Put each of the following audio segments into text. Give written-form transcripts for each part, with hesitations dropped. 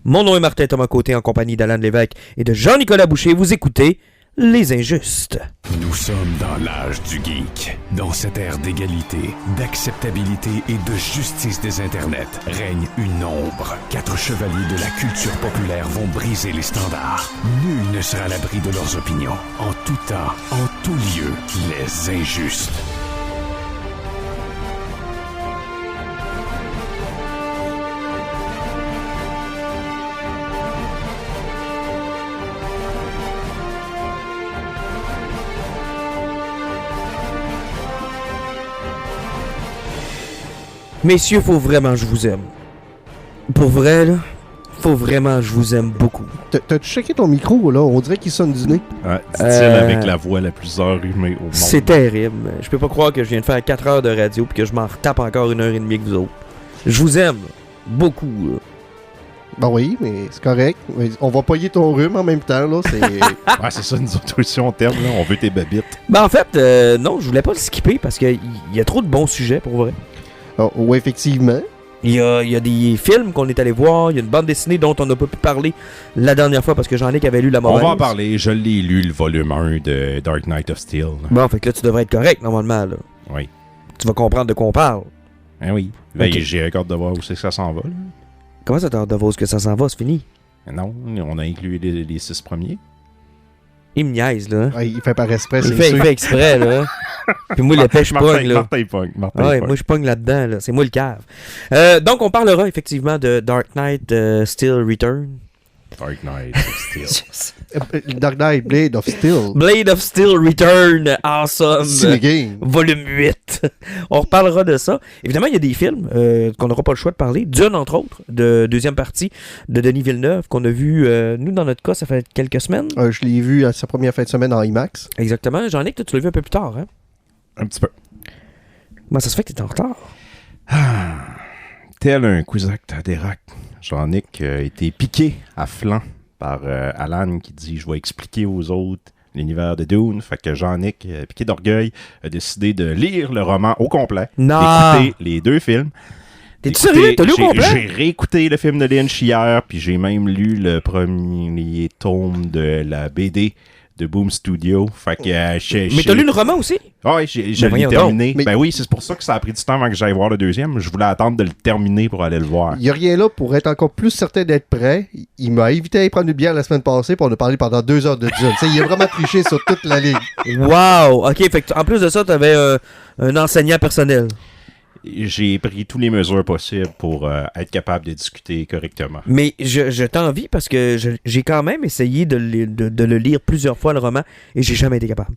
Mon nom est Martin Thomas Côté en compagnie d'Alan Lévesque et de Jean-Nicolas Boucher. Vous écoutez Les Injustes. Nous sommes dans l'âge du geek. Dans cette ère d'égalité, d'acceptabilité et de justice des internets, règne une ombre. 4 chevaliers de la culture populaire vont briser les standards. Nul ne sera à l'abri de leurs opinions. En tout temps, en tout lieu, les Injustes. Messieurs, faut vraiment que je vous aime. Pour vrai, là, faut vraiment que je vous aime beaucoup. T'as-tu checké ton micro, là? On dirait qu'il sonne du nez. Ouais, dit-il avec la voix la plus enrhumée au monde. C'est terrible. Je peux pas croire que je viens de faire 4 heures de radio puis que je m'en retape encore 1h30 avec vous autres. Je vous aime. Beaucoup. Là. Ben oui, mais c'est correct. On va payer ton rhume en même temps, là. Ouais, c'est ça, nous autres aussi, on t'aime, là. On veut tes babites. Ben en fait, non, je voulais pas le skipper parce qu'il y a trop de bons sujets, pour vrai. Oh, oui, effectivement. Il y a des films qu'on est allé voir, il y a une bande dessinée dont on n'a pas pu parler la dernière fois parce que Jean-Nic avait lu la mauvaise. On va en parler, je l'ai lu, le volume 1 de Dark Knight of Steel. Bon, fait que là, tu devrais être correct, normalement, là. Oui. Tu vas comprendre de quoi on parle. Ah oui. Ben, Okay. j'ai hâte de voir où c'est que ça s'en va, là. Comment ça t'as hâte de voir ce que ça s'en va, c'est fini? Non, on a inclus les 6 premiers. Il me niaise, là. Ouais, il fait par exprès, Il c'est fait, sûr. il fait exprès, là. Puis moi, l'épée, je pogne, là. Martin pogne. Ouais, moi, je pogne là-dedans, là. C'est moi le cave. Donc, on parlera effectivement de Dark Knight Steel Return. Dark Knight of Steel. Dark Knight Blade of Steel. Blade of Steel Return, awesome. Game. Volume 8. On reparlera de ça. Évidemment, il y a des films qu'on n'aura pas le choix de parler. Dune, entre autres, de deuxième partie de Denis Villeneuve, qu'on a vu, nous, dans notre cas, ça fait quelques semaines. Je l'ai vu à sa première fin de semaine en IMAX. Exactement. Jean-Nic, toi, tu l'as vu un peu plus tard, hein? Un petit peu. Comment ça se fait que t'es en retard? Tel un Cuisac Tadérac, Jean-Nic a été piqué à flanc par Alan qui dit « Je vais expliquer aux autres l'univers de Dune ». Fait que Jean-Nic, piqué d'orgueil, a décidé de lire le roman au complet, Non! d'écouter les 2 films. T'es-tu sérieux? T'as lu au complet? J'ai réécouté le film de Lynch hier, puis j'ai même lu le premier tome de la BD de Boom Studio. Fait que Mais t'as lu le roman aussi? Ah oui, je l'ai voyons terminé. donc. Ben oui, c'est pour ça que ça a pris du temps avant que j'aille voir le deuxième. Je voulais attendre de le terminer pour aller le voir. Il n'y a rien là pour être encore plus certain d'être prêt. Il m'a invité à y prendre une bière la semaine passée pour on a parlé pendant 2 heures de Dune. Il a vraiment triché sur toute la ligne. Wow! OK, fait que en plus de ça, t'avais un enseignant personnel. J'ai pris toutes les mesures possibles pour être capable de discuter correctement. Mais je t'envie parce que j'ai quand même essayé de le lire plusieurs fois, le roman, et j'ai jamais été capable.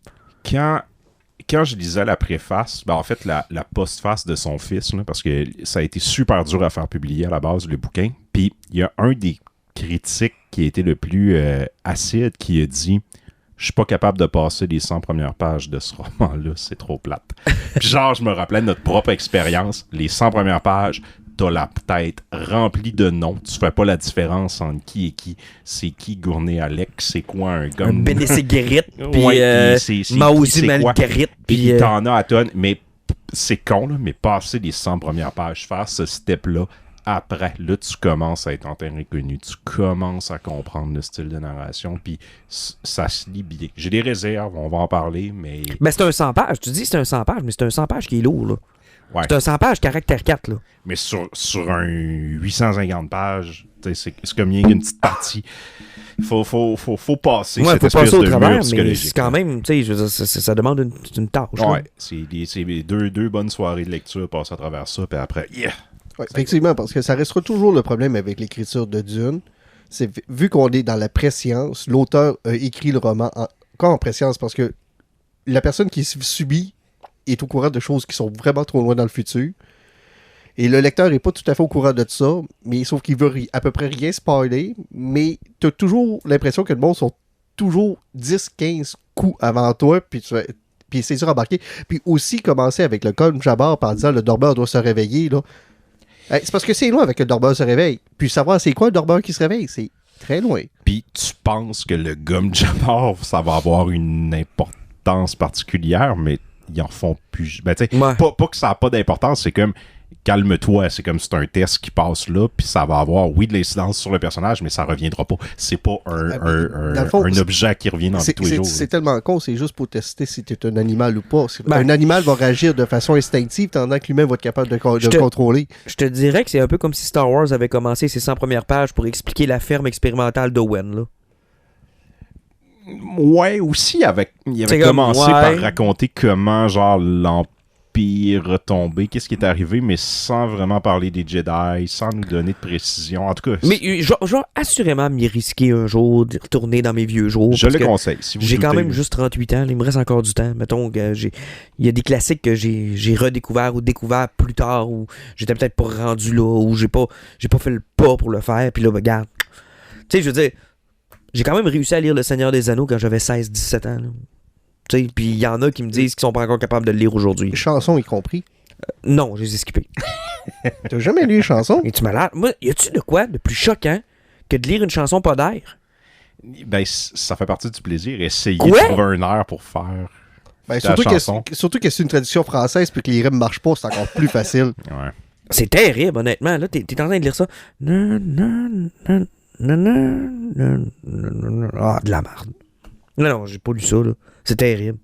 Quand je lisais la préface, ben en fait la postface de son fils, là, parce que ça a été super dur à faire publier à la base, le bouquin, puis il y a un des critiques qui a été le plus acide qui a dit « Je suis pas capable de passer les 100 premières pages de ce roman-là, c'est trop plate. » Puis genre, je me rappelais de notre propre expérience, les 100 premières pages, t'as la tête remplie de noms, tu fais pas la différence entre qui et qui. C'est qui Gournay Alec, c'est quoi un gars... Un Bene Gesserit, puis Ouais, c'est Maozi qui, c'est quoi? Malgarit, Puis puis... t'en as à tonnes, mais c'est con, là, mais passer les 100 premières pages, faire ce step-là, après, là, tu commences à être en terrain connu, tu commences à comprendre le style de narration, puis ça se lit bien. J'ai des réserves, on va en parler, mais... Ben, c'est un 100 pages. Tu dis c'est un 100 pages, mais c'est un 100 pages qui est lourd, là. Ouais. C'est un 100 pages caractère 4, là. Mais sur un 850 pages, c'est comme il y a une petite partie. Faut passer Ouais, cette faut espèce passer au de travers, mur mais psychologique. c'est quand même, tu sais, je veux dire, ça demande une tâche. là. Ouais, c'est deux bonnes soirées de lecture, passer à travers ça, puis après, yeah! Ouais, effectivement, parce que ça restera toujours le problème avec l'écriture de Dune. C'est vu qu'on est dans la préscience, l'auteur a écrit le roman encore en préscience parce que la personne qui subit est au courant de choses qui sont vraiment trop loin dans le futur. Et le lecteur n'est pas tout à fait au courant de ça, mais sauf qu'il veut à peu près rien spoiler, mais tu as toujours l'impression que le monde sont toujours 10-15 coups avant toi, puis c'est dur à embarquer. Puis aussi commencer avec le Colm Jabbar en disant le dormeur doit se réveiller, là. C'est parce que c'est loin avec le dormeur se réveille. Puis savoir c'est quoi le dormeur qui se réveille, c'est très loin. Puis tu penses que le gomme Jabbar, ça va avoir une importance particulière, mais ils en font plus. Ben, tu sais, Ouais. pas que ça n'a pas d'importance, c'est comme calme-toi, c'est comme c'est un test qui passe là, puis ça va avoir, oui, de l'incidence sur le personnage, mais ça reviendra pas. C'est pas Dans le fond, un objet qui revient dans tous les jours. C'est tellement con, c'est juste pour tester si tu es un animal ou pas. Un animal va réagir de façon instinctive, tandis que l'humain va être capable de le contrôler. Je te dirais que c'est un peu comme si Star Wars avait commencé ses 100 premières pages pour expliquer la ferme expérimentale d'Owen, là. Ouais, aussi, il avait commencé par raconter comment, genre, l'Empire retombé, qu'est-ce qui est arrivé, mais sans vraiment parler des Jedi, sans nous donner de précision. En tout cas... Mais je vais assurément m'y risquer un jour, de retourner dans mes vieux jours. Je le conseille. Si vous j'ai doutez, quand même juste 38 ans, il me reste encore du temps. Mettons que il y a des classiques que j'ai redécouvert ou découvert plus tard, où j'étais peut-être pas rendu là, ou j'ai pas fait le pas pour le faire, puis là, regarde. Tu sais, je veux dire... J'ai quand même réussi à lire Le Seigneur des Anneaux quand j'avais 16-17 ans. Tu sais, puis il y en a qui me disent qu'ils sont pas encore capables de le lire aujourd'hui. Les chansons y compris. Non, je les ai skippées. T'as jamais lu les chansons? Es-tu malade? Moi, y a-tu de quoi de plus choquant que de lire une chanson pas d'air? Ben, ça fait partie du plaisir. Essayer de trouver un air pour faire surtout que c'est une traduction française puis que les rimes marchent pas, c'est encore plus facile. Ouais. C'est terrible, honnêtement. Là, t'es en train de lire ça. Ah, de la merde. Non, j'ai pas lu ça, là. C'est terrible.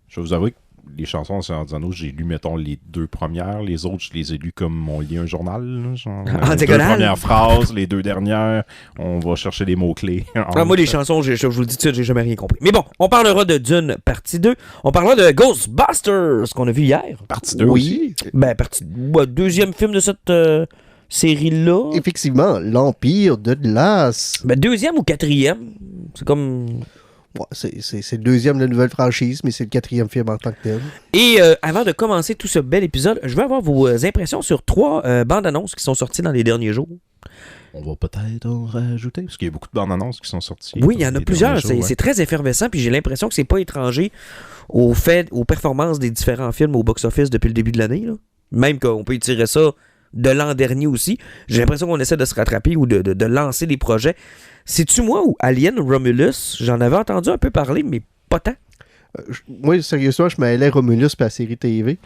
Je vais vous avouer que les chansons de Seigneur des Anneaux, j'ai lu, mettons, les 2 premières. Les autres, je les ai lues comme on lit un journal. Là, genre, les 2 premières phrases, les 2 dernières, on va chercher les mots-clés. Moi, les chansons, je vous le dis tout de suite, j'ai jamais rien compris. Mais bon, on parlera de Dune, partie 2. On parlera de Ghostbusters, qu'on a vu hier. Partie 2 aussi. Ben, deuxième film de cette... série-là. Effectivement, l'Empire de glace. Ben, 2e ou 4e. C'est comme... Ouais, c'est le 2e de la nouvelle franchise, mais c'est le 4e film en tant que tel. Et avant de commencer tout ce bel épisode, je veux avoir vos impressions sur 3 bandes-annonces qui sont sorties dans les derniers jours. On va peut-être en rajouter, parce qu'il y a beaucoup de bandes-annonces qui sont sorties. Oui, il y en a plusieurs. C'est très effervescent, puis j'ai l'impression que c'est pas étranger aux performances des différents films au box-office depuis le début de l'année. Là. Même qu'on peut étirer ça de l'an dernier aussi. J'ai l'impression qu'on essaie de se rattraper ou de lancer des projets. C'est-tu moi ou Alien Romulus? J'en avais entendu un peu parler, mais pas tant. Moi, sérieusement, je m'allais Romulus puis la série TV.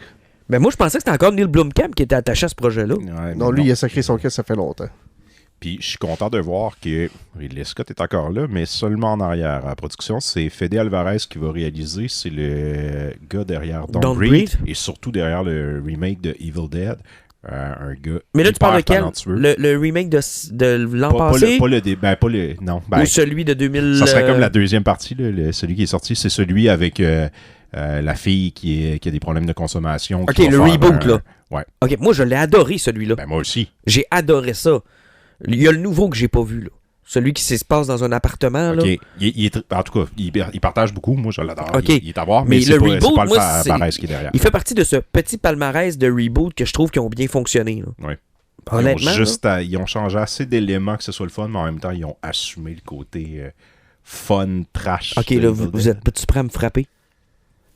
Ben moi, je pensais que c'était encore Neil Blomkamp qui était attaché à ce projet-là. Ouais, non, lui, il a sacré son cas, ça fait longtemps. Puis je suis content de voir que Ridley Scott est encore là, mais seulement en arrière. À la production, c'est Fede Alvarez qui va réaliser. C'est le gars derrière Don't Breathe et surtout derrière le remake de Evil Dead. Un gars. Mais là, tu parles de quel? Le remake de l'an passé? Ou celui de 2000... Ça serait comme la deuxième partie, là, celui qui est sorti. C'est celui avec la fille qui a des problèmes de consommation. Ok, le reboot, là. Ouais. Ok, moi, je l'ai adoré, celui-là. Ben, moi aussi. J'ai adoré ça. Il y a le nouveau que j'ai pas vu, là. Celui qui se passe dans un appartement, là. OK. En tout cas, il partage beaucoup. Moi, je l'adore. Okay. Il est à voir, mais c'est pas le palmarès qui est derrière. Il fait partie de ce petit palmarès de reboot que je trouve qui ont bien fonctionné. Oui. Honnêtement. Ils ont changé assez d'éléments que ce soit le fun, mais en même temps, ils ont assumé le côté fun, trash. OK, là, vous êtes pas-tu prêt à me frapper?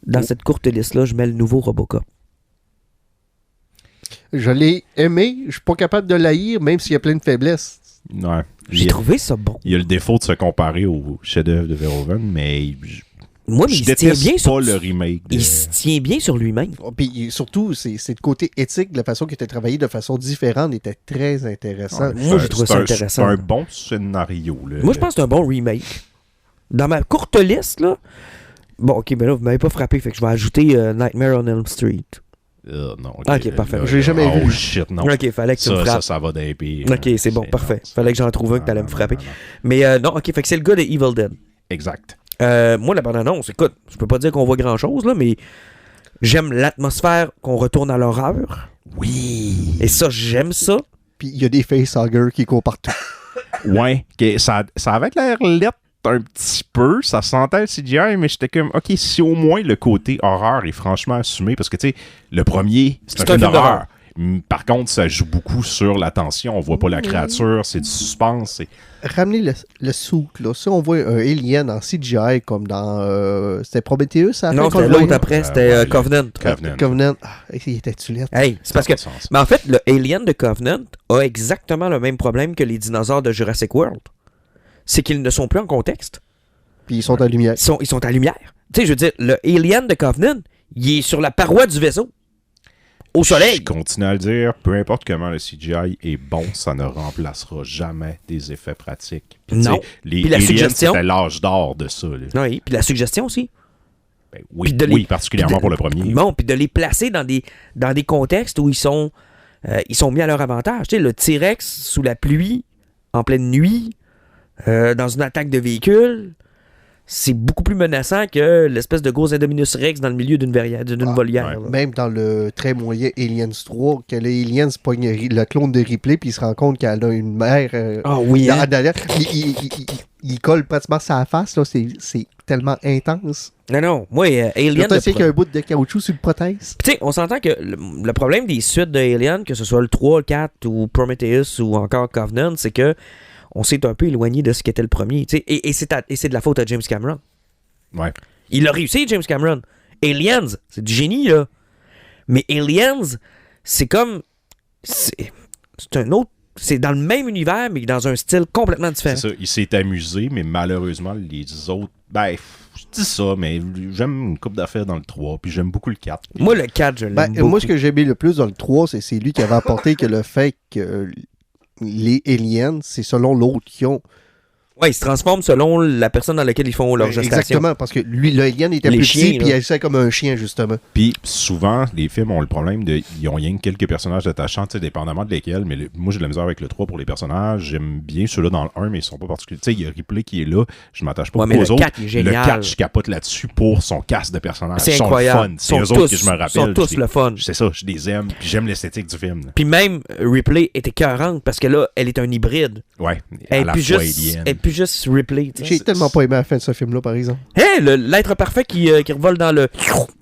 Dans cette courte liste-là, je mets le nouveau Robocop. Je l'ai aimé. Je suis pas capable de l'haïr, même s'il y a plein de faiblesses. Ouais. J'ai trouvé ça bon. Il y a le défaut de se comparer au chef-d'œuvre de Verhoeven, mais moi, mais je déteste pas le remake. Il se tient bien sur lui-même. Puis surtout, c'est le côté éthique, la façon qu'il était travaillé de façon différente était très intéressant. Ouais, moi, j'ai trouvé ça intéressant. C'est un bon scénario. Là. Moi, je pense que c'est un bon remake. Dans ma courte liste, là... Bon, OK, mais là, vous m'avez pas frappé, fait que je vais ajouter Nightmare on Elm Street. Non, OK, parfait. Je l'ai jamais vu. Oh shit, non. OK, fallait que tu me frappes. Ça va d'un pire. OK, c'est bon, parfait. Fallait que j'en trouve un que t'allais me frapper. Non. Mais non, OK, fait que c'est le gars de Evil Dead. Exact. Moi, la bande-annonce, écoute, je peux pas dire qu'on voit grand-chose, là, mais j'aime l'atmosphère qu'on retourne à l'horreur. Oui. Et ça, j'aime ça. Puis il y a des facehuggers qui courent partout. Ouais, ça avait l'air lettre un petit peu, ça sentait le CGI, mais j'étais comme, OK, si au moins le côté horreur est franchement assumé, parce que, tu sais, le premier, c'est un film d'horreur. Par contre, ça joue beaucoup sur la tension. On voit pas la créature, c'est du suspense. Ramener le suit, là. Si on voit un alien en CGI comme dans... c'était Prometheus, ça? Non, c'était l'autre après, c'était Covenant. Covenant. Ah, il était-tu lettre? Hey, c'est parce que... Mais en fait, le alien de Covenant a exactement le même problème que les dinosaures de Jurassic World. C'est qu'ils ne sont plus en contexte. Puis ils sont à lumière. Ils sont à lumière. Tu sais, je veux dire, le alien de Covenant, il est sur la paroi du vaisseau. au soleil. Je continue à le dire, peu importe comment le CGI est bon, ça ne remplacera jamais des effets pratiques. Puis, Non. Les Puis la aliens, suggestion. c'était l'âge d'or de ça. Là. Oui, puis la suggestion aussi. Ben oui, Puis de les- oui, particulièrement puis pour le premier. Bon, puis de les placer dans des contextes où ils sont mis à leur avantage. Tu sais, le T-Rex sous la pluie, en pleine nuit, dans une attaque de véhicule, c'est beaucoup plus menaçant que l'espèce de gros Indominus Rex dans le milieu d'une volière. là. Même dans le très moyen Aliens 3, que les aliens pognent le clone de Ripley, puis il se rend compte qu'elle a une mère Ah oui, hein? derrière. Il colle pratiquement sa face, là. C'est tellement intense. Non, moi, Alien... Surtout qu'il y a un bout de caoutchouc sur le prothèse. Tu sais, on s'entend que le problème des suites de Alien, que ce soit le 3, le 4 ou Prometheus ou encore Covenant, c'est que on s'est un peu éloigné de ce qu'était le premier. Tu sais, et c'est de la faute à James Cameron. Ouais. Il a réussi, James Cameron. Aliens, c'est du génie, là. Mais Aliens, c'est comme... C'est un autre... C'est dans le même univers, mais dans un style complètement différent. C'est ça, il s'est amusé, mais malheureusement, les autres... Ben, je dis ça, mais j'aime une coupe d'affaires dans le 3, puis j'aime beaucoup le 4. Puis... Moi, le 4, je l'aime beaucoup. Moi, ce que j'ai aimé le plus dans le 3, c'est lui qui avait apporté que le fait que les aliens, c'est selon l'autre qui ont... Ouais, ils se transforment selon la personne dans laquelle ils font leur gestation. Exactement, parce que lui, le alien était Les plus chiens, petit, puis il agissait comme un chien, justement. Puis souvent, les films ont le problème de... Ils ont rien que quelques personnages attachants, tu sais, dépendamment de lesquels, mais moi, j'ai de la misère avec le 3 pour les personnages. J'aime bien ceux-là dans le 1, mais ils sont pas particuliers. Tu sais, il y a Ripley qui est là, je m'attache pas Ouais, beaucoup mais aux le autres. 4, il est génial. Le 4, je capote là-dessus pour son cast de personnages. C'est Ils sont incroyable. le fun. C'est eux autres que je me rappelle. Ils sont tous le fun. C'est ça, je les aime, puis j'aime l'esthétique du film. Là. Puis même, Ripley était écœurante parce que là, elle est un hybride. Ouais, Elle à est la plus fois juste, alien. elle est plus juste Ripley. tu sais. J'ai tellement pas aimé la fin de ce film-là, par exemple. Hein, l'être parfait qui revole dans le...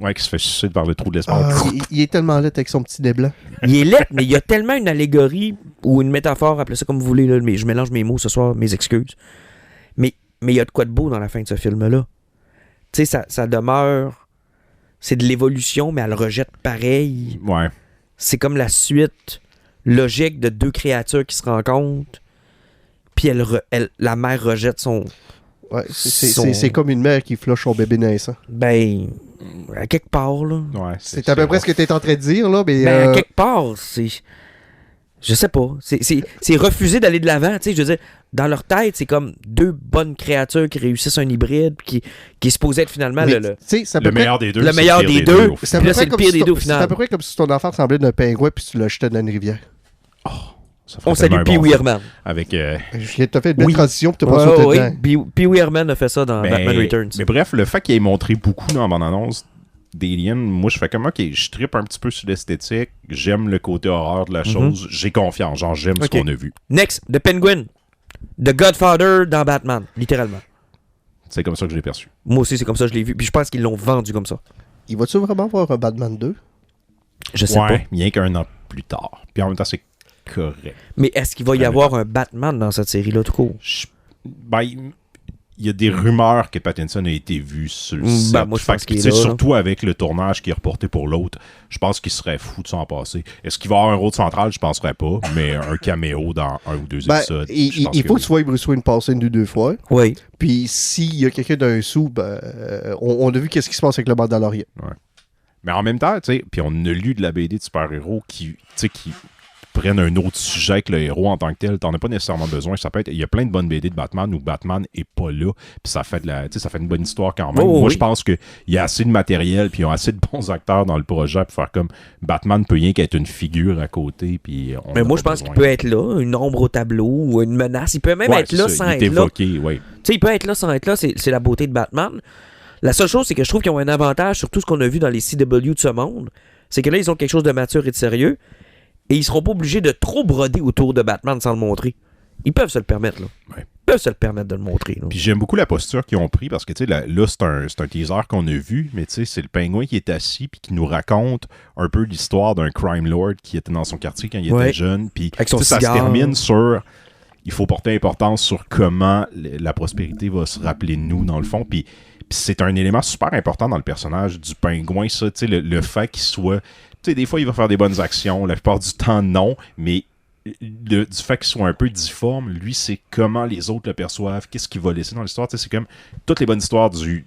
Ouais, qui se fait sucer par le trou de l'espace. Il est tellement laid avec son petit nez blanc. Il est laid, mais il y a tellement une allégorie ou une métaphore, appelez ça comme vous voulez, là, mais je mélange mes mots ce soir, mes excuses. Mais il y a de quoi de beau dans la fin de ce film-là. Tu sais, ça demeure... C'est de l'évolution, mais elle rejette pareil. Ouais. C'est comme la suite logique de deux créatures qui se rencontrent, puis la mère rejette son... Ouais, Son- c'est comme une mère qui flush son bébé naissant. Ben, à quelque part, là. Ouais, C'est à peu près ce que tu es en train de dire, là, mais... Ben, à quelque part, c'est... Je sais pas. C'est refuser d'aller de l'avant, tu sais, je veux dire, dans leur tête, c'est comme deux bonnes créatures qui réussissent un hybride, qui est supposé être finalement mais, le tu sais, c'est à peu Le près- meilleur des deux. le c'est meilleur pire des deux. au c'est à final. peu là, près c'est le comme pire si des ton- deux au c'est final. à peu près comme si ton enfant ressemblait d'un pingouin puis tu l'as jeté dans une rivière. Ça ferait On salue tellement un Pee bon Wee film. Herman. Avec... Je viens de te faire une belle Oui. transition puis t'as Ouais, pas sauté ouais, dedans. Pee Wee Herman a fait ça dans Batman Returns. Mais bref, le fait qu'il ait montré beaucoup dans mon annonce d'Alien, moi je fais comme ok, je trippe un petit peu sur l'esthétique, j'aime le côté horreur de la chose, j'ai confiance, genre j'aime ce Ok. qu'on a vu. Next, The Penguin. The Godfather dans Batman, littéralement. C'est comme ça que je l'ai perçu. Moi aussi, c'est comme ça que je l'ai vu. Puis je pense qu'ils l'ont vendu comme ça. Il va-tu vraiment avoir un Batman 2? Je sais pas. Ouais, rien qu'un an plus tard. Puis en même temps, c'est correct. Mais est-ce qu'il va y avoir un Batman dans cette série-là, tout court? Ben, il y a des rumeurs que Pattinson a été vu sur le set. Ben, moi, je Fait pense que, qu'il est tu sais, là, surtout avec le tournage qui est reporté pour l'autre, je pense qu'il serait fou de s'en passer. Est-ce qu'il va avoir un rôle central? Je penserais pas, mais un caméo dans un ou deux Ben, épisodes. je pense il faut que oui. tu vois Bruce Wayne passer une ou deux fois. Oui. Puis s'il y a quelqu'un d'un sou, ben, on a vu qu'est-ce qui se passe avec le Mandalorian. Mais en même temps, tu sais, puis on a lu de la BD de super-héros qui prennent un autre sujet que le héros en tant que tel. T'en as pas nécessairement besoin. Ça peut être, il y a plein de bonnes BD de Batman où Batman est pas là. Puis ça fait ça fait une bonne histoire quand même. Oh, Moi, oui. je pense qu'il y a assez de matériel puis ils ont assez de bons acteurs dans le projet pour faire comme Batman peut rien qu'être une figure à côté. Puis Mais moi, je pense qu'il peut être là, une ombre au tableau ou une menace. Il peut même être là sans être là. évoqué, ouais. Tu sais, il peut être là sans être là. C'est la beauté de Batman. La seule chose, c'est que je trouve qu'ils ont un avantage sur tout ce qu'on a vu dans les CW de ce monde. C'est que là, ils ont quelque chose de mature et de sérieux. Et ils seront pas obligés de trop broder autour de Batman sans le montrer. Ils peuvent se le permettre, là. Ouais. Ils peuvent se le permettre de le montrer, là. Puis j'aime beaucoup la posture qu'ils ont pris parce que tu sais là c'est un teaser qu'on a vu, mais tu sais c'est le pingouin qui est assis puis qui nous raconte un peu l'histoire d'un crime lord qui était dans son quartier quand il Ouais. était jeune, puis Avec son tu sais, ça se cigare. termine sur il faut porter importance sur comment la prospérité va se rappeler de nous dans le fond, puis c'est un élément super important dans le personnage du pingouin, ça, tu sais le fait qu'il soit, tu sais des fois il va faire des bonnes actions, la plupart du temps non, mais du fait qu'il soit un peu difforme, lui, c'est comment les autres le perçoivent, qu'est-ce qu'il va laisser dans l'histoire. Tu sais, c'est comme toutes les bonnes histoires du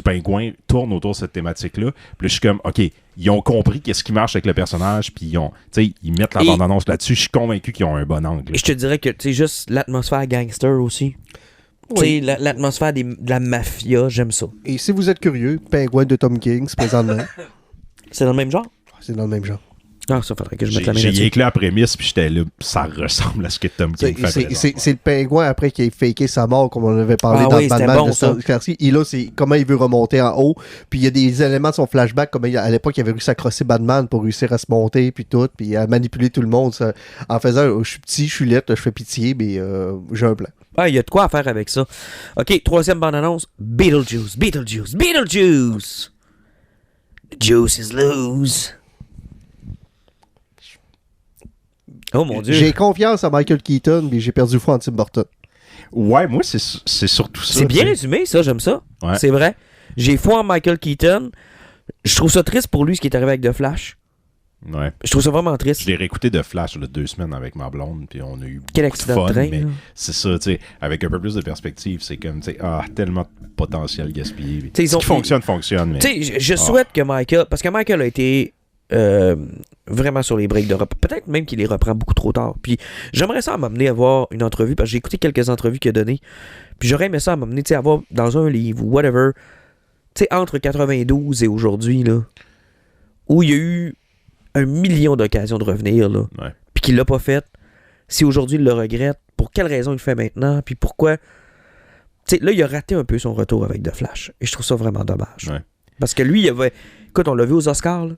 pingouin tournent autour de cette thématique-là. Puis là, je suis comme, OK, ils ont compris qu'est-ce qui marche avec le personnage, puis ils mettent la bande-annonce là-dessus. Je suis convaincu qu'ils ont un bon angle. Et je te dirais que, tu sais, juste l'atmosphère gangster aussi. Oui. Tu sais, l'atmosphère de la mafia, j'aime ça. Et si vous êtes curieux, Pingouin de Tom King, présentement, C'est dans le même genre? c'est dans le même genre. Ah, ça faudrait que je mette la main J'ai là-dessus. éclairé la prémisse, puis j'étais là, ça ressemble à ce que Tom King fait. C'est le pingouin après qui a faké sa mort, comme on avait parlé Ah dans oui, c'était Batman bon, de ça. Starsky. Et là, c'est comment il veut remonter en haut. Puis il y a des éléments de son flashback, comme à l'époque, il avait réussi à crosser Batman pour réussir à se monter, puis tout, puis à manipuler tout le monde. En faisant, je suis petit, je suis laid, je fais pitié, mais j'ai un plan. Ah, il y a de quoi à faire avec ça. OK, troisième bande-annonce. Beetlejuice. The juice is loose. Oh mon Dieu. J'ai confiance à Michael Keaton, mais j'ai perdu foi en Tim Burton. Ouais, moi, c'est surtout ça. C'est bien tu sais. résumé, ça, j'aime ça. Ouais. C'est vrai. J'ai foi en Michael Keaton. Je trouve ça triste pour lui, ce qui est arrivé avec The Flash. Ouais. Je trouve ça vraiment triste. Je l'ai réécouté de Flash là, 2 semaines avec ma blonde, puis on a eu Quel beaucoup de accident de fun, train, mais là. c'est ça, tu sais, avec un peu plus de perspective, c'est comme, tu sais, tellement de potentiel gaspillé. T'sais, ils Ce ont- qui fonctionne, mais... Tu sais, je souhaite que Michael... Parce que Michael a été vraiment sur les breaks de repas. Peut-être même qu'il les reprend beaucoup trop tard. Puis j'aimerais ça m'amener à voir une entrevue, parce que j'ai écouté quelques entrevues qu'il a données. Puis j'aurais aimé ça m'amener, tu sais, à voir dans un livre ou whatever, tu sais, entre 92 et aujourd'hui, là, où il y a eu 1 million d'occasions de revenir, là, Ouais. puis qu'il l'a pas fait. Si aujourd'hui il le regrette, pour quelle raison il le fait maintenant, puis pourquoi... Tu sais, là, il a raté un peu son retour avec The Flash. Et je trouve ça vraiment dommage. Ouais. Parce que lui, il avait... Écoute, on l'a vu aux Oscars, là.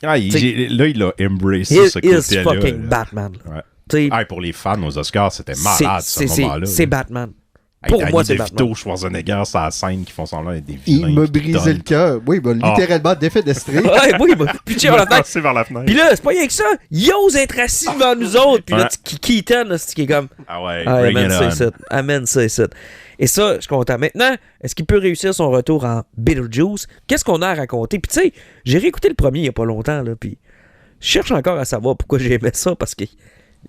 Là, il a embracé He ce is côté-là. fucking là. Batman. Ouais. Tu sais, Pour les fans aux Oscars, c'était malade, ce moment-là. c'est Batman. Hey, Pour Danny moi, c'est DeVito, Batman. Schwarzenegger, c'est la scène qui font semblant d'être des vilains. Il m'a puis qui brisé le donnent. cœur. Oui, il m'a littéralement défenestré. Ouais, oui, il m'a pitché Il vers m'a la tête. lancé vers la fenêtre. Puis là, c'est pas rien que ça. Il ose être assis devant nous autres. Puis là, Ouais. Keaton, là, c'est qui est comme... Ah ouais, Ah, bring amène it ça on. ici. Amène ça ici. Et ça, je suis content. Maintenant, est-ce qu'il peut réussir son retour en Beetlejuice? Qu'est-ce qu'on a à raconter? Puis tu sais, j'ai réécouté le premier il y a pas longtemps, là, puis je cherche encore à savoir pourquoi j'ai aimé ça, parce que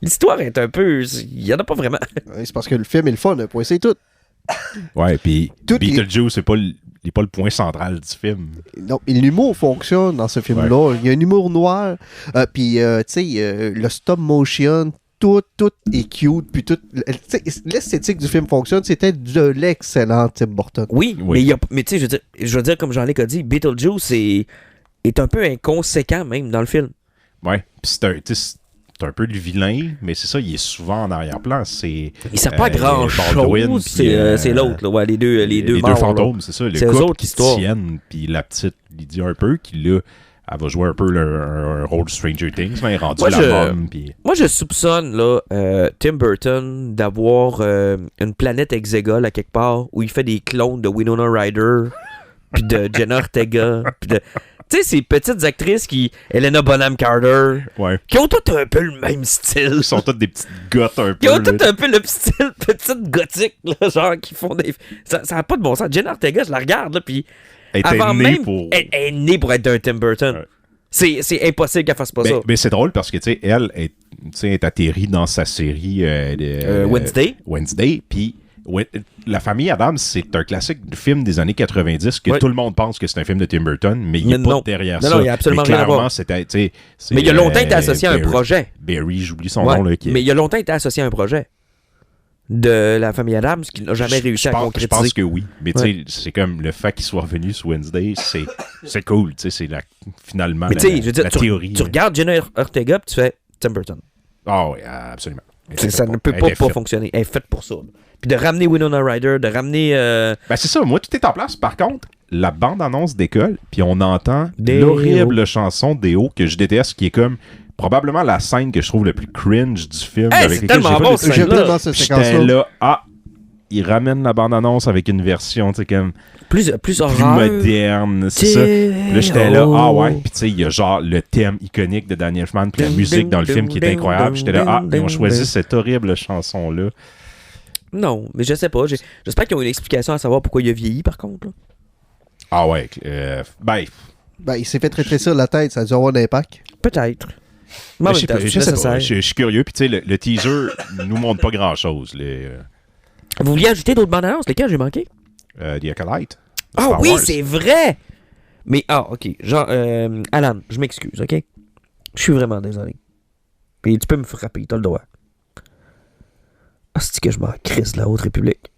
l'histoire est un peu... Il y en a pas vraiment. Ouais, c'est parce que le film est le fun, point, c'est tout. Ouais, puis Tout Beetlejuice, c'est pas le point central du film. Non, et l'humour fonctionne dans ce film-là. Il y a un humour noir. Puis, tu sais, le stop motion, tout est cute. Puis tout. L'esthétique du film fonctionne. C'était de l'excellent Tim Burton. Oui, Oui. mais tu sais, je veux dire, comme Jean-Luc a dit, Beetlejuice est un peu inconséquent même dans le film. Ouais, puis c'est un peu le vilain, mais c'est ça, il est souvent en arrière-plan. Il sert pas à grand Baldwin, chose. puis, C'est l'autre, là. Ouais, les deux les morts, deux fantômes, là. c'est ça. Le C'est eux couple autres qui histoires. tiennent, puis la petite Lydia un peu, qui là, elle va jouer un peu un rôle de Stranger Things, mais elle est rendue Moi, la môme, puis... Moi, je soupçonne là, Tim Burton d'avoir une planète hexagone à quelque part où il fait des clones de Winona Ryder, puis de Jenna Ortega, puis de... Tu sais, ces petites actrices Helena Bonham Carter, Ouais. qui ont toutes un peu le même style. Ils sont toutes des petites gottes un peu. Qui ont là. toutes un peu le style petite gothique, là, genre, qui font des... Ça n'a pas de bon sens. Jenna Ortega, je la regarde, là, puis... Elle était Avant née même, pour... elle est née pour être d'un Tim Burton. Ouais. C'est impossible qu'elle fasse pas ça. Mais c'est drôle parce que, tu sais, elle est atterrie dans sa série Wednesday. Puis La famille Adams, c'est un classique de film des années 90 que Ouais. tout le monde pense que c'est un film de Tim Burton, mais il n'est Mais pas non. derrière Non, ça. non, il y a absolument mais rien à clairement, voir. c'était, tu sais, c'est, Mais il a longtemps été associé à un Barry- projet. Barry, j'oublie son Ouais, nom. Là, qui est- mais il a longtemps été associé à un projet de la famille Adams qui n'a jamais réussi à Je concrétiser. pense que oui. Mais tu sais, c'est comme le fait qu'il soit revenu sur Wednesday, c'est cool. Tu sais, c'est finalement Mais tu sais, je veux dire, la tu théorie. tu regardes Jenna Ortega puis tu fais Tim Burton. Ah oui, absolument. Ça ne peut Elle pas était faite. fonctionner. Elle est faite pour ça. là. Puis de ramener Winona Ryder, de ramener... Ben c'est ça, moi tout est en place. Par contre, la bande-annonce décolle, puis on entend Des l'horrible chanson Déo que je déteste, qui est comme probablement la scène que je trouve le plus cringe du film. Hey, avec c'est laquelle tellement j'ai pas bon, de cette J'aime scène-là. tellement cette J'étais séquence-là. là, il ramène la bande-annonce avec une version, tu sais, comme plus plus horreur. moderne, c'est ça. Puis là, j'étais là, ouais. Puis tu sais, il y a genre le thème iconique de Danny Elfman, puis la Ding, musique ding, dans le film qui est ding, incroyable. ding, J'étais là, ding, ils ont ding, choisi ding. cette horrible chanson-là. Non, mais je sais pas. J'espère qu'ils ont une explication à savoir pourquoi il a vieilli, par contre. là. Ah ouais, ben, Ben, il s'est fait rétrécir la tête, ça a dû avoir un impact. Peut-être. Moi, Je sais pas, je suis curieux. Puis, tu sais, le teaser nous montre pas grand-chose. Vous vouliez ajouter d'autres bandes annonces? Lesquelles j'ai manqué? The Acolyte. Ah Star oui, Wars. c'est vrai! Mais, OK. Genre, Alan, je m'excuse, OK? Je suis vraiment désolé. Puis tu peux me frapper, t'as le droit. Ah, c'est que je m'en crisse de la Haute République.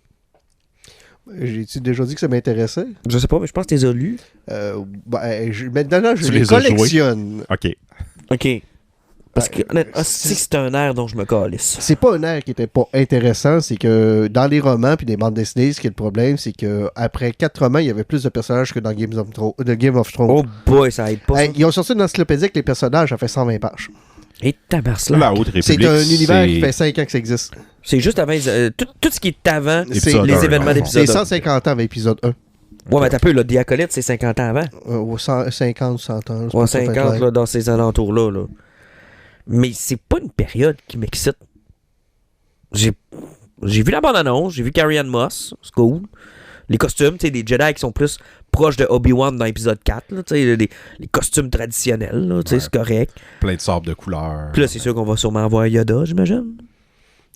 J'ai-tu déjà dit que ça m'intéressait? Je sais pas, mais je pense que t'es as lu. Maintenant, je Tu les les as joués? collectionne. OK. OK. Parce que, honnêtement, c'est un air dont je me calisse. C'est pas un air qui était pas intéressant, c'est que dans les romans puis les bandes dessinées, ce qui est le problème, c'est que après 4 romans, il y avait plus de personnages que dans Game of Thrones. Oh boy, ça aide pas. Hey, ils ont sorti une encyclopédie avec les personnages, ça fait 120 pages. Et tabarnak. La Haute C'est République. un univers qui fait 5 ans que ça existe. C'est juste avant. Tout ce qui est avant Épisode les un, événements dans le fond. d'épisode C'est 1. 150 ans avec épisode 1. Ouais, mais t'as peu, là, The Acolyte, c'est 50 ans avant. 50 ou 100 ans. c'est Ouais, pas ça, fait 50, clair. là, dans ces alentours-là. Là. Mais c'est pas une période qui m'excite. J'ai vu la bande-annonce, j'ai vu Carrie-Anne Moss, c'est cool. Les costumes, tu sais, des Jedi qui sont plus proches de Obi-Wan dans l'épisode 4, là, tu sais, les costumes traditionnels, là, tu sais, c'est correct. Plein de sabres de couleurs. Puis là, c'est sûr qu'on va sûrement voir Yoda, j'imagine.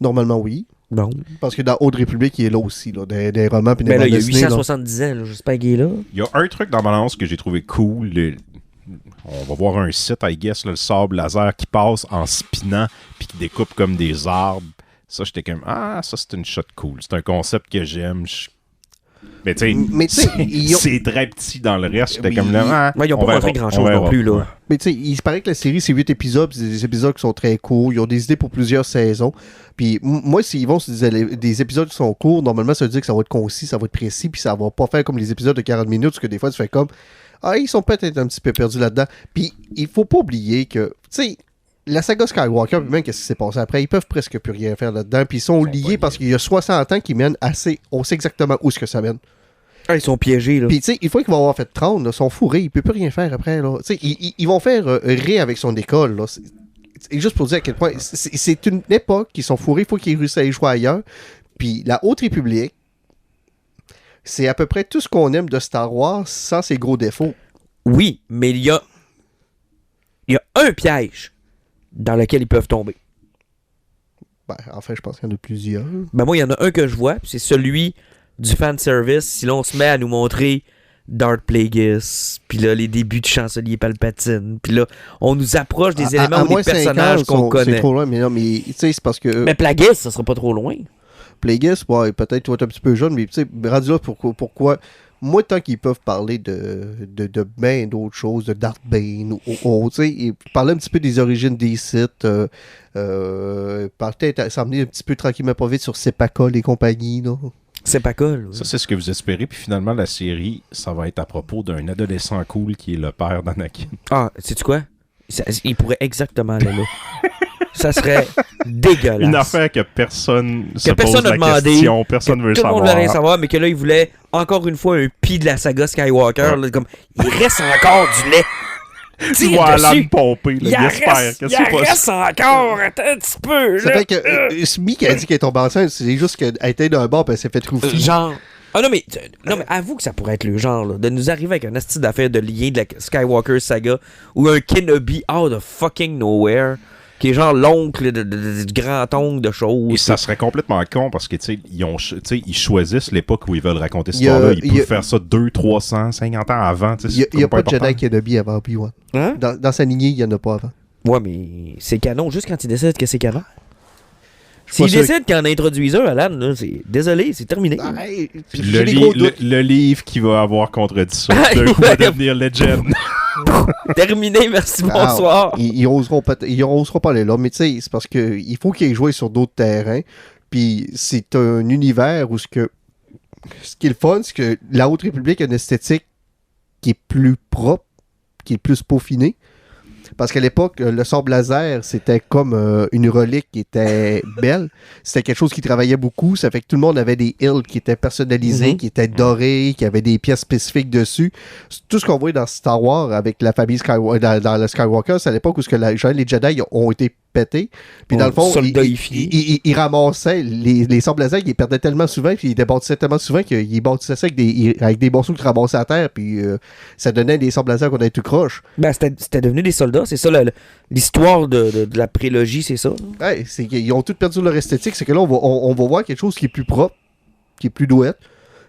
Normalement, oui. Bon. Parce que dans Haute République, il est là aussi, là, des romans puis des Ben là, bandes il y a dessinées. là. 870 ans, là, j'espère qu'il est là. Il y a un truc dans Balance que j'ai trouvé cool. On va voir un site, I guess, là, le sable laser qui passe en spinant puis qui découpe comme des arbres. Ça, j'étais comme, ça, c'est une shot cool. C'est un concept que j'aime. Mais tu sais, ils ont- c'est très petit dans le reste. J'étais Oui. comme là, Ouais, ils ont on pas montré verra, grand-chose on verra. non plus, là. Ouais. Mais tu sais, il se paraît que la série, c'est 8 épisodes, c'est des épisodes qui sont très courts. Ils ont des idées pour plusieurs saisons. Puis moi, s'ils vont sur des épisodes qui sont courts, normalement, ça veut dire que ça va être concis, ça va être précis, puis ça va pas faire comme les épisodes de 40 minutes, parce que des fois, tu fais comme ils sont peut-être un petit peu perdus là-dedans. Puis il faut pas oublier que, tu sais, la saga Skywalker, puis même qu'est-ce qui s'est passé après, ils peuvent presque plus rien faire là-dedans. Puis ils sont liés parce qu'il y a 60 ans qui mènent assez. On sait exactement où est-ce que ça mène. Ah, ils sont piégés, là. Puis, tu sais, une fois qu'ils vont avoir fait 30, là, ils sont fourrés, ils ne peuvent plus rien faire après. Là. Tu sais, ils vont faire Rey avec son école. Là. C'est juste pour dire à quel point. C'est une époque qu'ils sont fourrés, il faut qu'ils réussissent à y jouer ailleurs. Puis, la Haute République, c'est à peu près tout ce qu'on aime de Star Wars sans ses gros défauts. Oui, mais il y a un piège dans lequel ils peuvent tomber. Ben, enfin, je pense qu'il y en a plusieurs. Ben moi, il y en a un que je vois, puis c'est celui du fanservice. Si l'on se met à nous montrer Darth Plagueis, puis là, les débuts de Chancelier Palpatine, puis là, on nous approche des éléments à ou moins des personnages 5 ans, qu'on C'est connaît. trop loin, mais non, mais tu sais, c'est parce que. Mais Plagueis, ça sera pas trop loin. Plagueis, ouais, peut-être tu vas être un petit peu jeune, mais tu sais, rendu là, pourquoi moi, tant qu'ils peuvent parler de bien d'autres choses, de Darth Bane, ou tu sais, et parler un petit peu des origines des sites, peut-être s'emmener un petit peu tranquillement pas vite sur Sepacol et compagnie, là. C'est pas cool. Ça, c'est ce que vous espérez. Puis finalement, la série, ça va être à propos d'un adolescent cool qui est le père d'Anakin. Ah, sais-tu quoi? Il pourrait exactement aller là. Ça serait dégueulasse. Une affaire que personne se personne pose n'a la demandé, question, personne veut Tout le monde savoir. veut rien savoir, mais que là, il voulait encore une fois un pis de la saga Skywalker. Ouais. Là, comme, il reste encore du lait. Tu Tire vois dessus. Alan pomper, Il là, en j'espère. reste, Qu'est-ce il qui en se passe? reste encore. Attends un petit peu. Ça là. fait que Smee qui a dit qu'elle est tombée enceinte, c'est juste qu'elle était d'un bord et elle s'est fait trouver. Genre. Ah non mais avoue que ça pourrait être le genre là, de nous arriver avec un asti d'affaire de lien de la Skywalker saga ou un Kenobi out of fucking nowhere qui est genre l'oncle du grand-oncle de choses. Et ça serait complètement con parce que, tu sais, ils choisissent l'époque où ils veulent raconter cette Il y a- histoire-là. Ils il y a- peuvent faire ça 200, 300, 50 ans avant. Tu sais, Il n'y a pas de important. Jedi Kenobi avant Obi-Wan. Hein? Dans sa lignée, il n'y en a pas avant. Ouais mais c'est canon juste quand ils décident que c'est canon. Je suis S'ils pas sûr décident qu'en introduisent un, Alan, là, c'est désolé, c'est terminé. Puis J'ai des gros doutes. le livre qui va avoir contredit ça, Ah, d'un coup, va ouais. devenir legend. Terminé, merci, Ah, bonsoir. Ils oseront pas aller là, mais tu sais, c'est parce que il faut qu'ils aient joué sur d'autres terrains. Puis c'est un univers où ce qui est le fun, c'est que la Haute République a une esthétique qui est plus propre, qui est plus peaufinée. Parce qu'à l'époque, le sable laser, c'était comme une relique qui était belle. C'était quelque chose qui travaillait beaucoup. Ça fait que tout le monde avait des hills qui étaient personnalisés, qui étaient dorés, qui avaient des pièces spécifiques dessus. Tout ce qu'on voit dans Star Wars avec la famille Skywalker, dans le Skywalker, c'est à l'époque où les Jedi ont été pété. Puis dans le fond, il ramassait les sables laser, il perdait tellement souvent, puis il débâtissait tellement souvent qu'il bâtissait ça avec des morceaux qu'il ramassait à terre, puis ça donnait des sables laser qu'on avait tout croche. Ben, c'était devenu des soldats, c'est ça l'histoire de la prélogie, c'est ça? Ouais, c'est qu'ils ont tous perdu leur esthétique, c'est que là, on va voir quelque chose qui est plus propre, qui est plus douette.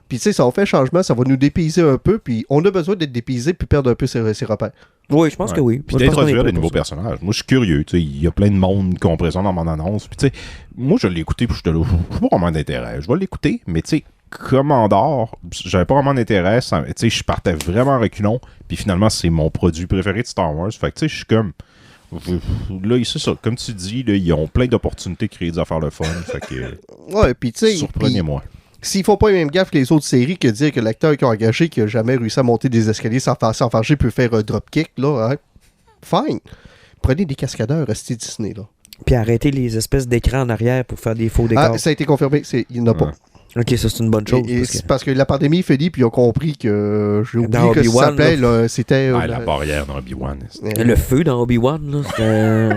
Puis tu sais, ça va faire un changement, ça va nous dépayser un peu, puis on a besoin d'être dépaysé puis perdre un peu ses repères. Oui, je pense que oui. Puis d'introduire des nouveaux personnages. Moi, je suis curieux. Il y a plein de monde qui ont présent dans mon annonce. Puis tu sais, moi, je l'ai écouté, puis je n'ai pas vraiment d'intérêt. Je vais l'écouter, mais tu sais, Commandor, j'avais pas vraiment d'intérêt. Tu sais, je partais vraiment reculons, puis finalement, c'est mon produit préféré de Star Wars. Fait que tu sais, je suis comme... Là, c'est ça. Comme tu dis, là, ils ont plein d'opportunités de créer des affaires le fun. Fait que... Ouais, puis tu sais... Surprenez-moi. S'ils font pas les mêmes gaffes que les autres séries que dire que l'acteur qu'ils ont engagé qui a jamais réussi à monter des escaliers sans s'enfarger peut faire un dropkick, là, hein? Fine. Prenez des cascadeurs, restez Disney, là. Puis arrêtez les espèces d'écrans en arrière pour faire des faux décors. Ah, ça a été confirmé, il n'y en a pas. Ok, ça c'est une bonne chose. Parce que la pandémie est finie, puis ils ont compris que... J'ai oublié dans que ça Obi-Wan, s'appelait, là, c'était... la barrière dans Obi-Wan. Le feu dans Obi-Wan, là, c'était...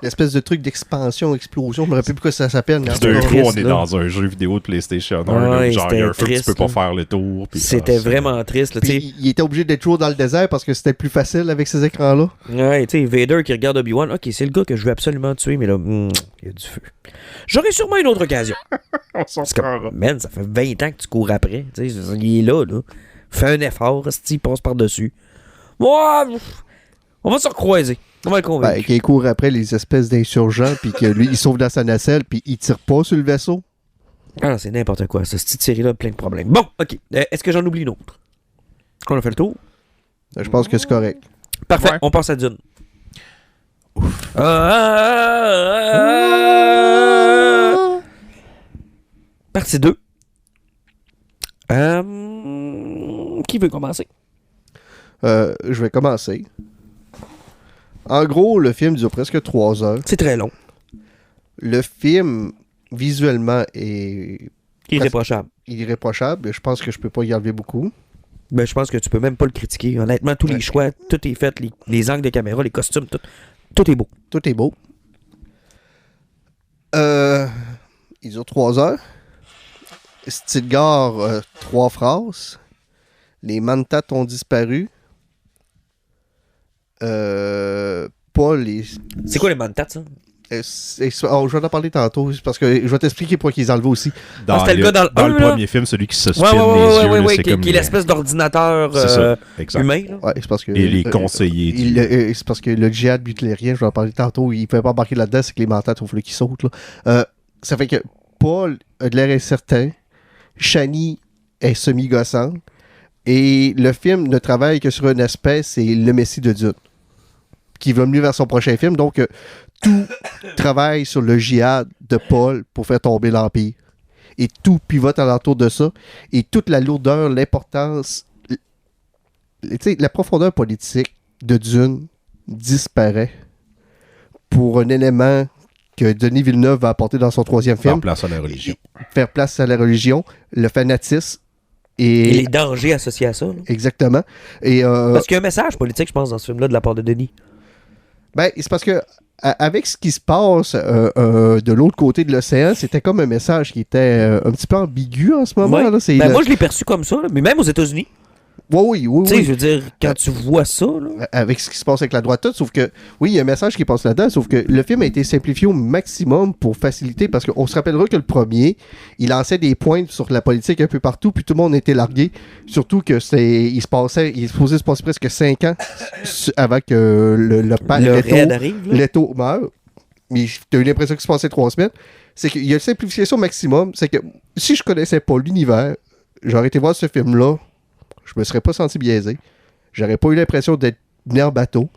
L'espèce de truc d'expansion, explosion, je me rappelle plus quoi ça s'appelle. Mais d'un coup, on est là. dans un jeu vidéo de PlayStation 1, Ouais, genre il y a un feu que tu peux pas faire le tour. C'était vraiment triste. Là, puis il était obligé d'être toujours dans le désert parce que c'était plus facile avec ces écrans-là. Ouais, tu sais, Vader qui regarde Obi-Wan, ok, c'est le gars que je veux absolument tuer, mais là, il y a du feu. J'aurai sûrement une autre occasion. On s'en comme, man, ça fait 20 ans que tu cours après. Tu sais, il est là. Fais un effort, il passe par-dessus. Ouais, on va se recroiser. On va le convaincre. Ben, qu'il court après les espèces d'insurgents, puis que lui, il sauve dans sa nacelle, puis il tire pas sur le vaisseau. Ah, c'est n'importe quoi. Cette petite série-là a plein de problèmes. Bon, ok. Est-ce que j'en oublie une autre? On a fait le tour? Je pense que c'est correct. Parfait, Ouais. on passe à Dune. Partie 2. Qui veut commencer? Je vais commencer. En gros, le film dure presque 3 heures. C'est très long. Le film, visuellement, est Irréprochable. irréprochable. Je pense que je peux pas y enlever beaucoup. Ben, je pense que tu peux même pas le critiquer. Honnêtement, tous les choix, tout est fait. Les angles de caméra, les costumes, tout est beau. Tout est beau. Il dure 3 heures. Stilgar, 3 phrases. Les Mantats ont disparu. Pas les... C'est quoi les Mantats, ça? je vais en parler tantôt, parce que je vais t'expliquer pourquoi ils les enlevé aussi. C'était le gars dans le dans le 1, là? premier film, celui qui se spinne les yeux. là, c'est comme qui est l'espèce d'ordinateur C'est ça, exact. humain. Là. Ouais, c'est parce que, Et les conseillers. c'est parce que le djihad hitlérien, je vais en parler tantôt, il ne pouvait pas embarquer là-dedans, c'est que les Mantats ont voulu qu'ils sautent. Là. Ça fait que Paul a de l'air incertain, Shani est semi-gossante, et le film ne travaille que sur un aspect, c'est le Messie de Dune, qui va mener vers son prochain film. Donc, tout travaille sur le djihad de Paul pour faire tomber l'Empire. Et tout pivote alentour de ça. Et toute la lourdeur, l'importance, la profondeur politique de Dune disparaît pour un élément que Denis Villeneuve va apporter dans son 3e film. Faire place à la religion. Faire place à la religion, le fanatisme. Et les dangers associés à ça. Là. Exactement. Et, parce qu'il y a un message politique, je pense, dans ce film-là, de la part de Denis. Ben, c'est parce que avec ce qui se passe de l'autre côté de l'océan, c'était comme un message qui était un petit peu ambigu en ce moment. Ouais. Là, moi, je l'ai perçu comme ça, là, mais même aux États-Unis. Oui. Tu sais, je veux dire, quand tu vois ça... Là... Avec ce qui se passe avec la droite, sauf que, oui, il y a un message qui passe là-dedans, sauf que le film a été simplifié au maximum pour faciliter, parce qu'on se rappellera que le premier, il lançait des pointes sur la politique un peu partout, puis tout le monde était largué, surtout que il est supposé se passer presque 5 ans avant que le père Leto meure. Mais tu as eu l'impression qu'il se passait 3 semaines. C'est qu'il y a une simplification au maximum, c'est que si je connaissais pas l'univers, j'aurais été voir ce film-là, je me serais pas senti biaisé. J'aurais pas eu l'impression d'être venu en bateau.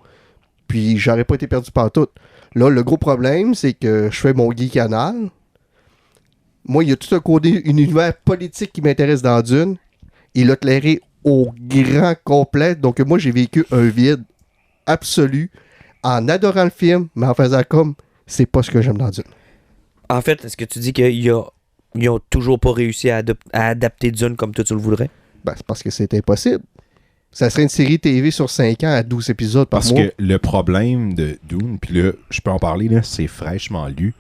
Puis j'aurais pas été perdu partout. Là, le gros problème, c'est que je fais mon geek canal. Moi, il y a tout un côté, un univers politique qui m'intéresse dans Dune. Il l'a éclairé au grand complet. Donc moi, j'ai vécu un vide absolu en adorant le film, mais en faisant comme c'est pas ce que j'aime dans Dune. En fait, est-ce que tu dis qu'ils ont toujours pas réussi à adapter Dune comme toi tu le voudrais? Ben, c'est parce que c'est impossible. Ça serait une série TV sur 5 ans à 12 épisodes par Parce mois. que le problème de Dune, puis là, je peux en parler, là, c'est fraîchement lu.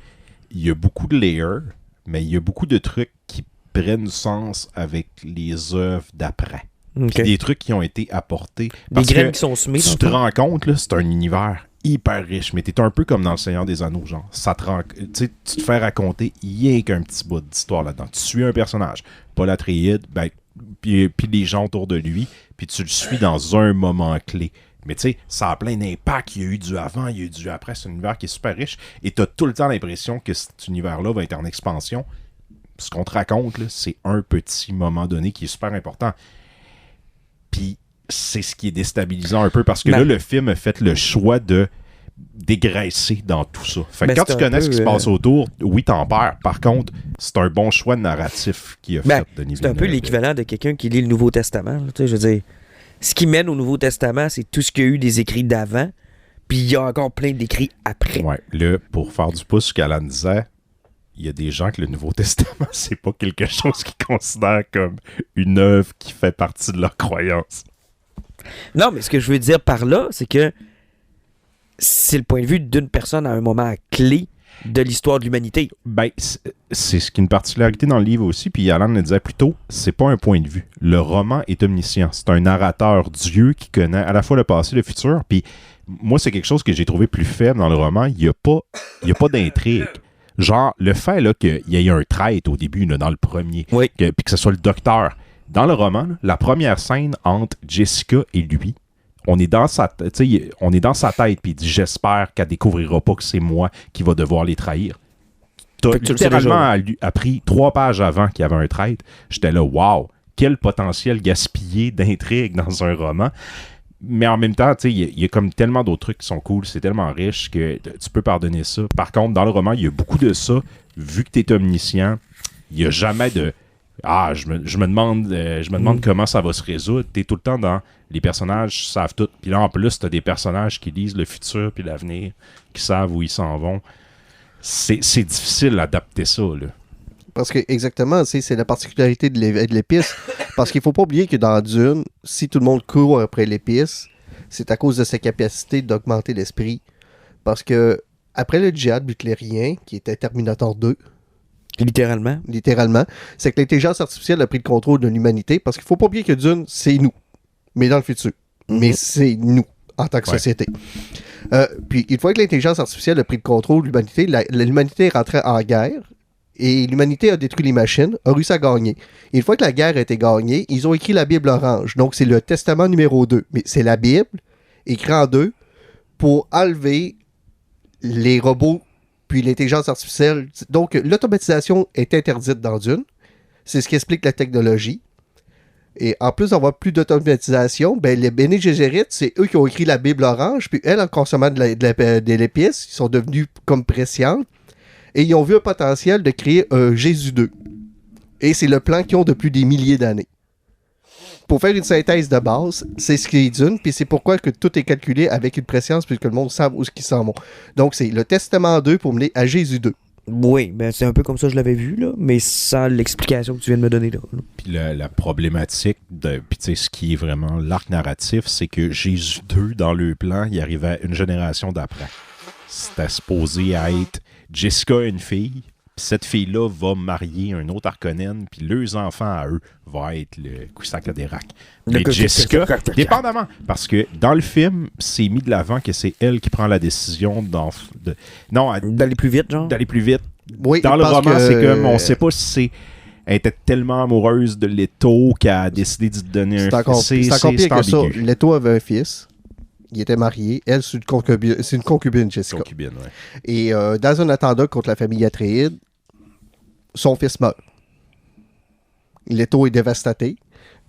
Il y a beaucoup de layers, mais il y a beaucoup de trucs qui prennent du sens avec les œuvres d'après. Ok. Puis des trucs qui ont été apportés. Des Parce graines que qui sont semées. tu te rends compte, là, c'est un univers hyper riche, mais t'es un peu comme dans Le Seigneur des Anneaux, genre. Ça te rend, tu sais, tu te fais raconter rien qu'un petit bout d'histoire là-dedans. Tu suis un personnage, Paul Atreides, ben, puis les gens autour de lui, puis tu le suis dans un moment clé. Mais tu sais, ça a plein d'impact. Il y a eu du avant, il y a eu du après. C'est un univers qui est super riche. Et t'as tout le temps l'impression que cet univers-là va être en expansion. Ce qu'on te raconte, là, c'est un petit moment donné qui est super important. Puis c'est ce qui est déstabilisant un peu parce que Ben, là, le film a fait le choix de dégraisser dans tout ça. Fait que Ben, quand c'est tu un connais peu, ce qui se passe autour, oui, t'en perds. Par contre, c'est un bon choix de narratif qui a Ben, fait Denis c'est un peu Villeneuve. l'équivalent de quelqu'un qui lit le Nouveau Testament. Là, tu sais, je veux dire, ce qui mène au Nouveau Testament, c'est tout ce qu'il y a eu des écrits d'avant, puis il y a encore plein d'écrits après. Ouais, là, pour faire du pouce, ce qu'Alan disait, il y a des gens que le Nouveau Testament, c'est pas quelque chose qu'ils considèrent comme une œuvre qui fait partie de leur croyance. Non, mais ce que je veux dire par là, c'est que c'est le point de vue d'une personne à un moment clé de l'histoire de l'humanité. Ben, c'est ce qui est une particularité dans le livre aussi, puis Alan le disait plus tôt, c'est pas un point de vue. Le roman est omniscient. C'est un narrateur Dieu qui connaît à la fois le passé et le futur, puis moi, c'est quelque chose que j'ai trouvé plus faible dans le roman. Il y a pas d'intrigue. Genre, le fait là, qu'il y ait un traître au début, là, dans le premier, Oui. puis que ce soit le docteur. Dans le roman, là, la première scène entre Jessica et lui, on est dans sa tête, puis il dit « J'espère qu'elle découvrira pas que c'est moi qui va devoir les trahir. » T'as Fait que tu le sais littéralement appris 3 pages avant qu'il y avait un traître. J'étais là « Wow! Quel potentiel gaspillé d'intrigue dans un roman! » Mais en même temps, il y a comme tellement d'autres trucs qui sont cool, c'est tellement riche que tu peux pardonner ça. Par contre, dans le roman, il y a beaucoup de ça. Vu que tu es omniscient, il n'y a jamais de « Ah, je me demande comment ça va se résoudre. » Tu es tout le temps dans « Les personnages savent tout. » Puis là, en plus, tu as des personnages qui lisent le futur puis l'avenir, qui savent où ils s'en vont. C'est difficile d'adapter ça, là. Parce que, exactement, c'est la particularité de l'épice. Parce qu'il faut pas oublier que dans Dune, si tout le monde court après l'épice, c'est à cause de sa capacité d'augmenter l'esprit. Parce que, après le djihad butlérien, qui était Terminator 2, Littéralement. c'est que l'intelligence artificielle a pris le contrôle de l'humanité. Parce qu'il faut pas oublier que Dune, c'est nous. Mais dans le futur. Mais c'est nous, en tant que société. Puis, une fois que l'intelligence artificielle a pris le contrôle de l'humanité, l'humanité est rentrée en guerre. Et l'humanité a détruit les machines, a réussi à gagner. Et une fois que la guerre a été gagnée, ils ont écrit la Bible orange. Donc, c'est le testament numéro 2. Mais c'est la Bible, écrit en 2, pour enlever les robots puis l'intelligence artificielle. Donc, l'automatisation est interdite dans Dune. C'est ce qui explique la technologie. Et en plus d'avoir plus d'automatisation, ben, les Bene Gesserit, c'est eux qui ont écrit la Bible orange. Puis elles, en consommant de l'épice, ils sont devenus comme prescientes. Et ils ont vu un potentiel de créer un Jésus 2. Et c'est le plan qu'ils ont depuis des milliers d'années. Pour faire une synthèse de base, c'est ce qui est Dune, puis c'est pourquoi que tout est calculé avec une préscience, puisque le monde sait où ils s'en vont. Donc c'est le Testament 2 pour mener à Jésus 2. Oui, ben c'est un peu comme ça que je l'avais vu, là, mais sans l'explication que tu viens de me donner là. Puis la problématique, puis tu sais, ce qui est vraiment l'arc narratif, c'est que Jésus 2, dans le plan, il arrivait une génération d'après. C'était supposé être Jessica, une fille, puis cette fille-là va marier un autre Harkonnen, puis leurs enfants à eux va être le Kusaka Derak. Mais Jessica, dépendamment, parce que dans le film, c'est mis de l'avant que c'est elle qui prend la décision D'aller plus vite, genre. d'aller plus vite. Oui, Dans le parce roman, que- c'est comme, on sait pas si c'est... Elle était tellement amoureuse de Leto qu'elle a décidé de lui donner C'est un encore, fils. c'est encore pire que ça. ambigu. Leto avait un fils. Il était marié. Elle, c'est une concubine, Jessica. Concubine, ouais. Et dans un attentat contre la famille Atreides, son fils meurt. Leto est dévasté.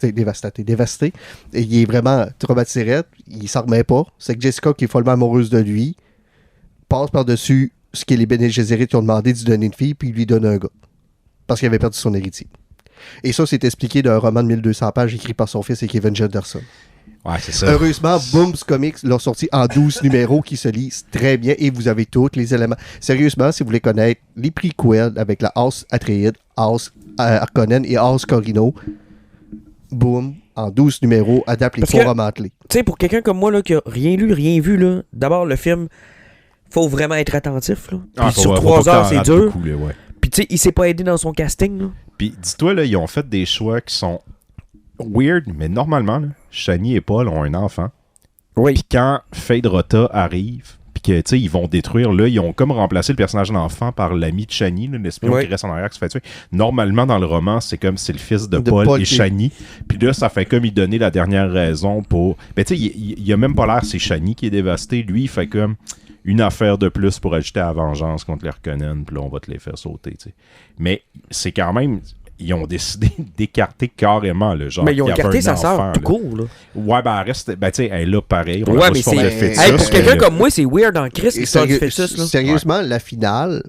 Et il est vraiment traumatisé. Il s'en remet pas. C'est que Jessica, qui est follement amoureuse de lui, passe par-dessus ce que les Bene Gesserit qui ont demandé de lui donner une fille, puis il lui donne un gars. Parce qu'il avait perdu son héritier. Et ça, c'est expliqué d'un roman de 1200 pages écrit par son fils et Kevin Jenderson. Ouais, c'est ça. Heureusement, Booms Comics l'ont sorti en 12 numéros qui se lisent très bien et vous avez tous les éléments. Sérieusement, si vous voulez connaître les prequels avec la House Atreides, House Harkonnen et House Corino, boum, en 12 numéros, adapte les Parce 3 que- romans clés. Tu sais, pour quelqu'un comme moi là, qui a rien lu, rien vu, là, d'abord, le film, faut vraiment être attentif. Là. Puis sur 3 heures, c'est dur. Beaucoup, là, ouais. Puis tu sais, il s'est pas aidé dans son casting. Là. Puis dis-toi, là, ils ont fait des choix qui sont weird, mais normalement, là, Shani et Paul ont un enfant. Oui. Puis quand Fade Rota arrive, puis que, tu sais, ils vont détruire, là, ils ont comme remplacé le personnage d'enfant par l'ami de Shani, là, l'espion Oui. qui reste en arrière, qui se fait tuer. Normalement, dans le roman, c'est comme c'est le fils de Paul et qui- Shani. Puis là, ça fait comme il donnait la dernière raison pour... Ben, tu sais, il a même pas l'air, c'est Shani qui est dévasté. Lui, il fait comme une affaire de plus pour ajouter à la vengeance contre les Harkonnen, puis là, on va te les faire sauter, tu sais. Mais c'est quand même... Ils ont décidé d'écarter carrément, le genre. Mais ils ont qu'il y avait écarté un sa sœur enfant, tout là. court. Là. Ouais, ben, elle reste. Ben, tu sais, elle est là pareil. On Ouais, a pas mais sous forme c'est- de fœtus, Hey, pour quelqu'un mais- comme moi, c'est weird en Christ Et l'histoire du fœtus. Là. sérieusement, la finale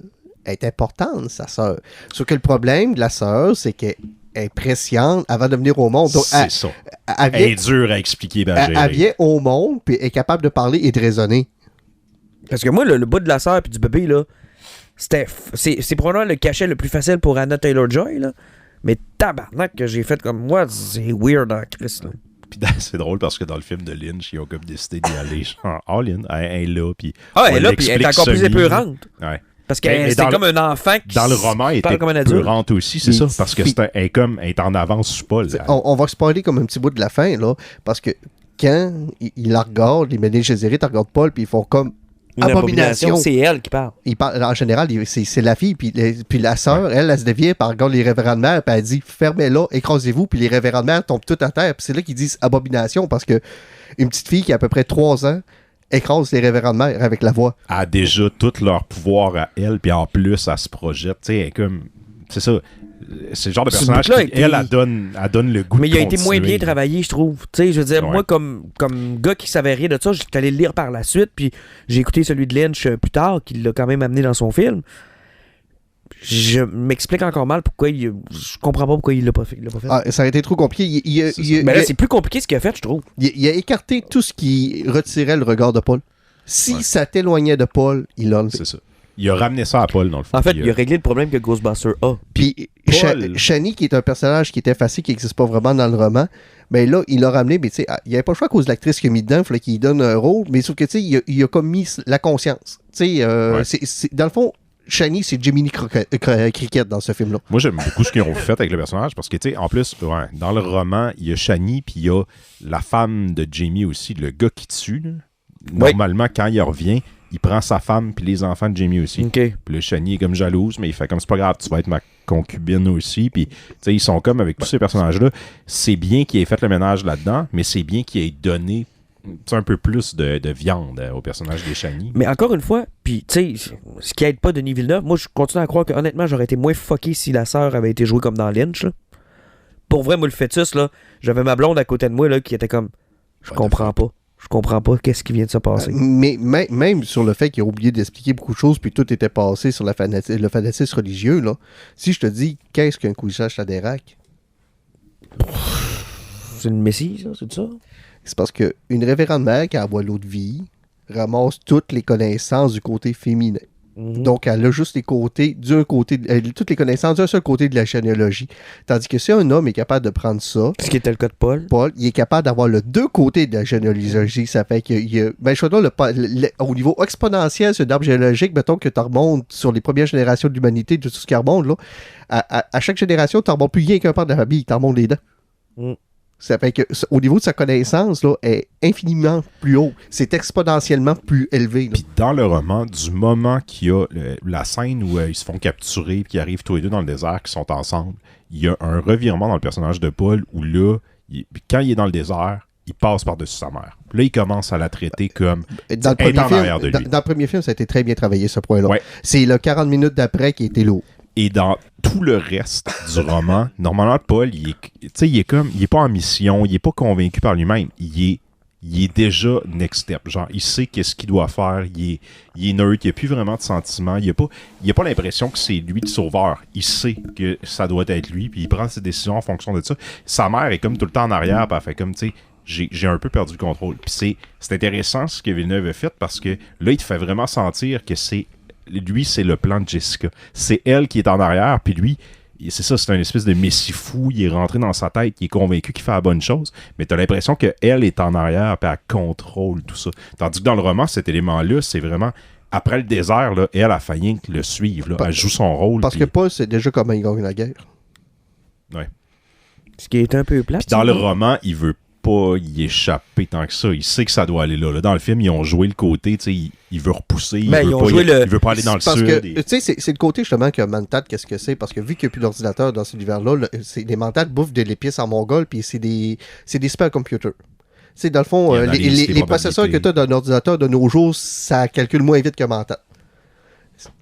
est importante, sa sœur. Sauf que le problème de la sœur, c'est qu'elle est presciente avant de venir au monde. Donc, C'est ça. elle Elle vient, est dure à expliquer, ben, elle vient au monde, puis est capable de parler et de raisonner. Parce que moi, le bout de la sœur et du bébé, là, c'est probablement le cachet le plus facile pour Anna Taylor-Joy. Là. Mais tabarnak que j'ai fait comme moi, c'est weird en Christ. Là. Puis c'est drôle parce que dans le film de Lynch, ils ont comme décidé d'y aller genre all-in. Elle est là, puis. Ah, on elle est là, puis elle est l'explique encore plus semi. épeurante. Ouais. Parce Mais que c'est dans comme un enfant qui Dans le roman, elle parle était comme un adulte. peurante aussi, c'est Mais- ça. Parce que elle est en avance sur Paul. On va spoiler comme un petit bout de la fin, là, parce que quand il la regarde, les Bene Gesserit regardent Paul, puis ils font comme Une abomination. C'est elle qui parle. Il parle, en général, c'est la fille, puis la sœur, elle se dévie, puis elle regarde les révérends de mère, puis elle dit fermez-la, écrasez-vous, puis les révérends de mère tombent tout à terre. Puis c'est là qu'ils disent abomination, parce que une petite fille qui a à peu près 3 ans écrase les révérends de mère avec la voix. Elle a déjà tout leur pouvoir à elle, puis en plus, elle se projette. Tu sais, elle est comme. C'est ça. C'est le genre de Ce personnage bout-là qui, elle donne le goût Mais de il a été moins continuer. bien travaillé, je trouve. Tu sais, je veux dire, Ouais. moi, comme gars qui savait rien de ça, j'étais allé le lire par la suite, puis j'ai écouté celui de Lynch plus tard, qui l'a quand même amené dans son film. Je m'explique encore mal pourquoi je comprends pas pourquoi il l'a pas fait. Ah, ça a été trop compliqué. Mais là, c'est plus compliqué ce qu'il a fait, je trouve. Il a écarté tout ce qui retirait le regard de Paul. Si ça t'éloignait de Paul, il l'a enlevé. C'est ça. Il a ramené ça à Paul, dans le fond. En fait, Puis, il a réglé le problème que Ghostbuster a. Puis Paul- Shani, qui est un personnage qui est effacé, qui n'existe pas vraiment dans le roman, mais là, il l'a ramené, mais tu sais, il n'y avait pas le choix à cause de l'actrice qu'il a mis dedans, il fallait qu'il donne un rôle, mais sauf que tu sais, il a comme mis la conscience. Tu sais, dans le fond, Shani, c'est Jiminy Cricket dans ce film-là. Moi, j'aime beaucoup ce qu'ils ont fait avec le personnage parce que, tu sais, en plus, ouais, dans le roman, il y a Shani, puis il y a la femme de Jamie aussi, le gars qui tue. Là. Normalement, quand il revient, il prend sa femme puis les enfants de Jamie aussi. OK. Puis le Shani est comme jalouse, mais il fait comme c'est pas grave, tu vas être ma concubine aussi. Puis, tu sais, ils sont comme avec tous ces personnages-là. C'est bien qu'il ait fait le ménage là-dedans, mais c'est bien qu'il ait donné un peu plus de viande au personnage des Shani. Mais encore une fois, puis tu sais, ce qui aide pas Denis Villeneuve, moi je continue à croire que honnêtement j'aurais été moins fucké si la sœur avait été jouée comme dans Lynch. Là. Pour vrai, moi le fœtus, là, j'avais ma blonde à côté de moi là, qui était comme je comprends pas. Je comprends pas qu'est-ce qui vient de se passer. Mais même sur le fait qu'il a oublié d'expliquer beaucoup de choses, puis tout était passé sur le fanatisme religieux, là. Si je te dis, qu'est-ce qu'un couchage à Dérac? C'est une messie, ça, c'est ça? C'est parce qu'une révérende mère qui envoie l'eau de vie ramasse toutes les connaissances du côté féminin. Donc, elle a juste les côtés, toutes les connaissances d'un seul côté de la généalogie. Tandis que si un homme est capable de prendre ça, Ce qui était le cas de Paul. il est capable d'avoir le deux côtés de la généalogie. Ça fait qu'il y a. Ben, je veux dire, au niveau exponentiel, c'est un arbre généalogique. Mettons que tu remontes sur les premières générations de l'humanité, de tout ce qui remonte, là. À chaque génération, tu ne remontes plus rien qu'un part de la famille, tu remontes les dents. Mm. Ça fait que, au niveau de sa connaissance, là, est infiniment plus haut. C'est exponentiellement plus élevé. Là. Puis dans le roman, du moment qu'il y a la scène où ils se font capturer et qu'ils arrivent tous les deux dans le désert, qu'ils sont ensemble, il y a un revirement dans le personnage de Paul où là, quand il est dans le désert, il passe par-dessus sa mère. Puis là, il commence à la traiter comme Dans le, elle est premier en film, arrière de lui. dans le premier film, ça a été très bien travaillé, ce point-là. Ouais. C'est le 40 minutes d'après qui était lourd. Et dans tout le reste du roman, normalement, Paul, il est pas en mission, il est pas convaincu par lui-même. Il est déjà next step. Genre, il sait qu'est-ce qu'il doit faire, il est neutre, il n'a plus vraiment de sentiments, il a pas l'impression que c'est lui le sauveur. Il sait que ça doit être lui, puis il prend ses décisions en fonction de ça. Sa mère est comme tout le temps en arrière, puis elle fait comme, tu sais, j'ai un peu perdu le contrôle. Puis c'est intéressant ce que Villeneuve a fait, parce que là, il te fait vraiment sentir que c'est le plan de Jessica. C'est elle qui est en arrière, puis lui, c'est ça, c'est un espèce de messie fou, il est rentré dans sa tête, il est convaincu qu'il fait la bonne chose, mais t'as l'impression qu'elle est en arrière et elle contrôle tout ça. Tandis que dans le roman, cet élément-là, c'est vraiment, après le désert, là, elle a failli le suivre, là. Elle joue son rôle. Parce que Paul, c'est déjà comment il gagne la guerre. Ouais. Ce qui est un peu plat. Puis dans le roman, il veut pas y échapper tant que ça. Il sait que ça doit aller là. Dans le film, ils ont joué le côté, tu sais, il veut repousser, il veut pas aller dans le parce sud. Que, tu sais, c'est le côté justement que Mentat, qu'est-ce que c'est? Parce que vu qu'il n'y a plus d'ordinateur dans cet univers-là, les Mentat bouffent de l'épice en mongol, puis c'est des supercomputers. Tu sais, dans le fond, les processeurs que tu as dans un ordinateur de nos jours, ça calcule moins vite que Mentat.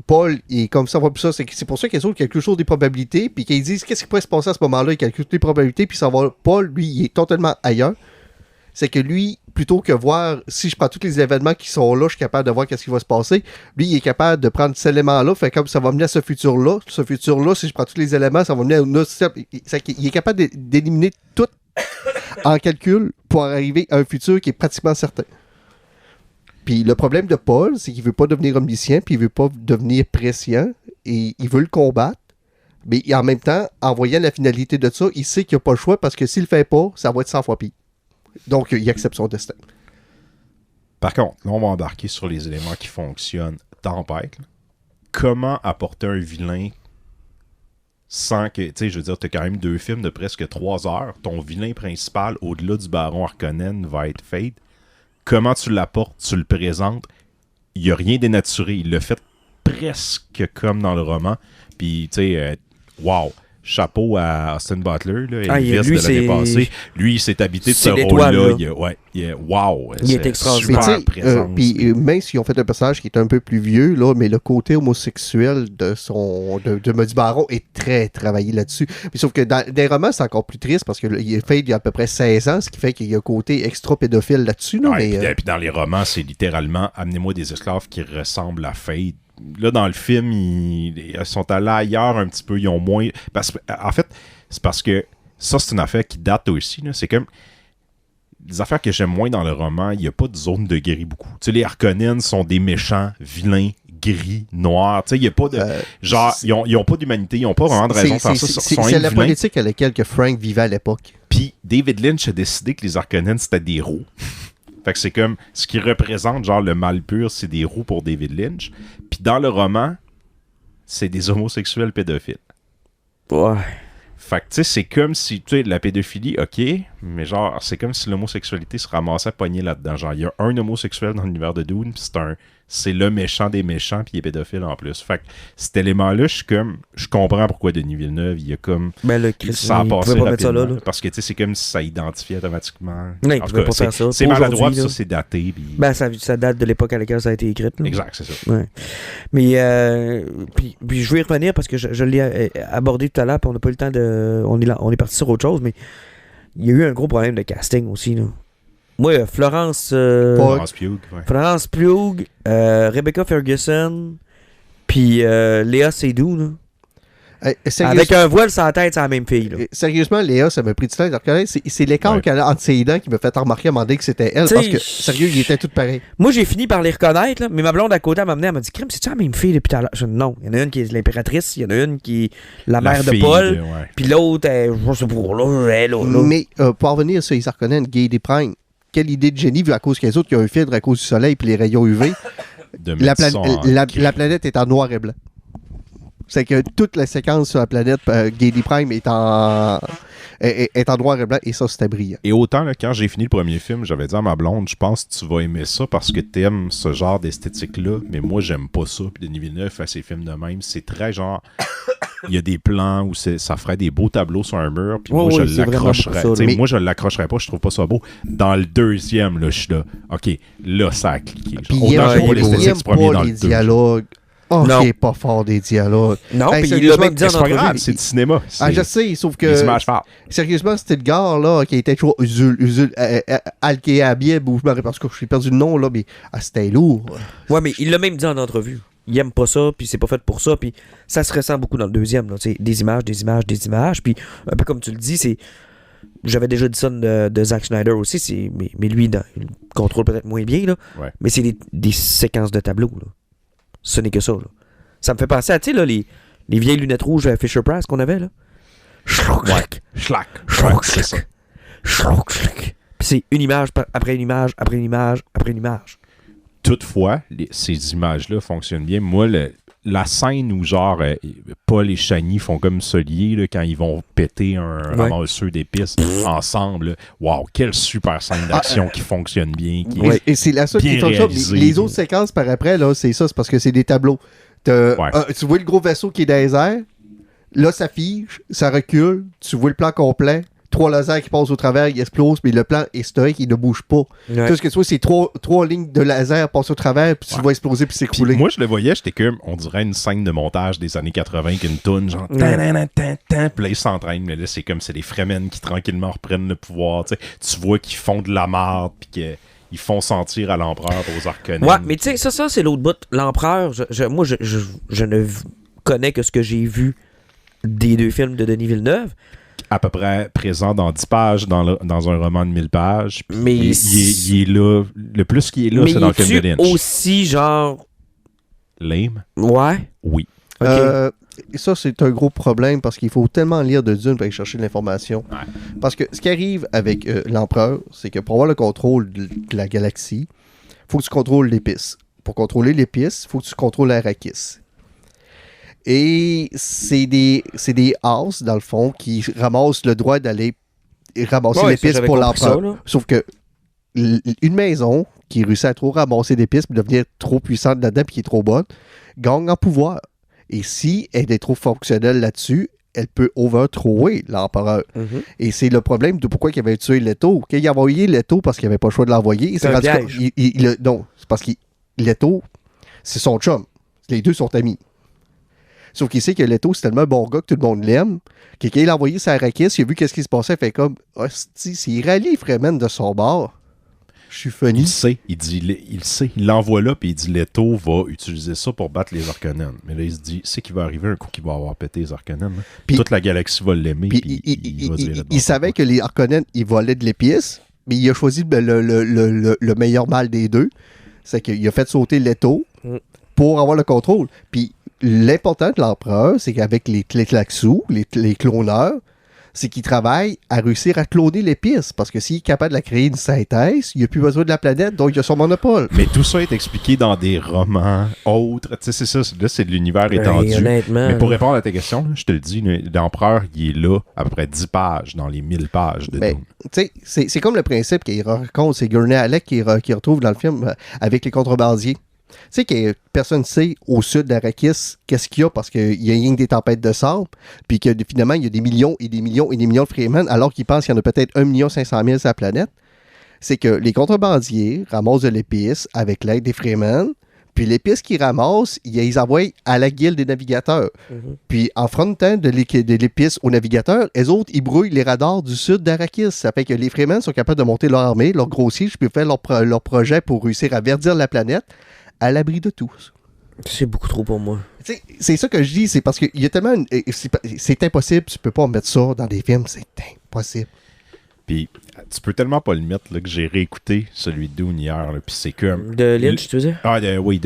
Paul, il est comme ça, on voit plus ça. C'est pour ça qu'ils ont quelque chose des probabilités, puis qu'ils disent qu'est-ce qui pourrait se passer à ce moment-là, ils calculent les probabilités, puis ça va. Paul, lui, il est totalement ailleurs. C'est que lui, plutôt que voir, si je prends tous les événements qui sont là, je suis capable de voir qu'est-ce qui va se passer, lui, il est capable de prendre cet élément-là, fait comme ça va mener à ce futur-là. Ce futur-là, si je prends tous les éléments, ça va mener à une autre step. Il est capable d'éliminer tout en calcul pour arriver à un futur qui est pratiquement certain. Puis le problème de Paul, c'est qu'il veut pas devenir omniscient, puis il veut pas devenir prescient, et il veut le combattre. Mais en même temps, en voyant la finalité de ça, il sait qu'il n'y a pas le choix, parce que s'il le fait pas, ça va être 100 fois pire. Donc, il accepte son destin. Par contre, là, on va embarquer sur les éléments qui fonctionnent. Tempête, là. Comment apporter un vilain sans que, tu sais, je veux dire, tu as quand même 2 films de presque 3 heures. Ton vilain principal, au-delà du baron Harkonnen, va être Fade. Comment tu l'apportes, tu le présentes, il n'y a rien dénaturé. Il l'a fait presque comme dans le roman. Puis, tu sais, wow, chapeau à Austin Butler, là, Elvis de l'année passée. Lui, il s'est habité de ce rôle-là. Wow, il est extraordinaire. Super présence. Puis même s'ils ont fait un personnage qui est un peu plus vieux, là, mais le côté homosexuel de Maudit Baron est très travaillé là-dessus. Puis, sauf que dans des romans, c'est encore plus triste parce que Fade, il y a à peu près 16 ans, ce qui fait qu'il y a un côté extra pédophile là-dessus. Là, puis dans les romans, c'est littéralement « Amenez-moi des esclaves qui ressemblent à Fade ». Là, dans le film, ils sont allés ailleurs un petit peu. Ils ont moins... En fait, c'est parce que ça, c'est une affaire qui date aussi. Là. C'est comme... Les affaires que j'aime moins dans le roman, il n'y a pas de zone de gris beaucoup. Tu sais, les Harkonnen sont des méchants, vilains, gris, noirs. Tu sais, il n'y a pas de... genre, ils n'ont pas d'humanité. Ils n'ont pas vraiment de raison de faire ça. C'est la politique à laquelle que Frank vivait à l'époque. Puis David Lynch a décidé que les Harkonnen, c'était des roues. Fait que c'est comme, ce qui représente genre le mal pur, c'est des roues pour David Lynch. Puis dans le roman, c'est des homosexuels pédophiles. Ouais. Fait que tu sais, c'est comme si, tu sais, la pédophilie, ok, mais genre, c'est comme si l'homosexualité se ramassait pognée là-dedans. Genre, il y a un homosexuel dans l'univers de Dune, puis c'est le méchant des méchants, puis il est pédophile en plus. Fait que cet élément-là, je comprends pourquoi Denis Villeneuve, il y a comme... Ben le Chris, ça a passé pas mettre ça là. Parce que, tu sais, c'est comme si ça identifiait automatiquement. Non, il pouvait pas faire ça. C'est maladroit, ça, c'est daté. Puis... Ben, ça date de l'époque à laquelle ça a été écrit. Là. Exact, c'est ça. Ouais. Mais, puis je vais y revenir parce que je l'ai abordé tout à l'heure, puis on n'a pas eu le temps de... On est parti sur autre chose, mais il y a eu un gros problème de casting aussi, là. Moi, Florence Pugh, Florence Pugh, Rebecca Ferguson, puis Léa Seydoux, là. Avec un voile sur la tête, c'est la même fille. Là. Sérieusement, Léa, ça m'a pris du temps de reconnaître. C'est l'écart qu'elle a entre ses dents qui m'a fait remarquer à un moment donné que c'était elle. Parce que, sérieux, ils étaient tous pareils. Moi, j'ai fini par les reconnaître, là, mais ma blonde à côté, elle m'a dit Crime, c'est-tu la même fille depuis tout à l'heure? Je dis non. Il y en a une qui est l'impératrice, il y en a une qui est la mère de Paul, puis l'autre, je sais pas, là. Mais pour revenir sur les Harkonnen, Gay Prime, quelle idée de génie, vu à cause qu'ils autres qui ont un filtre à cause du soleil et les rayons UV. La planète est en noir et blanc. C'est que toute la séquence sur la planète Gay Prime est en noir et blanc, et ça, c'était brillant. Et autant, là, quand j'ai fini le premier film, j'avais dit à ma blonde, je pense que tu vas aimer ça parce que t'aimes ce genre d'esthétique-là, mais moi, j'aime pas ça. Puis Denis Villeneuve fait ses films de même. C'est très genre... Il y a des plans où ça ferait des beaux tableaux sur un mur, puis moi, je l'accrocherais. Moi, je l'accrocherais pas, je trouve pas ça beau. Dans le deuxième, là, je suis là, OK, là, ça a cliqué. Autant j'aime pas l'esthétique du premier dans le dialogues. Oh, il est pas fort des dialogues. Non, puis il l'a même dit en entrevue. C'est du cinéma. Je sais, sauf que... Sérieusement, c'était le gars, là, qui était toujours Al-Keabib, ou je me rappelle, parce que je suis perdu le nom, là, mais c'était lourd. Ouais, mais il l'a même dit en entrevue. Il aime pas ça, puis c'est pas fait pour ça, puis ça se ressent beaucoup dans le deuxième, là, des images, puis un peu comme tu le dis, c'est... J'avais déjà dit ça de Zack Snyder aussi, mais lui, il contrôle peut-être moins bien, là, mais c'est des séquences de tableaux, là. Ce n'est que ça, là. Ça me fait penser à, tu sais, là, les Les vieilles lunettes rouges à Fisher-Price qu'on avait, là. Schlack. Ouais, c'est ça. Puis c'est une image après une image, après une image, après une image. Toutefois, ces images-là fonctionnent bien. Moi, la scène où, genre, Paul et Shani font comme se lier là, quand ils vont péter un ramasseur d'épices ensemble. Là. Wow, quelle super scène d'action qui fonctionne bien. Et c'est la seule qui fonctionne. Les autres séquences par après, là, c'est ça, c'est parce que c'est des tableaux. Tu vois le gros vaisseau qui est dans les airs, là, ça fige, ça recule, tu vois le plan complet. 3 lasers qui passent au travers, ils explosent, mais le plan est stoïque, il ne bouge pas. Ouais. Tout ce que tu vois, c'est 3 lignes de laser passent au travers, puis tu le vois exploser, puis s'écrouler. Moi, je le voyais, j'étais comme, on dirait une scène de montage des années 80 qu'une toune, genre, puis là, ils s'entraînent, mais là, c'est comme, c'est les Fremen qui tranquillement reprennent le pouvoir, tu sais. Tu vois qu'ils font de la marde, puis qu'ils font sentir à l'empereur aux Harkonnen. Ouais, mais tu sais, ça, c'est l'autre bout. L'empereur, moi, je ne connais que ce que j'ai vu des 2 films de Denis Villeneuve. À peu près présent dans 10 pages dans un roman de 1000 pages. Mais il est là. Le plus qu'il est là, c'est dans le film de Lynch. Aussi, genre. Lame? Ouais. Oui. Okay. Ça, c'est un gros problème parce qu'il faut tellement lire de Dune pour aller chercher de l'information. Ouais. Parce que ce qui arrive avec l'Empereur, c'est que pour avoir le contrôle de la galaxie, il faut que tu contrôles l'épice. Pour contrôler l'épice, il faut que tu contrôles Arrakis. Et c'est des as, dans le fond, qui ramassent le droit d'aller ramasser l'épice pour l'empereur. Sauf que une maison qui réussit à trop ramasser d'épices et devenir trop puissante là-dedans et qui est trop bonne, gagne en pouvoir. Et si elle est trop fonctionnelle là-dessus, elle peut overthrower l'empereur. Mm-hmm. Et c'est le problème de pourquoi il avait tué Leto. Quand il a envoyé Leto parce qu'il n'avait pas le choix de l'envoyer, c'est un piège. Non, c'est parce que Leto, c'est son chum. Les deux sont amis. Sauf qu'il sait que Leto, c'est tellement un bon gars que tout le monde l'aime, que quand il a envoyé sa Arrakis, il a vu qu'est-ce qui se passait, il fait comme, hostie, s'il rallie Fremen de son bord, je suis funny. Il sait, il l'envoie là, puis il dit Leto va utiliser ça pour battre les Harkonnen. Mais là, il se dit, c'est qu'il va arriver un coup qu'il va avoir pété les Harkonnen. Puis, toute la galaxie va l'aimer, puis il va dire il savait que les Harkonnen, ils volaient de l'épice, mais il a choisi le meilleur mal des deux. C'est qu'il a fait sauter Leto pour avoir le contrôle. Puis l'important de l'empereur, c'est qu'avec les Tlaxus, les cloneurs, c'est qu'il travaille à réussir à cloner l'épice. Parce que s'il est capable de la créer une synthèse, il n'a plus besoin de la planète, donc il a son monopole. Mais tout ça est expliqué dans des romans autres. Tu sais, c'est ça. Là, c'est de l'univers étendu. Honnêtement, mais pour répondre à ta question, je te le dis, l'empereur, il est là à peu près 10 pages dans les 1000 pages de Dune. Tu sais, c'est comme le principe qu'il raconte, c'est Gurney Halleck qui retrouve dans le film avec les contrebandiers. Tu sais que personne ne sait au sud d'Arrakis qu'est-ce qu'il y a parce qu'il y a rien que des tempêtes de sable, puis que finalement il y a des millions et des millions et des millions de Fremen, alors qu'ils pensent qu'il y en a peut-être 1 500 000 sur la planète. C'est que les contrebandiers ramassent de l'épice avec l'aide des Fremen, puis l'épice qu'ils ramassent, ils les envoient à la guilde des navigateurs. Mm-hmm. Puis en frontant de l'épice aux navigateurs, les autres, ils brouillent les radars du sud d'Arrakis. Ça fait que les Fremen sont capables de monter leur armée, leur grossir, puis faire leur projet pour réussir à verdir la planète, à l'abri de tous. C'est beaucoup trop pour moi. C'est ça que je dis, c'est parce qu'il y a tellement... C'est impossible, tu peux pas mettre ça dans des films, c'est impossible. Puis, tu peux tellement pas le mettre là, que j'ai réécouté celui de Dune hier, puis c'est comme... De Lynch, tu veux dire? Ah, oui,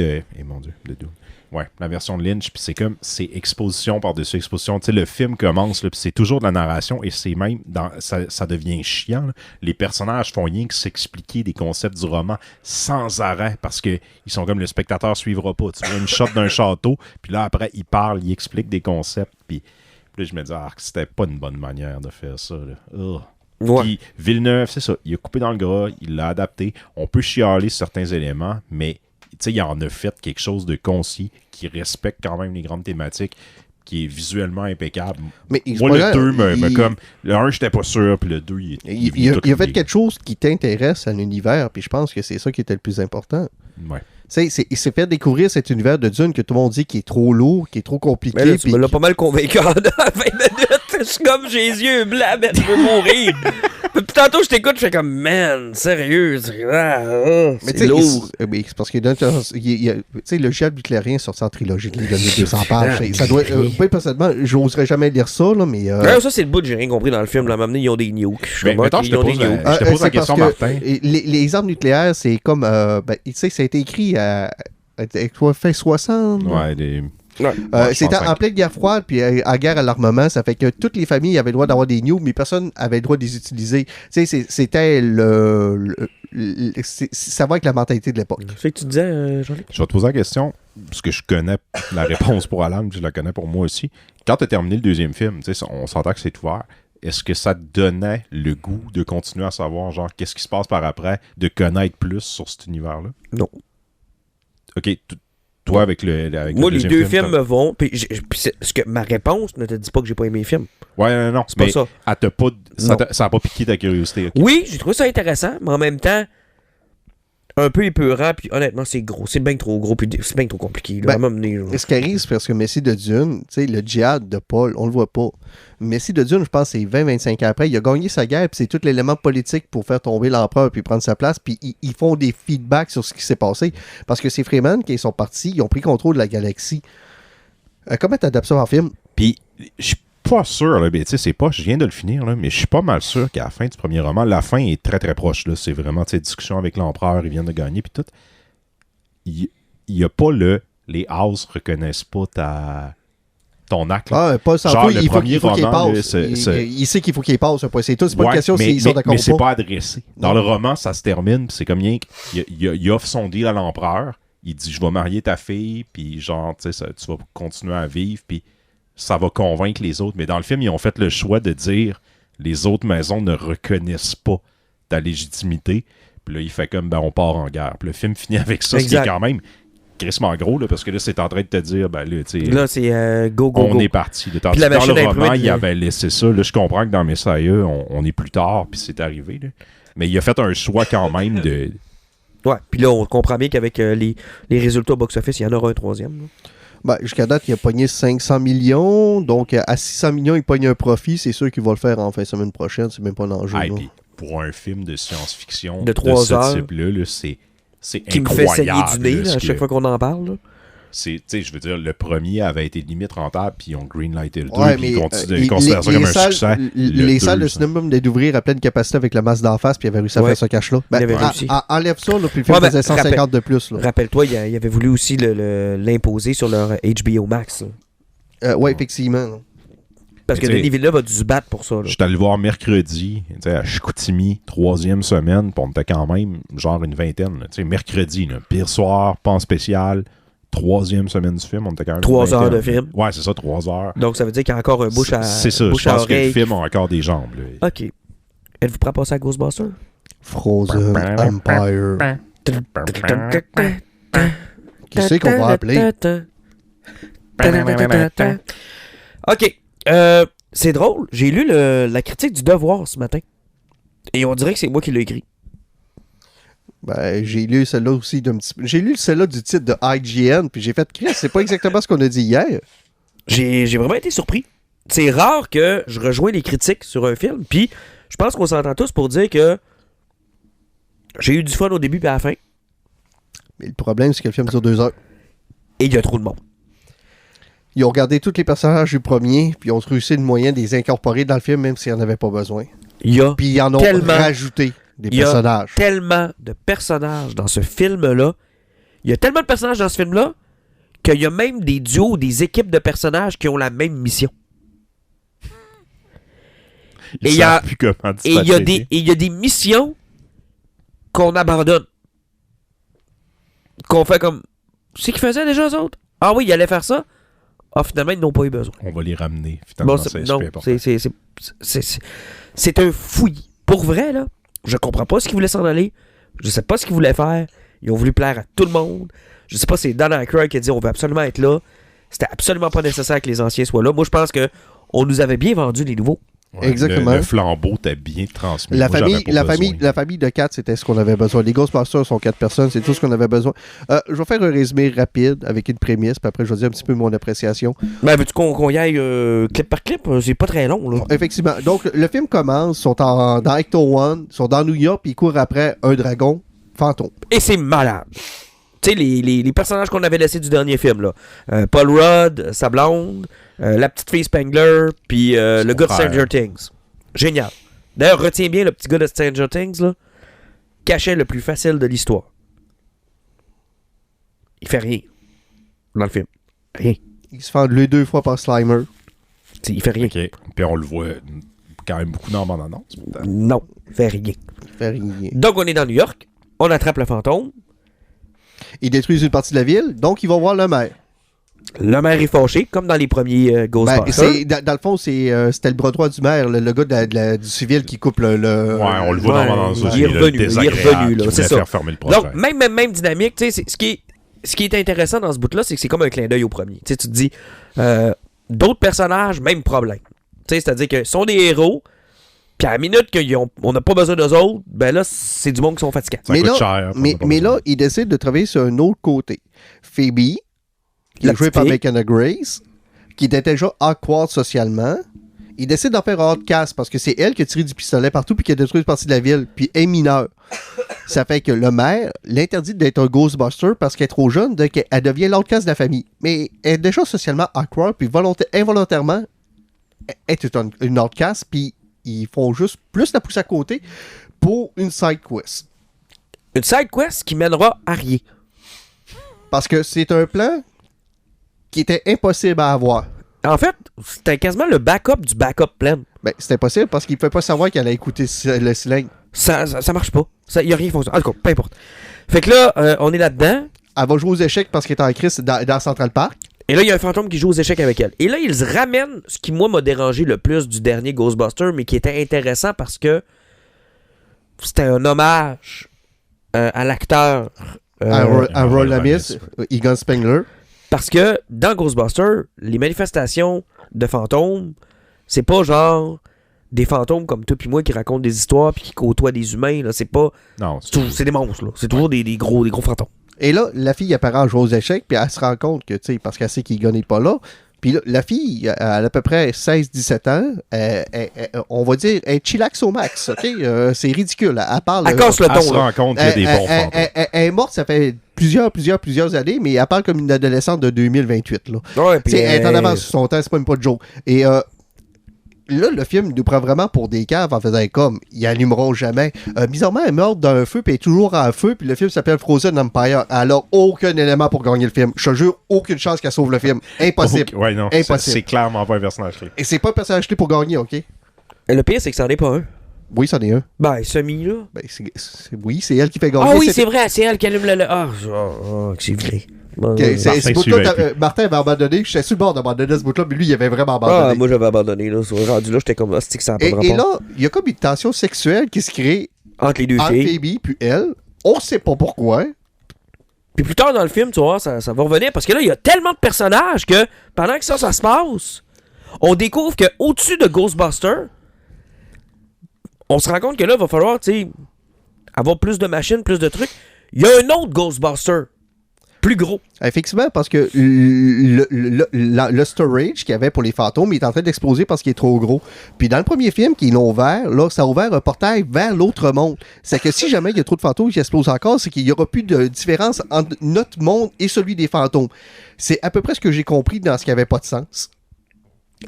mon Dieu, de Dune. Ouais, la version de Lynch, puis c'est comme, c'est exposition par-dessus exposition. Tu sais, le film commence, puis c'est toujours de la narration, et c'est même, ça devient chiant. Là. Les personnages font rien que s'expliquer des concepts du roman sans arrêt, parce que ils sont comme le spectateur suivra pas. Tu vois une shot d'un château, puis là, après, ils parlent, ils expliquent des concepts, puis là, je me dis, c'était pas une bonne manière de faire ça. Là. Ouais. Puis Villeneuve, c'est ça, il a coupé dans le gras, il l'a adapté. On peut chialer certains éléments, mais il en a fait quelque chose de concis qui respecte quand même les grandes thématiques, qui est visuellement impeccable. Mais moi, le 2, comme le 1, j'étais pas sûr, puis le 2, il a fait quelque chose qui t'intéresse à l'univers, puis je pense que c'est ça qui était le plus important. Ouais. Il s'est fait découvrir cet univers de Dune que tout le monde dit qui est trop lourd, qui est trop compliqué. Mais là, tu me l'as pas mal convaincu en 20 minutes. Je suis comme, j'ai les yeux blancs, mais je veux mourir. Puis tantôt, je t'écoute, je fais comme, man, sérieux, c'est lourd. C'est parce que le chef du Clarion est sorti en trilogie de 200 pages. Ça doit, personnellement, j'oserais jamais lire ça, là, mais... ça, c'est le bout que j'ai rien compris dans le film. Là, à m'amener, ils ont des nukes. Mais maintenant, je te pose la question, Martin. Les armes nucléaires, c'est comme... ça a été écrit à fin 60. Ouais, C'était en pleine guerre froide, puis en guerre à l'armement, ça fait que toutes les familles avaient le droit d'avoir des nukes, mais personne avait le droit de les utiliser. Tu sais, c'était ça va avec la mentalité de l'époque. C'est ce que tu disais, Jean-Luc? Je vais te poser la question, parce que je connais la réponse pour Alan, je la connais pour moi aussi. Quand tu as terminé le deuxième film, on s'entend que c'est ouvert. Est-ce que ça te donnait le goût de continuer à savoir, genre, qu'est-ce qui se passe par après, de connaître plus sur cet univers-là? Non. OK, toi, avec moi, le les deux films me vont, puis ce que ma réponse ne te dit pas que j'ai pas aimé les films. Ouais, non, c'est pas ça. Ça a pas piqué ta curiosité. Okay. Oui, j'ai trouvé ça intéressant, mais en même temps, un peu épeurant, puis honnêtement, c'est gros. C'est bien trop gros, puis c'est bien trop compliqué. Là, ce qui arrive, c'est parce que Messie de Dune, tu sais, le djihad de Paul, on le voit pas. Messie de Dune, je pense, c'est 20-25 ans après. Il a gagné sa guerre, puis c'est tout l'élément politique pour faire tomber l'empereur, puis prendre sa place, puis ils font des feedbacks sur ce qui s'est passé. Parce que c'est Freeman qui sont partis, ils ont pris contrôle de la galaxie. Comment t'adaptes ça en film? Puis, je suis pas sûr, là, mais tu sais, je viens de le finir, là, mais je suis pas mal sûr qu'à la fin du premier roman, la fin est très très proche. Là. C'est vraiment, tu sais, discussion avec l'empereur, ils viennent de gagner, puis tout. Il y a pas les House reconnaissent pas ton acte. Là. Pas sans genre, il faut qu'il passe. Là, il sait qu'il faut qu'il passe, c'est tout. C'est pas une question s'ils sont d'accord ou pas. Mais c'est pas adressé. Dans le roman, ça se termine, c'est comme rien qu'il offre son deal à l'empereur, il dit, je vais marier ta fille, puis genre, tu sais, tu vas continuer à vivre, puis ça va convaincre les autres. Mais dans le film, ils ont fait le choix de dire les autres maisons ne reconnaissent pas ta légitimité. Puis là, il fait comme, on part en guerre. Puis le film finit avec ça, ce qui est quand même crissement gros, là, parce que là, c'est en train de te dire, là, tu sais... Là, c'est go. On est parti. Tandis que dans le roman, il avait laissé ça. Là, je comprends que dans Messiah, on est plus tard, puis c'est arrivé. Là. Mais il a fait un choix quand même de... Ouais, puis là, on comprend bien qu'avec les résultats au box-office, il y en aura un troisième. Là. Jusqu'à date, il a pogné 500 millions. Donc, à 600 millions, il pogne un profit. C'est sûr qu'il va le faire en fin de semaine prochaine. C'est même pas un enjeu. Puis pour un film de science-fiction de 3 heures, ce type-là, c'est qui incroyable. Qui me fait saigner du nez là, à chaque fois qu'on en parle. Là. Je veux dire, le premier avait été limite rentable, puis ils ont greenlighté le 2, puis ils considèrent ça comme un succès. Les salles de cinéma venaient d'ouvrir à pleine capacité avec la masse d'en face, puis il avait réussi à faire ce cash-là. Enlève ça, là, puis le film faisait 150 de plus. Rappelle-toi, il avait voulu aussi l'imposer sur leur HBO Max. Oui, effectivement. Là. Parce que Denis Villeneuve a dû se battre pour ça. Je suis allé le voir mercredi, à Chicoutimi, 3e semaine, puis on était quand même genre une vingtaine. Là, mercredi, là, pire soir, pas en spécial, 3e semaine du film, on était quand même 3 heures de film. Ouais, c'est ça, 3 heures. Donc ça veut dire qu'il y a encore un bouche à oreille. C'est ça, je pense que le film a encore des jambes. Là. OK. Êtes-vous prêt à passer à Ghostbusters? Frozen Empire. Qui c'est qu'on va appeler? OK. C'est drôle. J'ai lu la critique du Devoir ce matin. Et on dirait que c'est moi qui l'ai écrit. J'ai lu celle-là aussi d'un petit peu. J'ai lu celle-là du titre de IGN, puis j'ai fait Chris, c'est pas exactement ce qu'on a dit hier. J'ai vraiment été surpris. C'est rare que je rejoins les critiques sur un film, puis je pense qu'on s'entend tous pour dire que j'ai eu du fun au début et à la fin. Mais le problème, c'est que le film dure 2 heures. Et il y a trop de monde. Ils ont regardé tous les personnages du premier, puis ils ont réussi le moyen de les incorporer dans le film, même s'ils n'en avaient pas besoin. Puis ils en ont rajouté des personnages. Il y a tellement de personnages dans ce film-là. Il y a tellement de personnages dans ce film-là qu'il y a même des duos, des équipes de personnages qui ont la même mission. Et il y a des missions qu'on abandonne. Qu'on fait comme... C'est qu'ils faisaient déjà, eux autres? Ah oui, ils allaient faire ça? Ah, finalement, ils n'ont pas eu besoin. On va les ramener. Finalement, c'est un fouillis. Pour vrai, là, je comprends pas ce qu'ils voulaient s'en aller. Je sais pas ce qu'ils voulaient faire. Ils ont voulu plaire à tout le monde. Je sais pas si c'est Dan Aykroyd qui a dit on veut absolument être là. C'était absolument pas nécessaire que les anciens soient là. Moi, je pense que on nous avait bien vendu les nouveaux. Ouais, exactement. Le flambeau t'a bien transmis. La famille de 4, c'était ce qu'on avait besoin. Les Ghostbusters sont 4 personnes, c'est tout ce qu'on avait besoin. Je vais faire un résumé rapide avec une prémisse, puis après je vais dire un petit peu mon appréciation. Veux-tu qu'on y aille clip par clip? C'est pas très long, là. Effectivement. Donc, le film commence, ils sont dans Ecto One, ils sont dans New York, puis ils courent après un dragon fantôme. Et c'est malade. Tu sais, les personnages qu'on avait laissés du dernier film, là. Paul Rudd, sa blonde, la petite fille Spengler, puis le gars de Stranger Things. Génial. D'ailleurs, retiens bien le petit gars de Stranger Things, là. Cachet le plus facile de l'histoire. Il fait rien dans le film. Rien. Il se fait enlever 2 fois par Slimer. T'sais, il fait rien. OK. Puis on le voit quand même beaucoup dans la bande-annonce. Non, il fait rien. Il fait rien. Donc, on est dans New York. On attrape le fantôme. Ils détruisent une partie de la ville, donc ils vont voir le maire. Le maire est fâché, comme dans les premiers Ghostbusters. Dans le fond, c'était le bras droit du maire, le gars du civil qui coupe le... Ouais, on le voit dans la bande-annonce aussi. il est revenu, là, c'est ça. Faire fermer le projet. Donc, même dynamique, tu sais, ce qui est intéressant dans ce bout-là, c'est que c'est comme un clin d'œil au premier. Tu sais, tu te dis, d'autres personnages, même problème. Tu sais, c'est-à-dire qu'ils sont des héros, puis à la minute qu'on n'a pas besoin d'eux autres, ben là, c'est du monde qui sont fatigants. Ça coûte cher. Mais là, ils décident de travailler sur un autre côté. Phoebe, qui La est jouée petite par fille. McKenna Grace, qui était déjà awkward socialement. Ils décident d'en faire un outcast parce que c'est elle qui a tiré du pistolet partout puis qui a détruit une partie de la ville, puis elle est mineure. Ça fait que le maire l'interdit d'être un Ghostbuster parce qu'elle est trop jeune, donc elle devient l'outcast de la famille. Mais elle est déjà socialement awkward, puis involontairement, elle est une outcast, puis ils font juste plus la pousser à côté pour une side quest. Une side quest qui mènera à rien. Parce que c'est un plan qui était impossible à avoir. En fait, c'était quasiment le backup du backup plan. Ben, c'était impossible parce qu'il ne pouvait pas savoir qu'elle allait écouter le cylindre. Ça marche pas. Il n'y a rien qui fonctionne. En tout cas, peu importe. Fait que là, on est là-dedans. Elle va jouer aux échecs parce qu'elle est en crise dans Central Park. Et là, il y a un fantôme qui joue aux échecs avec elle. Et là, ils ramènent ce qui, moi, m'a dérangé le plus du dernier Ghostbuster, mais qui était intéressant parce que c'était un hommage à l'acteur Harold Ramis, Egon Spengler. Parce que dans Ghostbuster, les manifestations de fantômes, c'est pas genre des fantômes comme toi puis moi qui racontent des histoires puis qui côtoient des humains. Là. C'est pas. Non, C'est des monstres. Là. C'est toujours des gros fantômes. Et là, la fille apparaît en jouant aux échecs, puis elle se rend compte que, tu sais, parce qu'elle sait qu'Egon n'est pas là. Puis là, la fille, elle a à peu près 16-17 ans. On va dire, elle est chillax au max, OK? C'est ridicule. Elle parle... Elle casse le elle se ton. rend compte qu'il y a des bons fantômes. Elle est morte, ça fait plusieurs années, mais elle parle comme une adolescente de 2028, là. Ouais, Tu sais, elle est en avance sur son temps, c'est pas une pas de joke. Et là, le film nous prend vraiment pour des caves en faisant comme, ils allumeront jamais. Bizarrement, elle meurt d'un feu, puis elle est toujours en feu, puis le film s'appelle Frozen Empire. Elle a aucun élément pour gagner le film. Je te jure, aucune chance qu'elle sauve le film. Impossible. Ouais, non, Impossible. c'est clairement pas un personnage clé. Et c'est pas un personnage clé pour gagner, OK? Le pire, c'est que c'en est pas un. Oui, c'en est un. Ben, semi, là. Ben, oui, c'est elle qui fait gagner. Ah oui, c'est vrai, c'est elle qui allume le. Ah, c'est vrai. Bon, C'est Martin suivait Martin avait abandonné. J'étais sur le bord d'abandonner ce bout-là, mais lui, il avait vraiment abandonné. moi, j'avais abandonné. Là. Rendu là, j'étais comme, c'est que ça n'a pas de rapport. Et là, il y a comme une tension sexuelle qui se crée Entre les deux entre filles. Phoebe puis elle. On sait pas pourquoi. Puis plus tard dans le film, tu vois, ça va revenir. Parce que là, il y a tellement de personnages que pendant que ça se passe, on découvre qu'au-dessus de Ghostbuster, on se rend compte que là, il va falloir, tu sais, avoir plus de machines, plus de trucs. Il y a un autre Ghostbuster. Plus gros. Effectivement, parce que le storage qu'il y avait pour les fantômes il est en train d'exploser parce qu'il est trop gros. Puis dans le premier film qu'ils l'ont ouvert, là, ça a ouvert un portail vers l'autre monde. C'est que si jamais il y a trop de fantômes qui explosent encore, c'est qu'il n'y aura plus de différence entre notre monde et celui des fantômes. C'est à peu près ce que j'ai compris dans ce qui n'avait pas de sens.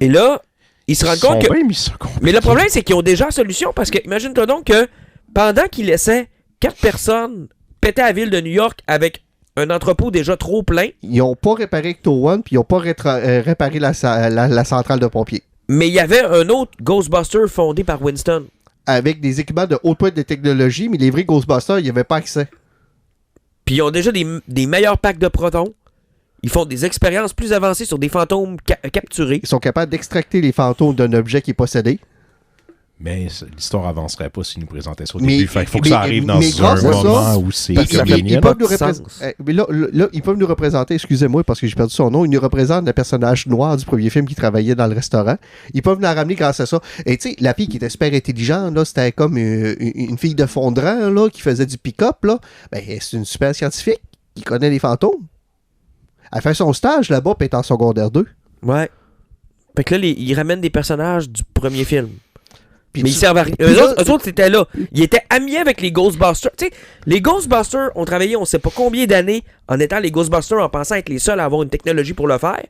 Et là, ils se rendent compte que... Mais le problème, c'est qu'ils ont déjà la solution parce que, imagine-toi donc que pendant qu'ils laissaient 4 personnes péter la ville de New York avec un entrepôt déjà trop plein. Ils n'ont pas réparé Ecto One, puis ils n'ont pas réparé la centrale de pompiers. Mais il y avait un autre Ghostbuster fondé par Winston. Avec des équipements de haute pointe de technologie, mais les vrais Ghostbusters, il n'y avait pas accès. Puis ils ont déjà des meilleurs packs de protons. Ils font des expériences plus avancées sur des fantômes capturés. Ils sont capables d'extracter les fantômes d'un objet qui est possédé. Mais l'histoire avancerait pas s'ils nous présentaient ça au Mais- début. Fait qu'il faut que ça arrive dans mais un grâce à ça, moment où c'est Parce qu'ils convenient. peuvent nous Pas de représenter. sens. Mais là, ils peuvent nous représenter, excusez-moi parce que j'ai perdu son nom, ils nous représentent le personnage noir du premier film qui travaillait dans le restaurant. Ils peuvent nous ramener grâce à ça. Et tu sais, la fille qui était super intelligente, là, c'était comme une fille de fond de rang, là, qui faisait du pick-up, là. Ben, c'est une super scientifique qui connaît les fantômes. Elle fait son stage là-bas, puis elle est en secondaire 2. Ouais. Fait que là, ils ramènent des personnages du premier film. Puis Mais ils servent à rien. Eux autres, c'était là. Ils étaient amis avec les Ghostbusters. Tu sais, les Ghostbusters ont travaillé on sait pas combien d'années en étant les Ghostbusters en pensant être les seuls à avoir une technologie pour le faire.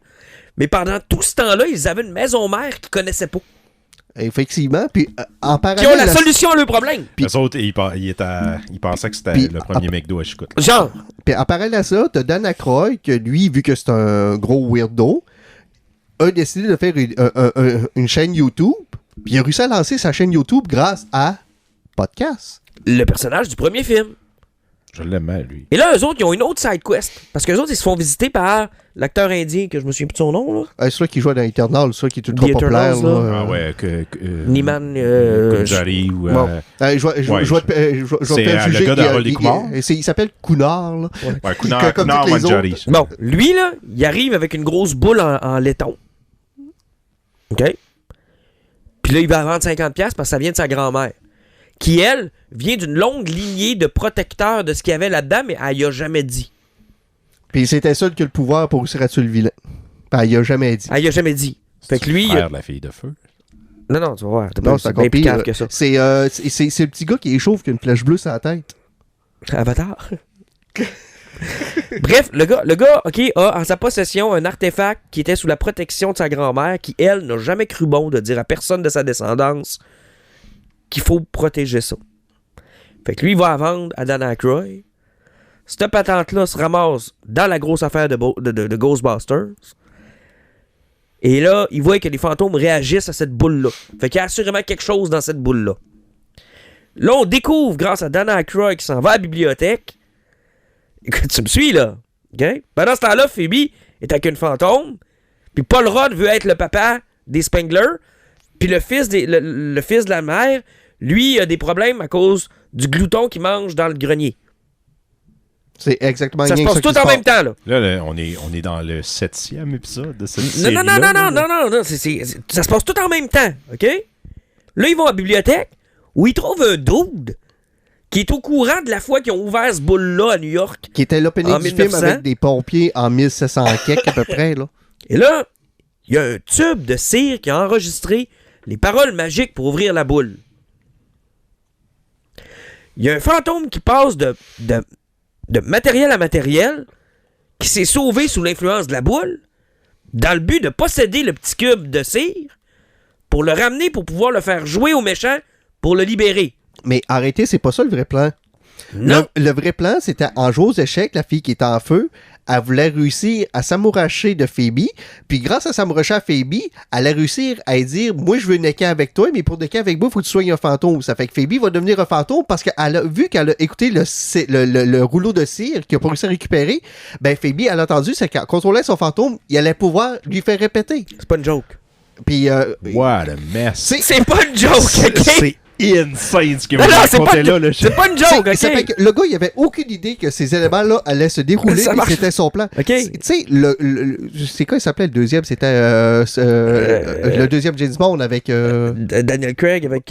Mais pendant tout ce temps-là, ils avaient une maison mère qu'ils connaissaient pas. Effectivement, puis en parallèle... Qui ont la solution à leur problème. Les autres, ils pensaient que c'était Puis- le premier McDo à Chicoute. Genre. Puis en parallèle à ça, t'as Dan Aykroyd, que lui, vu que c'est un gros weirdo, a décidé de faire une chaîne YouTube, puis il a réussi à lancer sa chaîne YouTube grâce à podcast. Le personnage du premier film. Je l'aimais, lui. Et là, eux autres, ils ont une autre side quest. Parce qu'eux autres, ils se font visiter par l'acteur indien, que je me souviens plus de son nom, là. C'est celui qui joue dans Eternal, ça qui est ultra The populaire. Eternals, là. Là. Ah ouais, Niman. Kunjari ou... Bon. Je vais c'est, te juger le gars de qu'il- Harold Kumar. il s'appelle Kunar. Là. Ouais, Kunar Comme toutes les Manjari. Bon, lui, là, il arrive avec une grosse boule en laiton. OK? Puis là, il va vendre 50$ parce que ça vient de sa grand-mère. Qui, elle, vient d'une longue lignée de protecteurs de ce qu'il y avait là-dedans, mais elle y a jamais dit. Puis c'était seul qui a le pouvoir pour réussir à tuer le vilain. Ben, il a jamais dit. Elle y a jamais dit. Fait que lui... Frère de la fille de feu. Non, tu vas voir. Non, c'est bien plus cave que ça. C'est le petit gars qui est chauve qui a une flèche bleue sur la tête. Avatar. Bref, le gars, OK, a en sa possession un artefact qui était sous la protection de sa grand-mère qui, elle, n'a jamais cru bon de dire à personne de sa descendance qu'il faut protéger ça. Fait que lui, il va la vendre à Dan Aykroyd. Cette patente-là se ramasse dans la grosse affaire de Ghostbusters. Et là, il voit que les fantômes réagissent à cette boule-là. Fait qu'il y a assurément quelque chose dans cette boule-là. Là, on découvre, grâce à Dan Aykroyd qui s'en va à la bibliothèque. Écoute, tu me suis, là? OK? Pendant ce temps-là, Phoebe est avec une fantôme. Puis Paul Rudd veut être le papa des Spengler. Puis le fils de la mère, lui, a des problèmes à cause du glouton qu'il mange dans le grenier. C'est exactement Ça se rien passe que tout en même temps, là. Là, on est dans le 7e épisode de cette Non, série. non, ça se passe tout en même temps, OK? Là, ils vont à la bibliothèque où ils trouvent un dude qui est au courant de la fois qu'ils ont ouvert ce boule-là à New York. Qui était l'opening En du film 1900. avec des pompiers en 1700 quelques à peu près, là. Et là, il y a un tube de cire qui a enregistré les paroles magiques pour ouvrir la boule. Il y a un fantôme qui passe de matériel à matériel, qui s'est sauvé sous l'influence de la boule, dans le but de posséder le petit cube de cire, pour le ramener pour pouvoir le faire jouer au méchant pour le libérer. Mais arrêtez, c'est pas ça le vrai plan. Non. Le vrai plan, c'était en jouant aux échecs, la fille qui était en feu, elle voulait réussir à s'amouracher de Phoebe, puis grâce à s'amouracher à Phoebe, elle a réussi à dire « Moi, je veux necker avec toi, mais pour necker avec moi, il faut que tu sois un fantôme. » Ça fait que Phoebe va devenir un fantôme parce qu'elle a vu qu'elle a écouté le rouleau de cire qu'il a pas réussi à récupérer. Ben, Phoebe, elle a entendu, c'est qu'en contrôlant son fantôme, il allait pouvoir lui faire répéter. C'est pas une joke. Puis, What a mess. C'est pas une joke, OK? C'est insane ce que vous Non, c'est racontez pas, là. c'est pas une joke, OK? Ça fait que le gars, il avait aucune idée que ces éléments-là allaient se dérouler, Ça et marche. c'était son plan. OK. Tu sais, c'est quoi il s'appelait le deuxième? C'était le deuxième James Bond avec Daniel Craig avec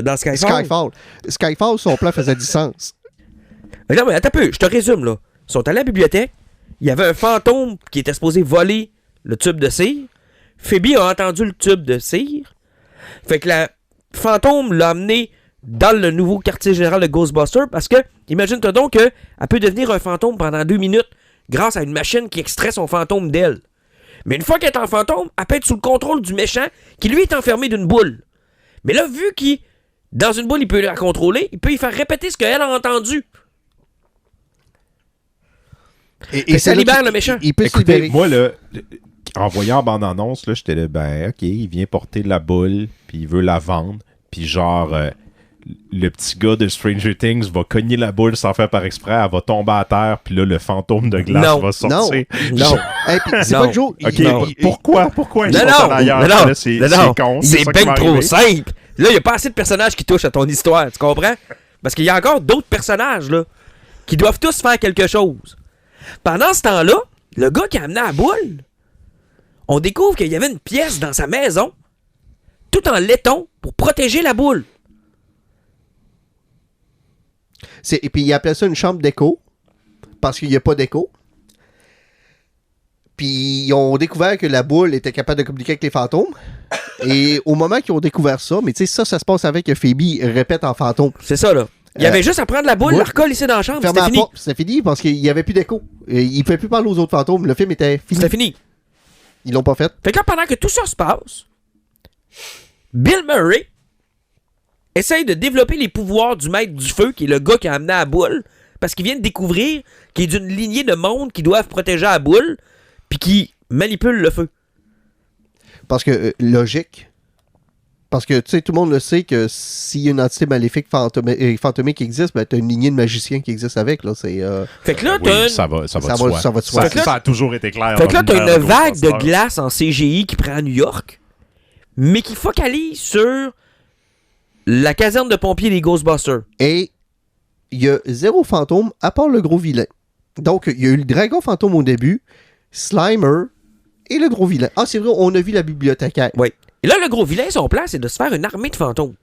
dans Skyfall. Skyfall, son plan faisait du sens. Mais non, mais attends un peu, je te résume, là. Ils sont allés à la bibliothèque, il y avait un fantôme qui était supposé voler le tube de cire. Phoebe a entendu le tube de cire. Fait que la fantôme l'a amené dans le nouveau quartier général de Ghostbusters parce que, imagine-toi donc qu'elle peut devenir un fantôme pendant 2 minutes grâce à une machine qui extrait son fantôme d'elle. Mais une fois qu'elle est en fantôme, elle peut être sous le contrôle du méchant qui, lui, est enfermé d'une boule. Mais là, vu qu'il, dans une boule, il peut la contrôler, il peut y faire répéter ce qu'elle a entendu. Et ça libère le méchant. Il peut se Écoutez, libérer. moi, là, en voyant la bande-annonce, là, j'étais là, ben, OK, il vient porter la boule, puis il veut la vendre, puis genre, le petit gars de Stranger Things va cogner la boule sans faire par exprès, elle va tomber à terre, puis là, le fantôme de glace Non. va sortir. Non. Hey, puis c'est Non. pas le jour. OK, Non. pourquoi ils sont en ailleurs? Là, c'est con. C'est ça qui ben m'est trop arrivé. simple. Là, il n'y a pas assez de personnages qui touchent à ton histoire, tu comprends? Parce qu'il y a encore d'autres personnages, là, qui doivent tous faire quelque chose. Pendant ce temps-là, le gars qui a amené la boule, on découvre qu'il y avait une pièce dans sa maison, tout en laiton, pour protéger la boule. Et puis il appelait ça une chambre d'écho, parce qu'il n'y a pas d'écho. Puis ils ont découvert que la boule était capable de communiquer avec les fantômes. Et au moment qu'ils ont découvert ça, mais tu sais, ça se passe avec que Phoebe répète en fantôme. C'est ça, là. Il y avait juste à prendre la boule, ouais. la recoller ici dans la chambre, Fermez c'était la fini. porte, c'était fini parce qu'il n'y avait plus d'écho. Et ils ne pouvaient plus parler aux autres fantômes. Le film était fini. C'était fini. Ils l'ont pas fait. Fait que là, pendant que tout ça se passe, Bill Murray essaye de développer les pouvoirs du maître du feu, qui est le gars qui a amené la boule, parce qu'il vient de découvrir qu'il est d'une lignée de monde qui doivent protéger la boule, puis qui manipule le feu. Parce que, logique. Parce que, tu sais, tout le monde le sait que s'il y a une entité maléfique fantomique qui existe, ben, t'as une lignée de magiciens qui existe avec, là. C'est... Fait que là, Oui, t'as ça va de soi. ça va de soi. Ça a toujours été clair. Fait que là, dans t'as l'univers une vague de Ghostbusters. glace en CGI qui prend à New York, mais qui focalise sur la caserne de pompiers des Ghostbusters. Et il y a 0 fantôme à part le gros vilain. Donc, il y a eu le dragon fantôme au début, Slimer et le gros vilain. Ah, c'est vrai, on a vu la bibliothécaire. Oui. Et là, le gros vilain, son plan, c'est de se faire une armée de fantômes.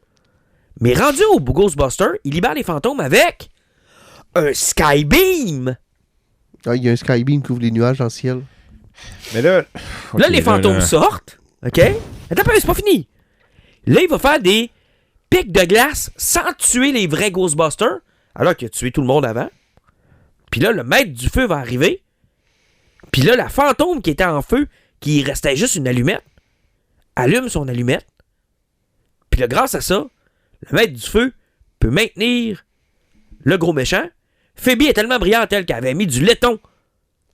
Mais rendu au Ghostbuster, il libère les fantômes avec un Skybeam. Ah, il y a un Skybeam qui ouvre les nuages dans le ciel. Mais là... Là, ok, les fantômes là, sortent. OK? Attends un peu, c'est pas fini. Là, il va faire des pics de glace sans tuer les vrais Ghostbusters, alors qu'il a tué tout le monde avant. Puis là, le maître du feu va arriver. Puis là, la fantôme qui était en feu, qui restait juste une allumette, allume son allumette. Puis là, grâce à ça, le maître du feu peut maintenir le gros méchant. Phoebe est tellement brillante, elle, qu'elle avait mis du laiton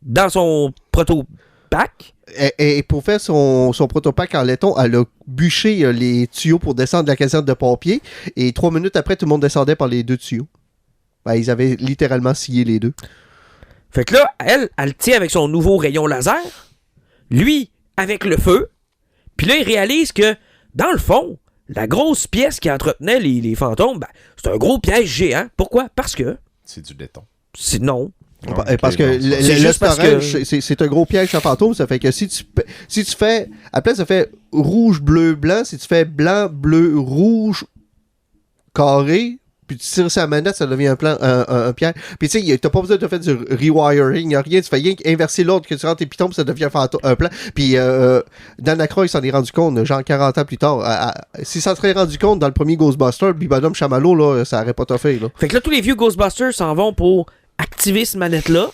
dans son proto-pack. Et pour faire son protopack en laiton, elle a bûché les tuyaux pour descendre de la caserne de pompiers. Et 3 minutes après, tout le monde descendait par les 2 tuyaux. Ben, ils avaient littéralement scié les 2. Fait que là, elle tient avec son nouveau rayon laser. Lui, avec le feu. Puis là, il réalise que, dans le fond, la grosse pièce qui entretenait les fantômes, ben, c'est un gros piège géant. Pourquoi? Parce que... C'est du béton. C'est non. Parce que C'est juste parce storage, que- c'est un gros piège à fantôme. Ça fait que si tu fais... À la place, ça fait rouge, bleu, blanc. Si tu fais blanc, bleu, rouge, carré... Puis tu tires sa manette, ça devient un piège. Puis tu sais, t'as pas besoin de faire du rewiring, y a rien. Tu fais rien qu'inverser l'ordre que tu rentres tes pitons, puis ça devient un plan. Puis Dan Aykroyd s'en est rendu compte, genre 40 ans plus tard. Si ça serait rendu compte dans le premier Ghostbuster, puis Madame Chamallow, là, ça aurait pas toffé, là. Fait que là, tous les vieux Ghostbusters s'en vont pour activer cette manette-là,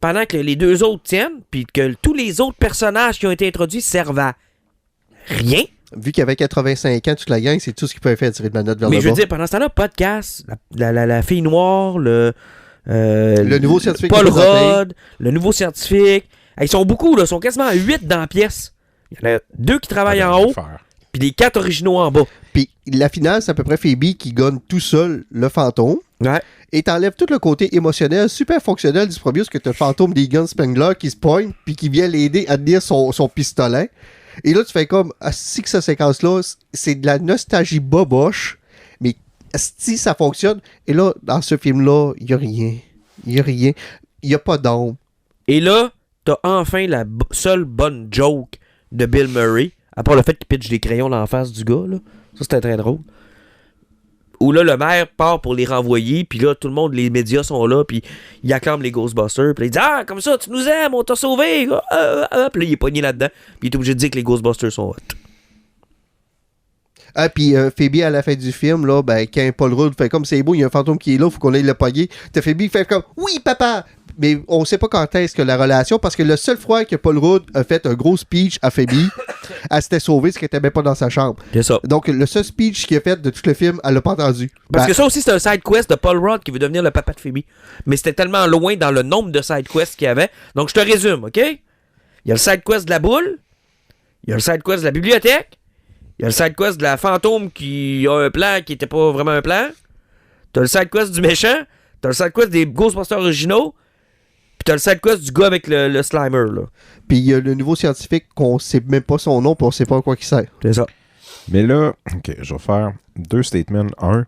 pendant que les 2 autres tiennent, puis que tous les autres personnages qui ont été introduits servent à rien. Vu qu'il avait 85 ans, toute la gang, c'est tout ce qu'il pouvait faire, tirer de manette vers Mais le je veux bas. dire, pendant ce temps-là, podcast, la fille noire, le nouveau scientifique Paul qui nous appelle. Rudd, le nouveau scientifique. Ils sont beaucoup, là. Ils sont quasiment 8 dans la pièce. Il y en a 2 qui travaillent en haut, puis les 4 originaux en bas. Puis la finale, c'est à peu près Phoebe qui gagne tout seul le fantôme. Ouais. Et t'enlèves tout le côté émotionnel, super fonctionnel du premier, parce que t'as le fantôme des Guns Spengler qui se pointe, puis qui vient l'aider à tenir son pistolet. Et là, tu fais comme, si que cette séquence-là, c'est de la nostalgie boboche, mais si ça fonctionne, et là, dans ce film-là, il n'y a rien. Il n'y a rien. Il n'y a pas d'ombre. Et là, t'as enfin la seule bonne joke de Bill Murray, à part le fait qu'il pitche des crayons dans la face du gars, là. Ça, c'était très drôle. Où là, le maire part pour les renvoyer, puis là, tout le monde, les médias sont là, puis il acclame les Ghostbusters, puis il dit « Ah, comme ça, tu nous aimes, on t'a sauvé! » Puis là, il est pogné là-dedans, puis il est obligé de dire que les Ghostbusters sont hot. Ah, puis Phoebe, à la fin du film, là, ben, quand Paul Rudd fait comme c'est beau, il y a un fantôme qui est là, faut qu'on aille le pogner. T'as Phoebe qui fait comme oui, papa! Mais on sait pas quand est-ce que la relation, parce que le seul fois que Paul Rudd a fait un gros speech à Phoebe, elle s'était sauvée, parce qu'elle était même pas dans sa chambre. C'est ça. Donc, le seul speech qu'il a fait de tout le film, elle l'a pas entendu. Parce que ça aussi, c'est un side quest de Paul Rudd qui veut devenir le papa de Phoebe. Mais c'était tellement loin dans le nombre de side quests qu'il y avait. Donc, je te résume, OK? Il y a le side quest de la boule, il y a le side quest de la bibliothèque, il y a le side quest de la fantôme qui a un plan qui était pas vraiment un plan, t'as le side quest du méchant, t'as le side quest des Ghostbusters originaux, puis t'as le side quest du gars avec le Slimer, là. Puis il y a le nouveau scientifique qu'on sait même pas son nom, puis on sait pas à quoi il sert. C'est ça. Mais là, OK, je vais faire 2 statements. Un,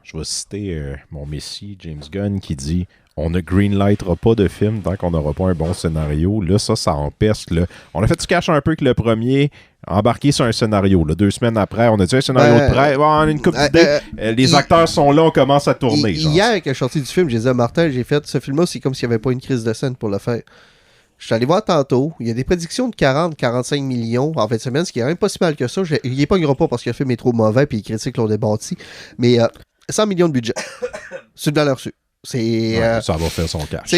je vais citer mon messie, James Gunn, qui dit « On ne greenlightera pas de film tant qu'on n'aura pas un bon scénario. » Là, ça empeste. Là. On a fait du cash un peu que le premier, embarqué sur un scénario. Là. 2 semaines après, on a dit un scénario de prêt. Bon, on a une couple d'idées. Les acteurs sont là, on commence à tourner. Genre. Hier, quand je suis sorti du film, j'ai dit à Martin, j'ai fait ce film-là, c'est comme s'il n'y avait pas une crise de scène pour le faire. Je suis allé voir tantôt. Il y a des prédictions de 40-45 millions en fin de semaine, ce qui est même pas si mal que ça. Il n'y pognera pas parce que le film est trop mauvais et les critiques l'ont débattu. Mais 100 millions de budget. C'est de valeur sûre. C'est, Ça va faire son cash.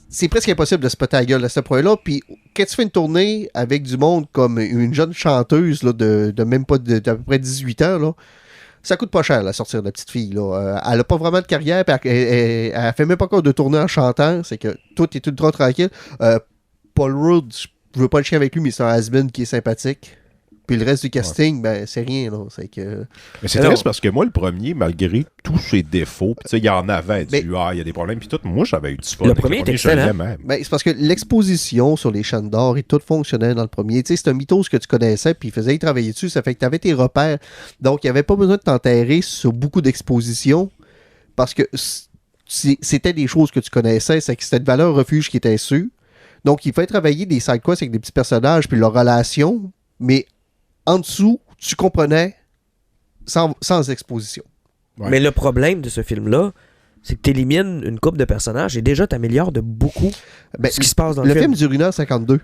c'est presque impossible de se péter la gueule à ce point-là. Puis quand tu fais une tournée avec du monde comme une jeune chanteuse là, de même pas d'à peu près 18 ans, là, ça coûte pas cher, la sortir de la petite fille. Là. Elle a pas vraiment de carrière, elle fait même pas encore de tournée en chantant. C'est que tout est ultra tranquille. Paul Rudd, je veux pas le chien avec lui, mais c'est un has-been qui est sympathique. Puis le reste du casting, ben, c'est rien, là. C'est que... Mais c'est triste parce que moi, le premier, malgré tous ses défauts, tu sais, il y en avait il y a des problèmes, puis tout, moi, j'avais eu du fun. Le premier était excellent. Ben, c'est parce que l'exposition sur les chaînes d'or et tout fonctionnait dans le premier. Tu sais, c'est un mythos que tu connaissais, puis il faisait y travailler dessus, ça fait que tu avais tes repères. Donc, il n'y avait pas besoin de t'enterrer sur beaucoup d'expositions, parce que c'était des choses que tu connaissais, c'est que c'était de valeur refuge qui était sûre. Donc, il fallait travailler des side quests avec des petits personnages, puis leurs relations, mais en dessous, tu comprenais sans exposition. Ouais. Mais le problème de ce film-là, c'est que tu élimines une couple de personnages et déjà tu améliores de beaucoup ce qui se passe dans le film. Le film dure 1h52.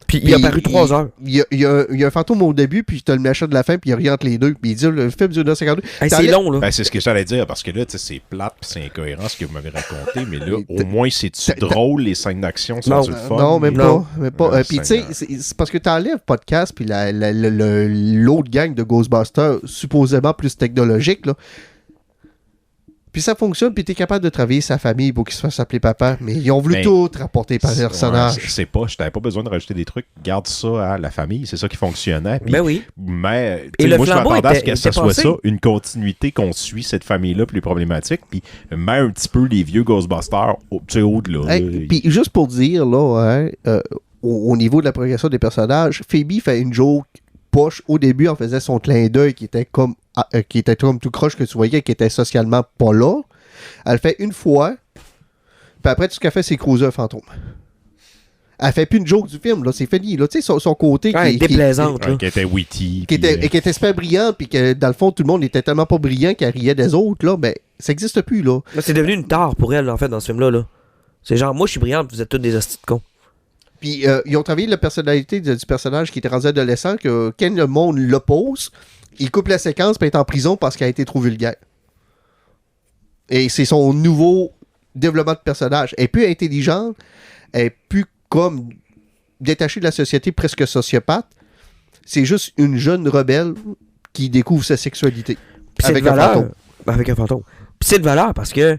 Puis il a paru 3 heures. Il y a un fantôme au début, puis tu as le machin de la fin, puis il y a rien entre les deux. Puis il dit le film dure 1h52. C'est long, là. Ben, c'est ce que j'allais dire, parce que là, c'est plate, puis c'est incohérent ce que vous m'avez raconté, mais là, au moins, c'est-tu drôle, les scènes d'action sont-tu le fun? Non, même pas. Puis tu sais, c'est parce que tu enlèves podcast, puis l'autre gang de Ghostbusters, supposément plus technologique, là. Puis ça fonctionne, puis t'es capable de travailler sa famille pour qu'il se fasse appeler papa. Mais ils ont voulu tout rapporter par les personnages. Je t'avais pas besoin de rajouter des trucs. Garde ça à la famille, c'est ça qui fonctionnait. Puis, ben oui. Mais moi, je m'attendais à ce que ça soit ça, une continuité qu'on suit cette famille-là plus problématique. Puis mets un petit peu les vieux Ghostbusters au-delà. Puis juste pour dire, là, au niveau de la progression des personnages, Phoebe fait une joke poche au début, en faisait son clin d'œil qui était comme tout croche que tu voyais, qui était socialement pas là. Elle le fait une fois, puis après tout ce qu'elle fait, c'est cruiser un fantôme. Elle fait plus une joke du film, là, c'est fini, là, tu sais, son côté qui déplaisante, qui était witty, qui était super brillant, puis que dans le fond tout le monde était tellement pas brillant qu'elle riait des autres, là, ben ça existe plus, là. Là, c'est devenu une tare pour elle, en fait, dans ce film-là, là. C'est genre, moi je suis brillante, vous êtes tous des hosties de cons. Puis ils ont travaillé la personnalité du personnage qui était rendu adolescent, que quand le monde l'oppose, il coupe la séquence puis est en prison parce qu'elle a été trop vulgaire. Et c'est son nouveau développement de personnage. Elle est plus intelligente, elle est plus comme détachée de la société, presque sociopathe. C'est juste une jeune rebelle qui découvre sa sexualité. Avec un fantôme. Avec un fantôme. Puis c'est de valeur parce que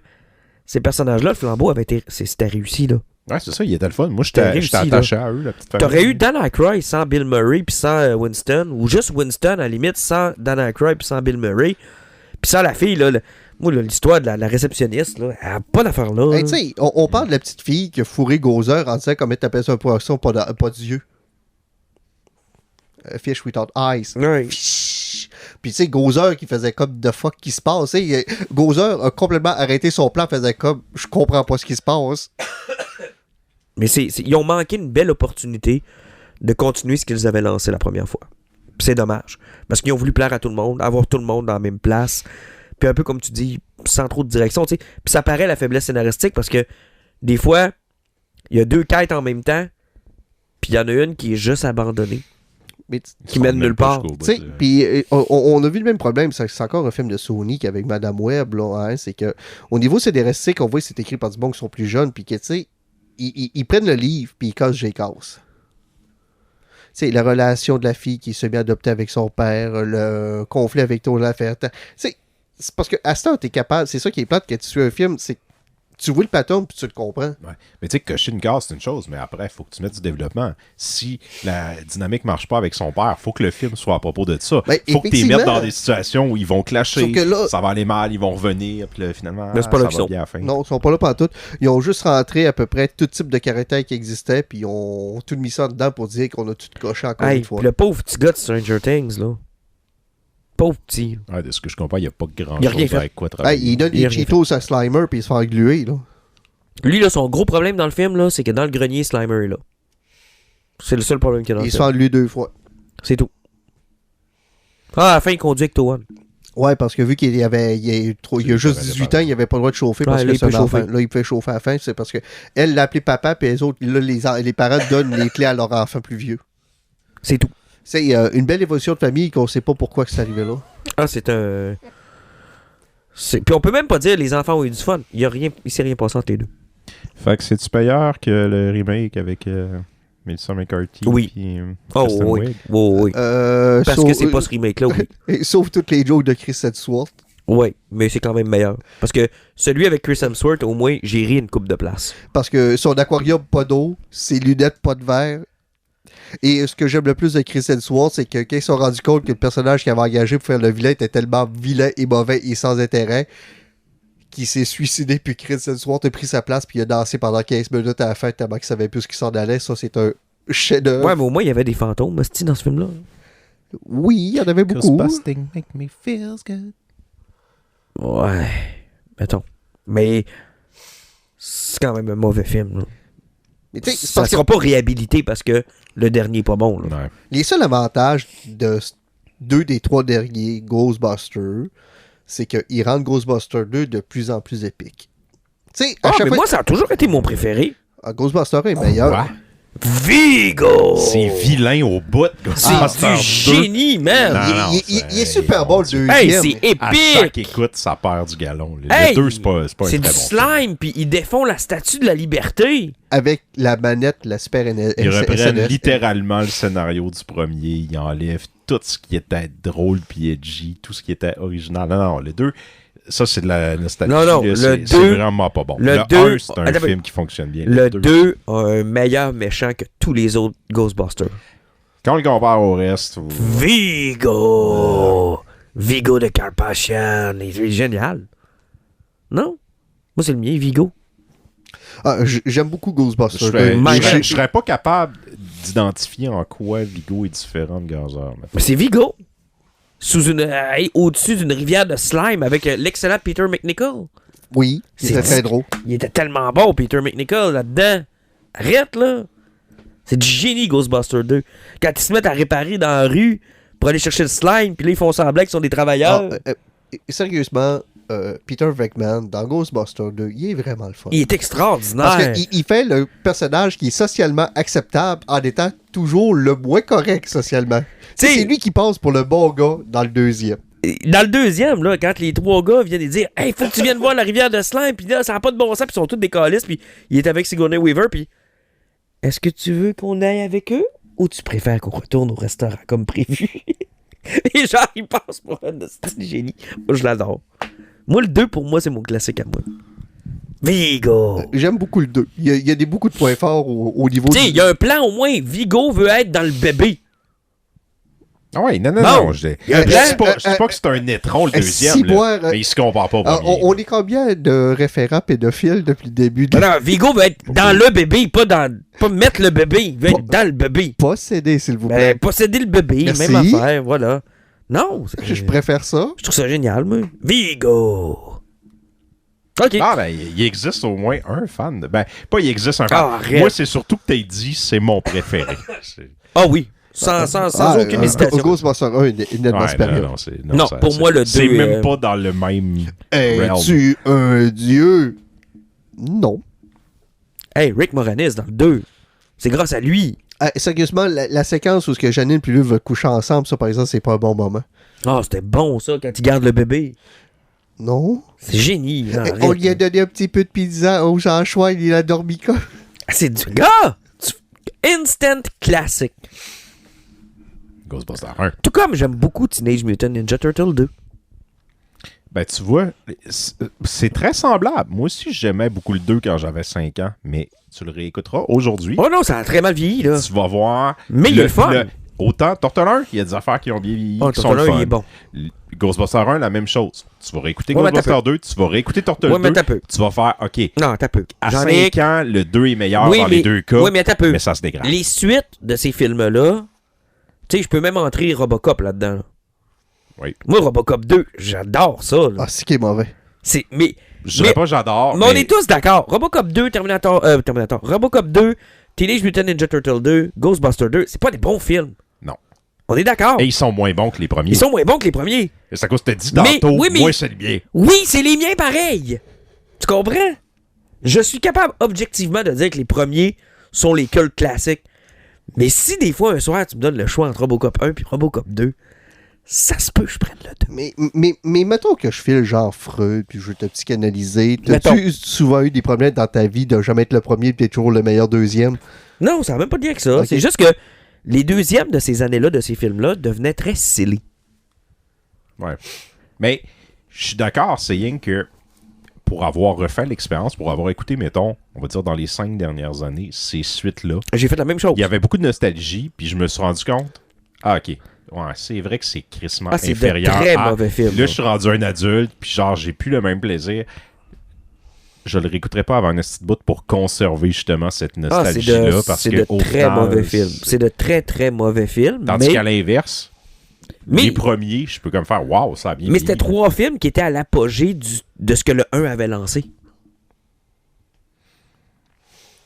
ces personnages-là, le flambeau c'était réussi, là. Ouais, c'est ça, il était le fun. Moi, j'étais attaché à eux, la petite famille. T'aurais eu Dan Aykroyd sans Bill Murray puis sans Winston, ou juste Winston, à la limite, sans Dan Aykroyd puis sans Bill Murray. Puis sans la fille, là, moi, l'histoire de la réceptionniste, là, elle n'a pas d'affaire là. Hey, tu sais, on parle de la petite fille qui a fourré Gozer en disant comment t'appelles ça un poisson, pas d'yeux. Fish without eyes. Oui. Puis tu sais, Gozer qui faisait comme the fuck qui se passe. Gozer a complètement arrêté son plan, faisait comme je comprends pas ce qui se passe. Mais ils ont manqué une belle opportunité de continuer ce qu'ils avaient lancé la première fois. Puis c'est dommage. Parce qu'ils ont voulu plaire à tout le monde, avoir tout le monde dans la même place. Puis un peu comme tu dis, sans trop de direction. Puis ça paraît la faiblesse scénaristique parce que des fois, il y a 2 quêtes en même temps. Puis il y en a une qui est juste abandonnée. Qui mène nulle part. Puis on a vu le même problème. C'est encore un film de Sony avec Madame Web. Là, hein, c'est que au niveau scénaristique, on voit que c'est écrit par du monde qui sont plus jeunes. Puis que tu sais, ils prennent le livre puis ils cassent J-Casse. C'est la relation de la fille qui se met adoptée avec son père, le conflit avec ton affaire. C'est parce que à ce temps, t'es capable. C'est ça qui est plate quand tu suis un film, c'est tu vois le pattern puis tu le comprends. Ouais. Mais tu sais, cocher une case, c'est une chose, mais après, il faut que tu mettes du développement. Si la dynamique marche pas avec son père, il faut que le film soit à propos de ça. Il faut que tu les mettes dans des situations où ils vont clasher, là, ça va aller mal, ils vont revenir, puis là, finalement, ça va bien à la fin. Non, ils sont pas là pantoute. Ils ont juste rentré à peu près tout type de caractère qui existait, puis ils ont tout mis ça dedans pour dire qu'on a tout coché encore une fois. Le pauvre petit gars de Stranger Things, là. Pauvre petit. Ouais, de ce que je comprends, il n'y a pas grand-chose avec quoi travailler. Il donne des Cheetos à Slimer puis il se fait engluer, là. Lui, là, son gros problème dans le film, là, c'est que dans le grenier, Slimer est là. C'est le seul problème qu'il y a dans le film. Il se fait engluer 2 fois. C'est tout. À la fin, il conduit avec Towan. Ouais, parce que vu qu'il y a juste 18 ans, il n'avait pas le droit de chauffer parce que c'est un enfant. Là, il peut chauffer à la fin, c'est parce que elle l'a appelé papa, puis les autres, là, les parents donnent les clés à leur enfant plus vieux. C'est tout. C'est une belle évolution de famille qu'on sait pas pourquoi que c'est arrivé là. C'est un... Puis on peut même pas dire les enfants ont eu du fun. Il s'est rien passé entre les deux. Fait que c'est-tu payeur que le remake avec Melissa McCarthy? Oui. Puis, oui. Parce que c'est pas ce remake-là, oui. Sauf toutes les jokes de Chris Hemsworth. Oui, mais c'est quand même meilleur. Parce que celui avec Chris Hemsworth, au moins, j'ai ri une coupe de place. Parce que son aquarium, pas d'eau, ses lunettes, pas de verre. Et ce que j'aime le plus de Chris Hemsworth, c'est que quand ils se sont rendus compte que le personnage qu'ils avaient engagé pour faire le vilain était tellement vilain et mauvais et sans intérêt, qu'il s'est suicidé, puis Chris Hemsworth a pris sa place, puis il a dansé pendant 15 minutes à la fin, tellement qu'il savait plus ce qui s'en allait. Ça, c'est un chef-d'œuvre. Ouais, mais au moins, il y avait des fantômes, hostie, dans ce film-là. Oui, il y en avait beaucoup. Busting make me feel good. Ouais. Mettons. Mais c'est quand même un mauvais film. Là. Mais tu sais, c'est Ça parce que sera pas réhabilité parce que le dernier est pas bon. Là. Ouais. les seuls avantages de 2 des 3 derniers Ghostbusters, c'est qu'ils rendent Ghostbusters 2 de plus en plus épique. Tu sais, à chaque Mais fois... moi, ça a toujours été mon préféré. Ghostbusters est meilleur. Ouais. Vigo! C'est vilain au bout. C'est Ghostbusters du 2. génie, man! Non, Il est super bon, le deuxième. Hey, c'est À chaque épique! écoute, ça perd du galon. Le Hey, 2, c'est pas un C'est très du bon film. slime, puis ils défont la statue de la liberté. Avec la manette, la Super Ils reprennent SNS. littéralement le scénario du premier. Ils enlèvent tout ce qui était drôle puis edgy, tout ce qui était original. Non, le 2, ça c'est de la nostalgie. Non, là, le c'est 2, vraiment pas bon. le Le 2, 1, c'est un attends, film qui fonctionne bien. Le 2 a un meilleur méchant que tous les autres Ghostbusters. Quand on le compare au reste, Vigo! Vigo de Carpathian. Il est génial. Non? Moi, c'est le mien, Vigo. Ah, j'aime beaucoup Ghostbusters. je serais pas capable d'identifier en quoi Vigo est différent de Gazer. Mais c'est Vigo. Au-dessus d'une rivière de slime avec l'excellent Peter McNichol. Oui, c'est très drôle. Il était tellement bon, Peter McNichol, là-dedans. Arrête, là. C'est du génie, Ghostbusters 2. Quand ils se mettent à réparer dans la rue pour aller chercher le slime, puis là, ils font semblant qu'ils sont des travailleurs. Sérieusement, Peter Venkman, dans Ghostbusters 2, il est vraiment le fun. Il est extraordinaire. Parce qu'il fait le personnage qui est socialement acceptable en étant toujours le moins correct socialement. T'sais, C'est lui qui passe pour le bon gars dans le deuxième. Dans le deuxième, là, quand les 3 gars viennent dire « Hey, faut que tu viennes voir la rivière de slime », puis là, ça n'a pas de bon sens, puis ils sont tous des câlisses, puis il est avec Sigourney Weaver, puis « Est-ce que tu veux qu'on aille avec eux, ou tu préfères qu'on retourne au restaurant comme prévu? » Et genre, il passe pour un génie. Moi, je l'adore. Moi, le 2, pour moi, c'est mon classique à moi. Vigo! J'aime beaucoup le 2. Il y a beaucoup de points forts au niveau Tu sais, il y a un plan au moins. Vigo veut être dans le bébé. Ah ouais, non. Je il y a un dis plan. pas que c'est un étron le deuxième. si là, moi, mais il se compare pas au premier. on est combien de référents pédophiles depuis le début de Non, Vigo veut être dans le bébé, pas mettre le bébé. Il veut être dans le bébé. posséder, s'il vous plaît. Ben, posséder le bébé, Merci. même affaire, voilà. Non, Je préfère ça. je trouve ça génial, moi. Vigo! OK. Ah, ben, il existe au moins un fan. Ben, pas il existe un fan. Ah, arrête. Moi, c'est surtout que t'as dit, c'est mon préféré. Ah oui, sans aucune hésitation. Ghostbusters 1 est nettement Ouais, supérieur. Non, pour moi, le 2, c'est même pas dans le même realm. Es-tu un dieu? Non. Hey, Rick Moranis dans le 2. C'est grâce à lui. Sérieusement, la séquence où ce que Janine et lui veulent coucher ensemble, ça, par exemple, c'est pas un bon moment. Ah, c'était bon, ça, quand il garde le bébé. Non. C'est génie. là, arrête. On lui a donné un petit peu de pizza au Jean-Chouin, il a dormi comme. Ah, c'est du gars! Instant classic. Ghostbusters 1. Tout comme j'aime beaucoup Teenage Mutant Ninja Turtle 2. Ben, tu vois, c'est très semblable. Moi aussi, j'aimais beaucoup le 2 quand j'avais 5 ans, mais tu le réécouteras aujourd'hui. Oh non, ça a très mal vieilli, là. Tu vas voir. Mais il est fun. Autant, Turtle 1, il y a des affaires qui ont bien vieilli, Oh, qui sont le Turtle 1, fun. il est bon. Ghostbusters 1, la même chose. Tu vas réécouter Ouais, mais Ghostbusters 2, tu vas réécouter Turtle Ouais, mais 2, t'as peu. tu vas faire, OK, Non, t'as peu. à J'en 5 ai... ans, le 2 est meilleur Oui, dans mais- les deux cas, Oui, mais t'as peu. mais ça se dégrade. Les suites de ces films-là, tu sais, je peux même entrer Robocop là-dedans. là. Oui. Moi, Robocop 2, j'adore ça. là. Ah, c'est qui est mauvais. C'est... Mais Je dirais pas j'adore, on est tous d'accord. Robocop 2, Terminator. Robocop 2, Teenage Mutant Ninja Turtle 2, Ghostbusters 2, c'est pas des bons films. Non. On est d'accord. Et ils sont moins bons que les premiers. Ils sont moins bons que les premiers. Et c'est à cause que t'as dit Mais- tantôt, oui, mais- moi, c'est le bien. Oui, c'est les miens pareil. Tu comprends? Je suis capable objectivement de dire que les premiers sont les cultes classiques. Mais si des fois, un soir, tu me donnes le choix entre Robocop 1 et Robocop 2, ça se peut que je prenne le 2. Mais mettons que je file genre Freud, puis je veux te psychanalyser. Mettons. T'as-tu souvent eu des problèmes dans ta vie de jamais être le premier, puis t'es toujours le meilleur deuxième? Non, ça n'a même pas de lien avec ça. Ok. C'est juste que les deuxièmes de ces années-là, de ces films-là, devenaient très silly. Ouais. Mais je suis d'accord, c'est rien que pour avoir refait l'expérience, pour avoir écouté, mettons, on va dire dans les 5 dernières années, ces suites-là, J'ai fait la même chose. il y avait beaucoup de nostalgie, puis je me suis rendu compte, ok, ouais, c'est vrai que c'est crissement C'est inférieur de très à... mauvais film. Là, je suis rendu un adulte, puis genre, j'ai plus le même plaisir. Je le réécouterai pas avant un petit bout pour conserver justement cette nostalgie-là, parce c'est que de au très final, mauvais films. C'est de très, très mauvais films. Tandis mais qu'à l'inverse, les premiers, je peux comme faire, waouh, ça a bien mais c'était vieilli. 3 films qui étaient à l'apogée de ce que le 1 avait lancé.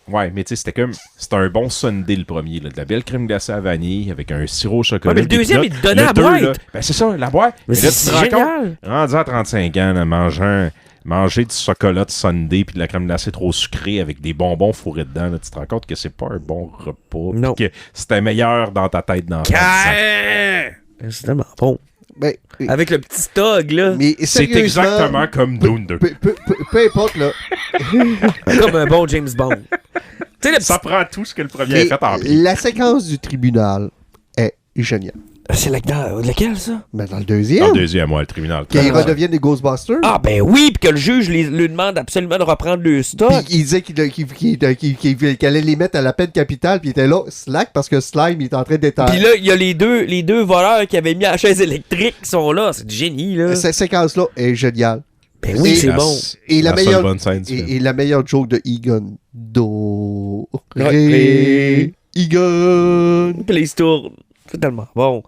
Ouais, mais tu sais, c'était un bon sundae le premier, là, de la belle crème glacée à vanille avec un sirop au chocolat. Ouais, mais le des deuxième, peanuts. il te donnait Le la deux, boîte. là, ben c'est ça, la boîte. Mais Et là, c'est tu te rends compte, génial. rendu à 35 ans, là, manger du chocolat de sundae puis de la crème glacée trop sucrée avec des bonbons fourrés dedans, là, tu te rends compte que c'est pas un bon repas. Non. Puis que c'était meilleur dans ta tête d'enfant. C'est tellement bon. Ben, Avec le petit stog, là. mais C'est sérieusement, exactement comme Dune 2. peu importe, là. Comme un bon James Bond. Tu sais, le petit... Ça prend tout ce que le premier a fait en bien. La séquence du tribunal est géniale. C'est lequel, ça? Mais dans le Dans deuxième, le deuxième, ouais, le tribunal. qu'ils redeviennent des Ghostbusters, Ah, ben oui, puis que le juge lui demande absolument de reprendre le stock. puis il disait qu'il allait les mettre à la peine capitale, puis il était là, slack, parce que Slime, il est en train d'être... Puis là, il y a les deux voleurs qui avaient mis la chaise électrique qui sont là. C'est du génie, là. Cette séquence-là est géniale. Ben oui, Et c'est bon. Et la, La seule meilleure, bonne scène du film. et la meilleure joke de Egon. Do. Ré. Ré. Egon. Puis là, il se tourne. C'est tellement bon.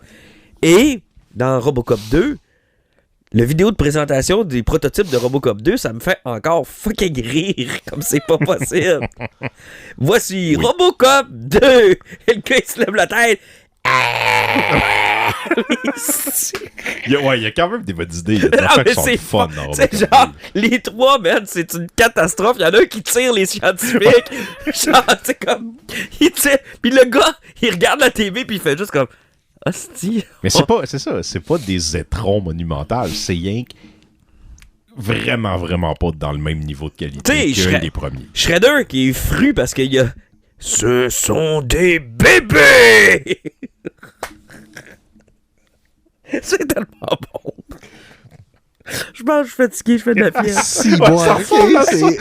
Et, dans Robocop 2, le vidéo de présentation des prototypes de Robocop 2, ça me fait encore fucking rire, comme c'est pas possible. Voici Robocop 2. Et le gars, il se lève la tête. Il y a quand même des bonnes idées. Il y a des Non, affaires mais qui sont c'est fun. fun. C'est genre, les trois, man, c'est une catastrophe. Il y en a un qui tire les scientifiques. Genre, c'est comme. Il tire. Puis le gars, il regarde la TV, puis il fait juste comme. Hostie. Mais c'est ça, c'est pas des étrons monumentales, c'est rien que vraiment, vraiment pas dans le même niveau de qualité T'sais, qu'un des premiers. Shredder qui est fru parce qu'il y a. Ce sont des bébés! C'est tellement bon. Je pense que je suis fatigué, je fais de la fièvre. Si, bon, ok, c'est...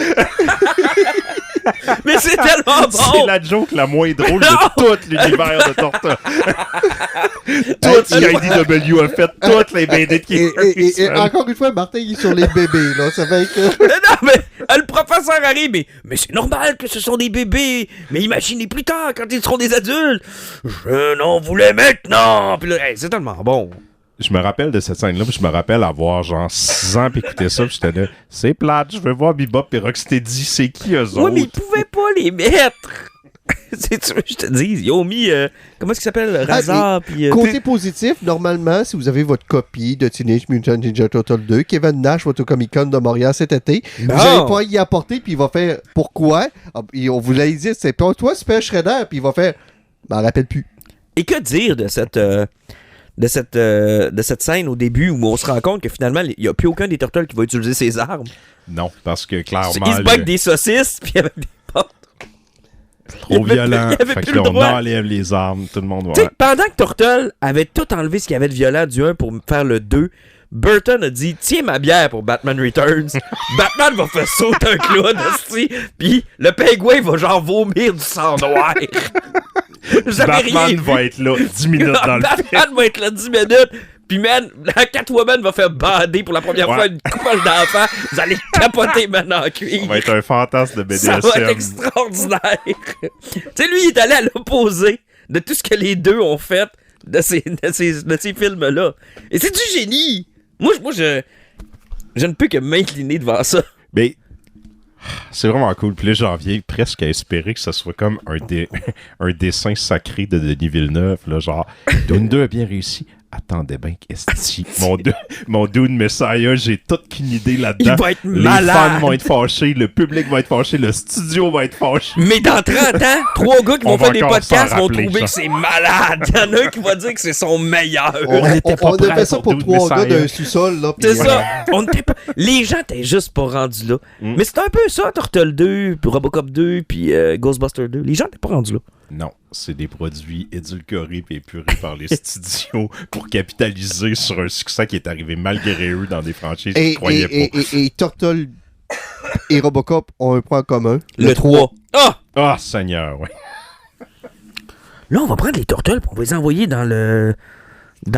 Mais c'est tellement C'est bon! la joke la moins drôle de tout l'univers de Torta. Tout Hey, ce qu'IDW a fait, toutes les BD de Et encore une fois, Martin, il est sur les bébés, là. Ça fait que... Non, mais le professeur arrive, mais c'est normal que ce sont des bébés. Mais imaginez plus tard, quand ils seront des adultes. Je n'en voulais maintenant. Puis là, hey, c'est tellement bon. Je me rappelle de cette scène-là, puis je me rappelle avoir genre 6 ans puis écouter ça, puis j'étais là, c'est plate, je veux voir Bebop et Rocksteady, c'est qui eux Oui, autres? mais ils pouvaient pas les mettre. C'est tu veux que je te dise, ils ont mis comment est-ce qu'il s'appelle, Razar puis Côté positif, normalement, si vous avez votre copie de Teenage Mutant Ninja Turtle 2, Kevin Nash va au Comic-Con de Montréal cet été, vous allez pas y apporter, puis il va faire « Pourquoi? » On vous l'a dit, c'est pas toi, Super Shredder, puis il va faire « m'en rappelle plus. » Et que dire de cette scène au début où on se rend compte que finalement, il n'y a plus aucun des Turtles qui va utiliser ses armes. Non, parce que clairement, Ils se battent des saucisses, puis avec des portes. trop violent, il y avait fait plus que le là, on droit. enlève les armes, tout le monde Tu sais, va... pendant que Turtle avait tout enlevé ce qu'il y avait de violent du 1 pour faire le 2, Burton a dit « Tiens ma bière pour Batman Returns. » Batman va faire sauter un clown, aussi, puis le pingouin va genre vomir du sang noir. J'avais rien Batman vu. va être là 10 minutes dans le film. Batman va être là 10 minutes. Puis, man, la Catwoman va faire bander pour la première fois une couple d'enfants. Vous allez capoter, man, en Ça cuir. va être un fantasme de Ça va être BDSM. extraordinaire. Tu sais, lui, il est allé à l'opposé de tout ce que les deux ont fait de ces films-là. Et c'est du génie. Moi, je ne peux que m'incliner devant ça. Mais c'est vraiment cool. Puis là, j'en viens presque à espérer que ça soit comme un dessin sacré de Denis Villeneuve. Là, genre, Dune 2 a bien réussi. Attendez bien qu'est-ce mon Dune Messiah, j'ai toute qu'une idée là-dedans. Il va être Les malade. fans vont être fâchés, le public va être fâché, le studio va être fâché. Mais dans 30 ans, 3 gars qui On vont va faire des encore podcasts s'en vont rappeler, trouver ça. que c'est malade. Il y en a un qui va dire que c'est son meilleur. On a prêts fait ça pour pour Dude 3 gars Messiah. d'un sous-sol, là. C'est puis ça. On était pas... Les gens étaient juste pas rendus là. Mais c'est un peu ça, Turtle 2, puis Robocop 2, puis Ghostbuster 2. Les gens étaient pas rendus là. Non, c'est des produits édulcorés et épurés par les studios pour capitaliser sur un succès qui est arrivé malgré eux dans des franchises qu'ils Et, croyaient pas. et Turtle et Robocop ont un point commun. Le 3. Ah! Ah, Seigneur, ouais. Là, on va prendre les turtles et on va les envoyer dans le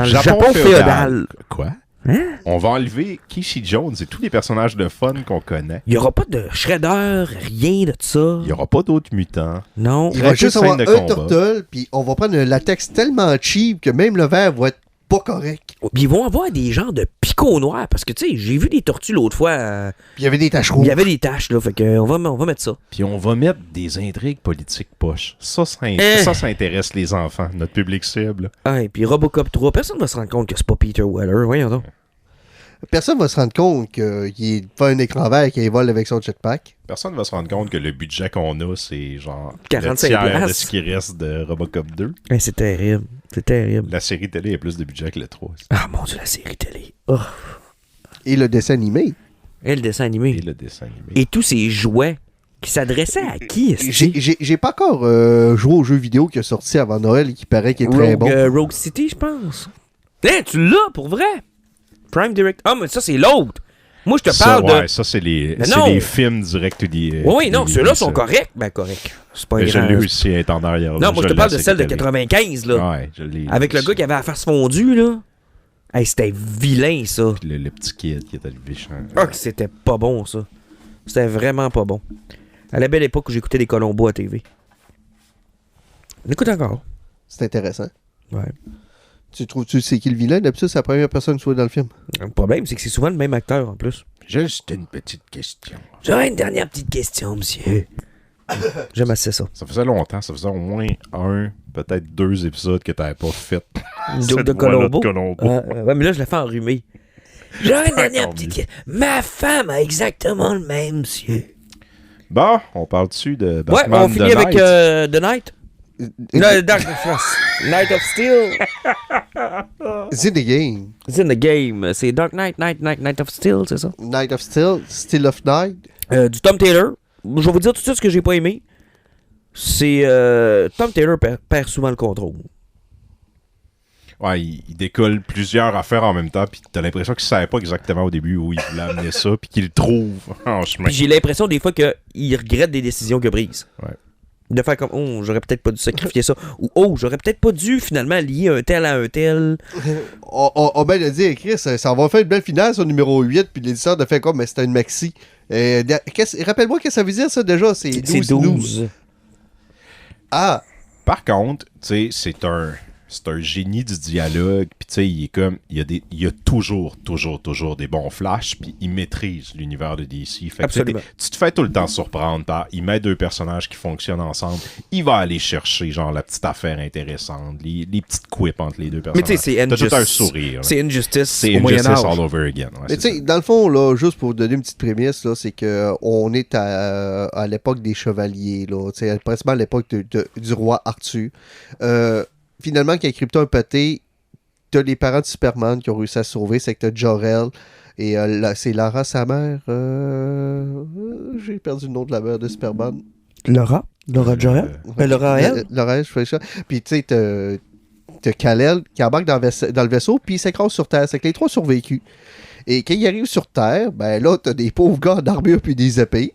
Japon féodal. Quoi? Hein? On va enlever Kishi Jones et tous les personnages de fun qu'on connaît. Il n'y aura pas de Shredder, rien de ça. Il n'y aura pas d'autres mutants. Non. Il va juste scène avoir de un combat. turtle, puis on va prendre un latex tellement cheap que même le verre va être pas correct. Puis ils vont avoir des genres de picots noirs parce que, tu sais, j'ai vu des tortues l'autre fois. Puis il y avait des taches Il rouges. y avait des taches, là. Fait que on va mettre ça. Puis on va mettre des intrigues politiques poches. Ça intéresse les enfants, notre public cible. Ah, et puis Robocop 3, personne va se rendre compte que c'est pas Peter Weller. Voyons donc. Personne va se rendre compte qu'il fait un écran vert et qu'il vole avec son jetpack. Personne va se rendre compte que le budget qu'on a, c'est genre 45 le tiers de piastres. ce qui reste de Robocop 2. Hey, c'est terrible. C'est terrible. La série télé a plus de budget que le 3. Ah, mon Dieu, la série télé. Oh. Et le dessin animé. Et le dessin animé. Et le dessin animé. Et tous ces jouets qui s'adressaient à qui? J'ai pas encore joué au jeu vidéo qui est sorti avant Noël et qui paraît qu'il est très bon. Rogue City, je pense. Hein, tu l'as pour vrai? Prime Direct. Ah, mais ça, c'est l'autre. Moi, je te parle de. Ouais, ça, c'est les films direct to the. Oui, non, ceux-là sont corrects. Ben, corrects. C'est pas Mais je grave. l'ai aussi, elle est en arrière. Non, moi, je te parle de celle de 95, là. Ouais, je l'ai. Avec le gars qui avait la face fondue, là. Hey, c'était vilain, ça. Puis le petit kid qui était le méchant. Ah, que c'était pas bon, ça. C'était vraiment pas bon. À la belle époque où j'écoutais des Colombos à TV. On écoute encore. C'est intéressant. Ouais. Tu sais qui le vilain? D'habitude, c'est la première personne qui soit dans le film. Le problème, c'est que c'est souvent le même acteur, en plus. Juste une petite question. J'aurais une dernière petite question, monsieur. J'aime assez ça. Ça faisait longtemps, ça faisait au moins peut-être 2 épisodes que t'avais pas fait. Une joke de Cette voix-là Colombo. Colombo. Ouais, mais là, je l'ai fait enrhumé. J'aurais une dernière Encore petite mieux. question. Ma femme a exactement le même, monsieur. Bon, on parle dessus de Ouais, Batman on finit The avec Night. The Night. No, Night of Steel. C'est the game. C'est in the game. C'est Dark Knight, Night of Steel, c'est ça? Night of Steel, Still of Night. Du Tom Taylor. Je vais vous dire tout de suite ce que j'ai pas aimé. C'est Tom Taylor perd souvent le contrôle. Ouais, il décolle plusieurs affaires en même temps, puis t'as l'impression qu'il savait pas exactement au début où il voulait amener ça, puis qu'il le trouve en chemin. Puis j'ai l'impression des fois qu'il regrette des décisions qu'il a prises. Ouais. De faire comme, oh, j'aurais peut-être pas dû sacrifier ça. Ou, oh, j'aurais peut-être pas dû finalement lier un tel à un tel. On ben le dit, Chris, ça va faire une belle finale sur numéro 8, puis l'éditeur de fait comme, mais c'était une maxi. Rappelle-moi qu'est-ce que ça veut dire, ça, déjà? C'est 12. C'est 12. Ah! Par contre, tu sais, c'est un génie du dialogue, puis tu sais, il est comme, il y a toujours des bons flashs, puis il maîtrise l'univers de DC. Fait que, Absolument. tu te fais tout le temps surprendre par, il met 2 personnages qui fonctionnent ensemble, il va aller chercher, genre, la petite affaire intéressante, les petites quips entre les deux Mais personnages. tu sais, c'est T'as tout un Injustice. sourire. là. C'est Injustice C'est au Injustice Moyen-Âge. all over again. Ouais, Mais tu sais, dans le fond, là, juste pour vous donner une petite prémisse, là, c'est que on est à l'époque des chevaliers, là, tu sais, pratiquement à l'époque du roi Arthur. Finalement, quand Krypton a pété, t'as les parents de Superman qui ont réussi à se sauver, c'est que t'as Jor-El et c'est Lara, sa mère. J'ai perdu le nom de la mère de Superman. Laura Jorel? Laura elle? Laura, je fais ça. Puis tu sais, t'as Kal-El qui embarque dans le vaisseau, puis il s'écrase sur Terre. C'est que les 3 survécus. Et quand ils arrivent sur Terre, ben là, t'as des pauvres gars d'armure puis des épées.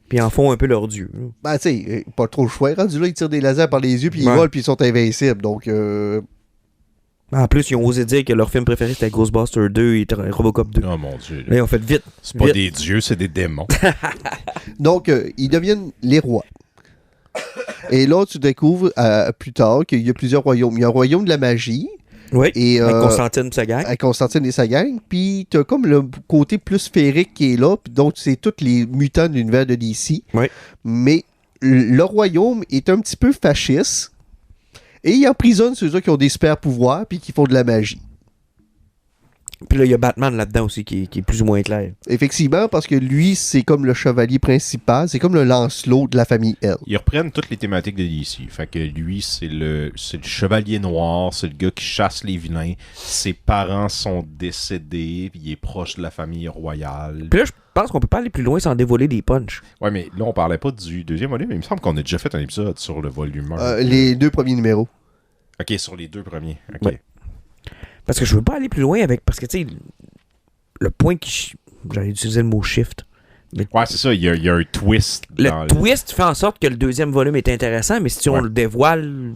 Puis ils en font un peu leur dieu. Ben, tu sais, pas trop le choix. Rendu là, ils tirent des lasers par les yeux, puis ils Ouais. volent, puis ils sont invincibles. Donc, En plus, ils ont osé dire que leur film préféré c'était Ghostbusters 2 et Robocop 2. Oh mon dieu. Là, ils ont fait vite. C'est pas vite. des dieux, c'est des démons. ils deviennent les rois. Et là, tu découvres plus tard qu'il y a plusieurs royaumes. Il y a un royaume de la magie. Oui. Et, Avec Constantine et sa gang. Avec Constantine et sa gang. Puis, t'as comme le côté plus sphérique qui est là. Puis donc, c'est tous les mutants de l'univers de DC. Oui. Mais le royaume est un petit peu fasciste. Et il emprisonne ceux-là qui ont des super pouvoirs puis qui font de la magie. Puis là, il y a Batman là-dedans aussi qui est plus ou moins clair. Effectivement, parce que lui, c'est comme le chevalier principal. C'est comme le Lancelot de la famille L. Ils reprennent toutes les thématiques de DC. Fait que lui, c'est le chevalier noir, c'est le gars qui chasse les vilains. Ses parents sont décédés, puis il est proche de la famille royale. Puis là, je pense qu'on peut pas aller plus loin sans dévoiler des punchs. Ouais, mais là, on parlait pas du deuxième volume, mais il me semble qu'on a déjà fait un épisode sur le volume 1. Les 2 premiers numéros. Ok, sur les 2 premiers. Ok. Ouais. Parce que je veux pas aller plus loin avec... Parce que, tu sais, le point qui... J'allais utiliser le mot shift. Ouais, c'est ça, il y a un twist. Le twist fait en sorte que le deuxième volume est intéressant, mais si on le dévoile,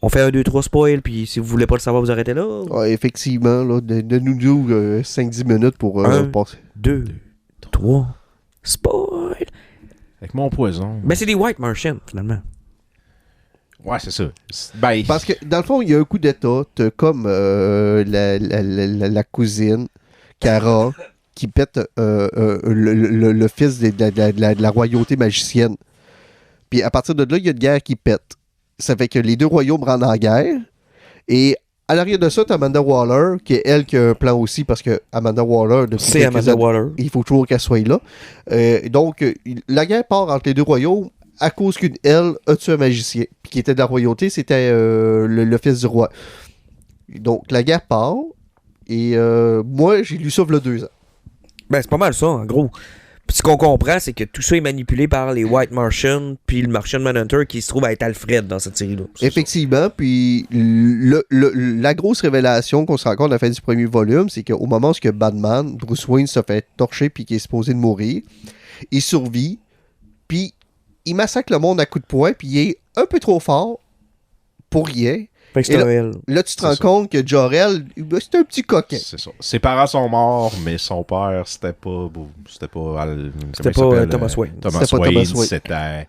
on fait 1, 2, 3 spoil, puis si vous voulez pas le savoir, vous arrêtez là. Ouais, effectivement, là, donne-nous 5-10 minutes pour passer. 2, 3, spoil. Avec mon poison. Ben, c'est des White Martians, finalement. Ouais, c'est ça. Ben, Parce que, dans le fond, il y a un coup d'état. T'as comme la cousine, Kara, qui pète le fils de la royauté magicienne. Puis à partir de là, il y a une guerre qui pète. Ça fait que les deux royaumes rentrent en guerre. Et à l'arrière de ça, t'as Amanda Waller, qui est elle qui a un plan aussi, parce que Amanda Waller, C'est Amanda Waller. il faut toujours qu'elle soit là. Donc, la guerre part entre les deux royaumes à cause qu'une elle a tué un magicien. Puis qui était de la royauté, c'était le fils du roi. Donc, la guerre part. Et moi, j'ai lu ça il y a 2 ans. Ben, c'est pas mal ça, en gros. Puis ce qu'on comprend, c'est que tout ça est manipulé par les White Martians, puis le Martian Manhunter qui se trouve à être Alfred dans cette série-là. Effectivement, puis la grosse révélation qu'on se rend compte à la fin du premier volume, c'est qu'au moment où Batman, Bruce Wayne se fait torcher puis qu'il est supposé de mourir, il survit, puis il massacre le monde à coups de poing, puis il est un peu trop fort pour rien. Fait que c'est Là, tu te rends compte que Jor-El, c'est un petit coquin. c'est ça. Ses parents sont morts, mais son père, c'était pas Thomas Wayne. C'était pas Thomas Wayne. C'était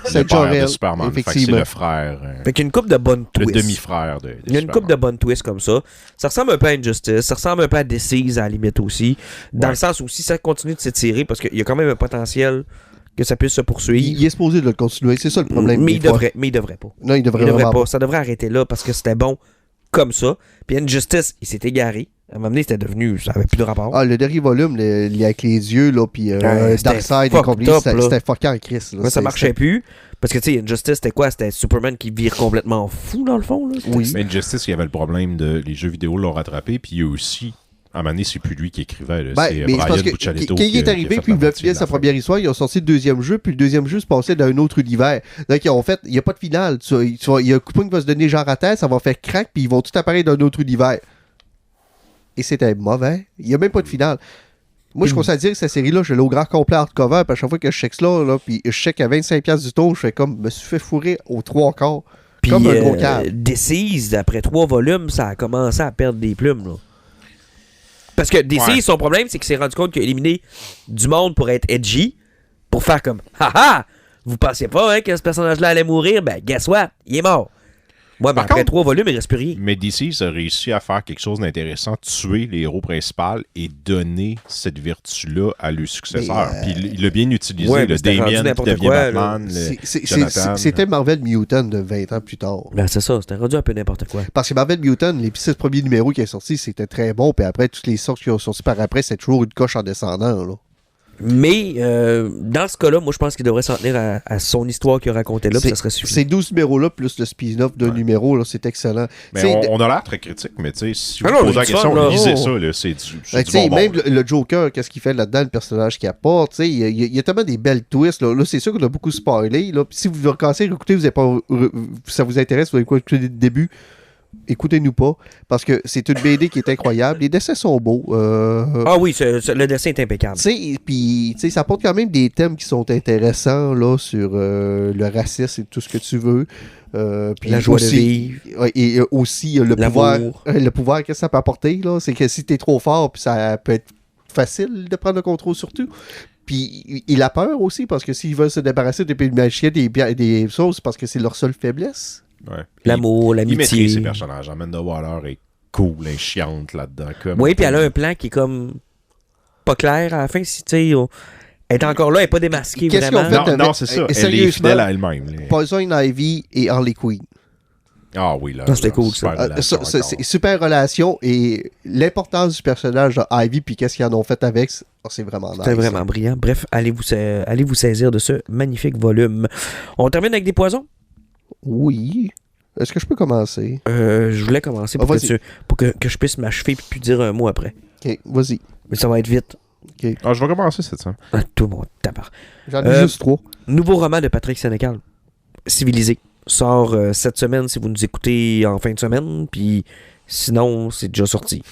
C'est le père Jor-El, de Superman. Fait que c'est effectivement. le frère, Fait qu'il y a une couple de bonnes le twists. demi-frère de Il y a une couple de bonnes twists comme ça. Ça ressemble un peu à Injustice, ça ressemble un peu à Deceased à la limite aussi. Dans le sens où si ça continue de s'étirer, parce qu'il y a quand même un potentiel que ça puisse se poursuivre. Il est supposé de le continuer, c'est ça le problème. Mais il des fois. devrait pas. Non, il devrait Il devrait vraiment pas. Ça devrait arrêter là parce que c'était bon comme ça. Puis Injustice, il s'est égaré. À un moment donné, c'était devenu. Ça avait plus de rapport. Ah, le dernier volume, avec les yeux, là, puis c'était Darkseid et fucked compagnie, up, là. c'était fucké en crise. Là. Ouais, ça marchait plus. Parce que, tu sais, Injustice, c'était quoi? C'était Superman qui vire complètement fou, dans le fond. Là. Oui. Mais Injustice, il y avait le problème de les jeux vidéo l'ont rattrapé, puis il y a aussi, à un moment donné, c'est plus lui qui écrivait, là, Ben, c'est mais c'est Brian parce que Buccialetto quand il est arrivé, puis il voulait finir sa première histoire, ils ont sorti le deuxième jeu, puis le deuxième jeu se passait dans un autre univers. Donc, ils ont fait, il n'y a pas de finale. Il y a un coupon qui va se donner genre à terre, ça va faire crack, puis ils vont tout apparaître dans un autre univers. Et c'était mauvais. Il n'y a même pas de finale. Moi, je considère que cette série-là, je l'ai au grand complet hardcover, puis à chaque fois que je check ça, là, puis je check à 25$ du ton, je fais comme, me suis fait fourrer aux 3/4. Puis, Comme un gros câble. Deceased, après 3 volumes, ça a commencé à perdre des plumes, là. Parce que DC, son problème, c'est qu'il s'est rendu compte qu'il a éliminé du monde pour être edgy, pour faire comme haha, vous pensiez pas que ce personnage-là allait mourir? Ben, guess what? Il est mort. Ouais, mais Par après contre- 3 volumes, il reste plus rien. Mais DC, ils ont réussi à faire quelque chose d'intéressant, tuer les héros principaux et donner cette vertu-là à leur successeur. Puis il l'a bien utilisé, Ouais, le mais c'était rendu Damien qui n'importe devient quoi, Batman, Jonathan. C'était Marvel Mutant de 20 ans plus tard. Ben, c'est ça, c'était rendu un peu n'importe quoi. Parce que Marvel Mutant, les 6 premiers numéros qui sont sortis, c'était très bon. Puis après, toutes les sortes qui ont sorti par après, c'est toujours une coche en descendant. Là. Mais dans ce cas-là, moi, je pense qu'il devrait s'en tenir à son histoire qu'il a racontée là, puis ça serait suffisant. Ces 12 numéros-là, plus le spin-off d'un numéro, là, c'est excellent. Mais on a l'air très critique, mais tu sais, si vous Ah non, posez la mais du question, fun, là. lisez Oh. ça, là, c'est du Ben, tu sais, bonbon. même le Joker, qu'est-ce qu'il fait là-dedans, le personnage qu'il apporte, tu sais, il y a tellement des belles twists. Là, c'est sûr qu'on a beaucoup spoilé. Là. Puis si vous recommencez à écouter, ça vous intéresse, vous allez écouter le début, écoutez-nous pas, parce que c'est une BD qui est incroyable. Les dessins sont beaux. Ah oui, le dessin est impeccable. Puis, ça apporte quand même des thèmes qui sont intéressants là, sur le racisme et tout ce que tu veux. Puis La joie de aussi, vivre. et aussi le L'amour. pouvoir. Le pouvoir, qu'est-ce que ça peut apporter? Là? C'est que si t'es trop fort, puis ça peut être facile de prendre le contrôle sur tout. Puis il a peur aussi, parce que s'ils veulent se débarrasser des magiciens, des choses, parce que c'est leur seule faiblesse. Ouais. L'amour, Il maîtrise ses l'amitié. personnages. Amanda Waller est cool, elle est chiante là-dedans. Oui, puis elle a un plan qui est comme pas clair à la fin. Si, tu sais, elle est encore là, elle n'est pas démasquée Qu'est-ce vraiment. qu'ils ont fait Non, avec- c'est ça. Elle est sérieusement, fidèle à elle-même. là. Poison Ivy et Harley Quinn. Ah oui, là. Non, c'était là, cool, super ça. relation C'est encore. super relation et l'importance du personnage de Ivy puis qu'est-ce qu'ils en ont fait avec, c'est vraiment nice. C'était vraiment brillant. Bref, allez vous saisir de ce magnifique volume. On termine avec des poisons. Oui. Est-ce que je peux commencer? Je voulais commencer pour, vas-y. pour que je puisse m'achever et puis dire un mot après. Ok, vas-y. Mais ça va être vite. Ah, je vais commencer cette semaine. Ah, tout le monde tabarre. J'en ai juste 3. Nouveau roman de Patrick Sénécal. Civilisé. Sort cette semaine si vous nous écoutez en fin de semaine. Puis sinon, c'est déjà sorti.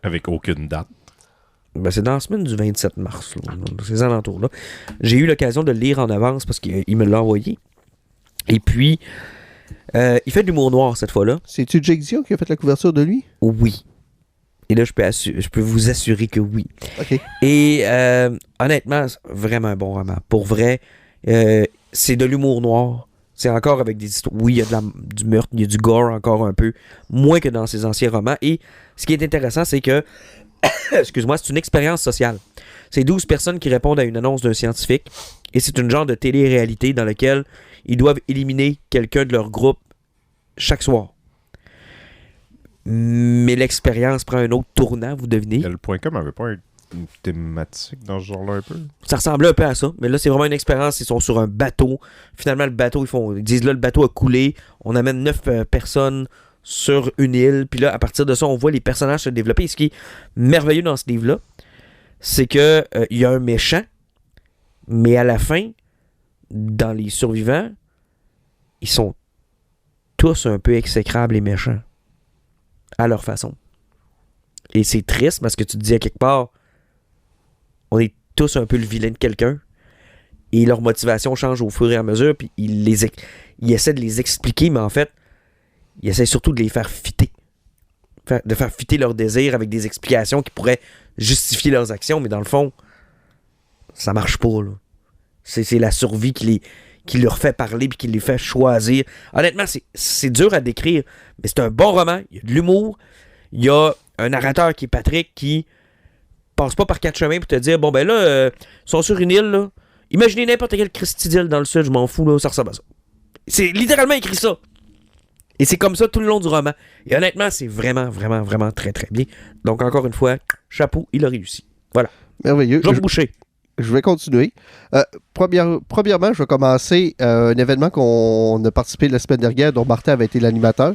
Avec aucune date. Ben, c'est dans la semaine du 27 mars, là, dans ces alentours-là. J'ai eu l'occasion de le lire en avance parce qu'il me l'a envoyé. Et puis, il fait de l'humour noir cette fois-là. C'est-tu Jake Dion qui a fait la couverture de lui? Oui. Et là, je peux vous assurer que oui. OK. Et honnêtement, c'est vraiment un bon roman. Pour vrai, c'est de l'humour noir. C'est encore avec des histoires. Oui, il y a du meurtre, il y a du gore encore un peu. Moins que dans ses anciens romans. Et ce qui est intéressant, c'est que excuse-moi, c'est une expérience sociale. C'est 12 personnes qui répondent à une annonce d'un scientifique et c'est une genre de télé-réalité dans laquelle ils doivent éliminer quelqu'un de leur groupe chaque soir. Mais l'expérience prend un autre tournant, vous devinez. Le point com avait pas une thématique dans ce genre-là un peu? Ça ressemblait un peu à ça, mais là c'est vraiment une expérience. Ils sont sur un bateau. Finalement, le bateau, ils disent là, le bateau a coulé. On amène 9 personnes sur une île, puis là, à partir de ça, on voit les personnages se développer. Et ce qui est merveilleux dans ce livre-là, c'est que il y a un méchant, mais à la fin, dans les survivants, ils sont tous un peu exécrables et méchants, à leur façon. Et c'est triste, parce que tu te dis à quelque part, on est tous un peu le vilain de quelqu'un, et leur motivation change au fur et à mesure, puis ils essaient de les expliquer, mais en fait, il essaie surtout de les faire fitter. De faire fitter leurs désirs avec des explications qui pourraient justifier leurs actions, mais dans le fond, ça marche pas, là. C'est la survie qui leur fait parler puis qui les fait choisir. Honnêtement, c'est dur à décrire, mais c'est un bon roman. Il y a de l'humour. Il y a un narrateur qui est Patrick qui passe pas par 4 chemins pour te dire, bon ben là, ils sont sur une île, là. Imaginez n'importe quel Christy d'île dans le sud, je m'en fous, là, ça ressemble à ça. C'est littéralement écrit ça. Et c'est comme ça tout le long du roman. Et honnêtement, c'est vraiment, vraiment, vraiment très, très bien. Donc, encore une fois, chapeau, il a réussi. Voilà. Merveilleux. Georges Boucher. Je vais continuer. Premièrement, je vais commencer un événement qu'on a participé la semaine dernière, dont Martin avait été l'animateur.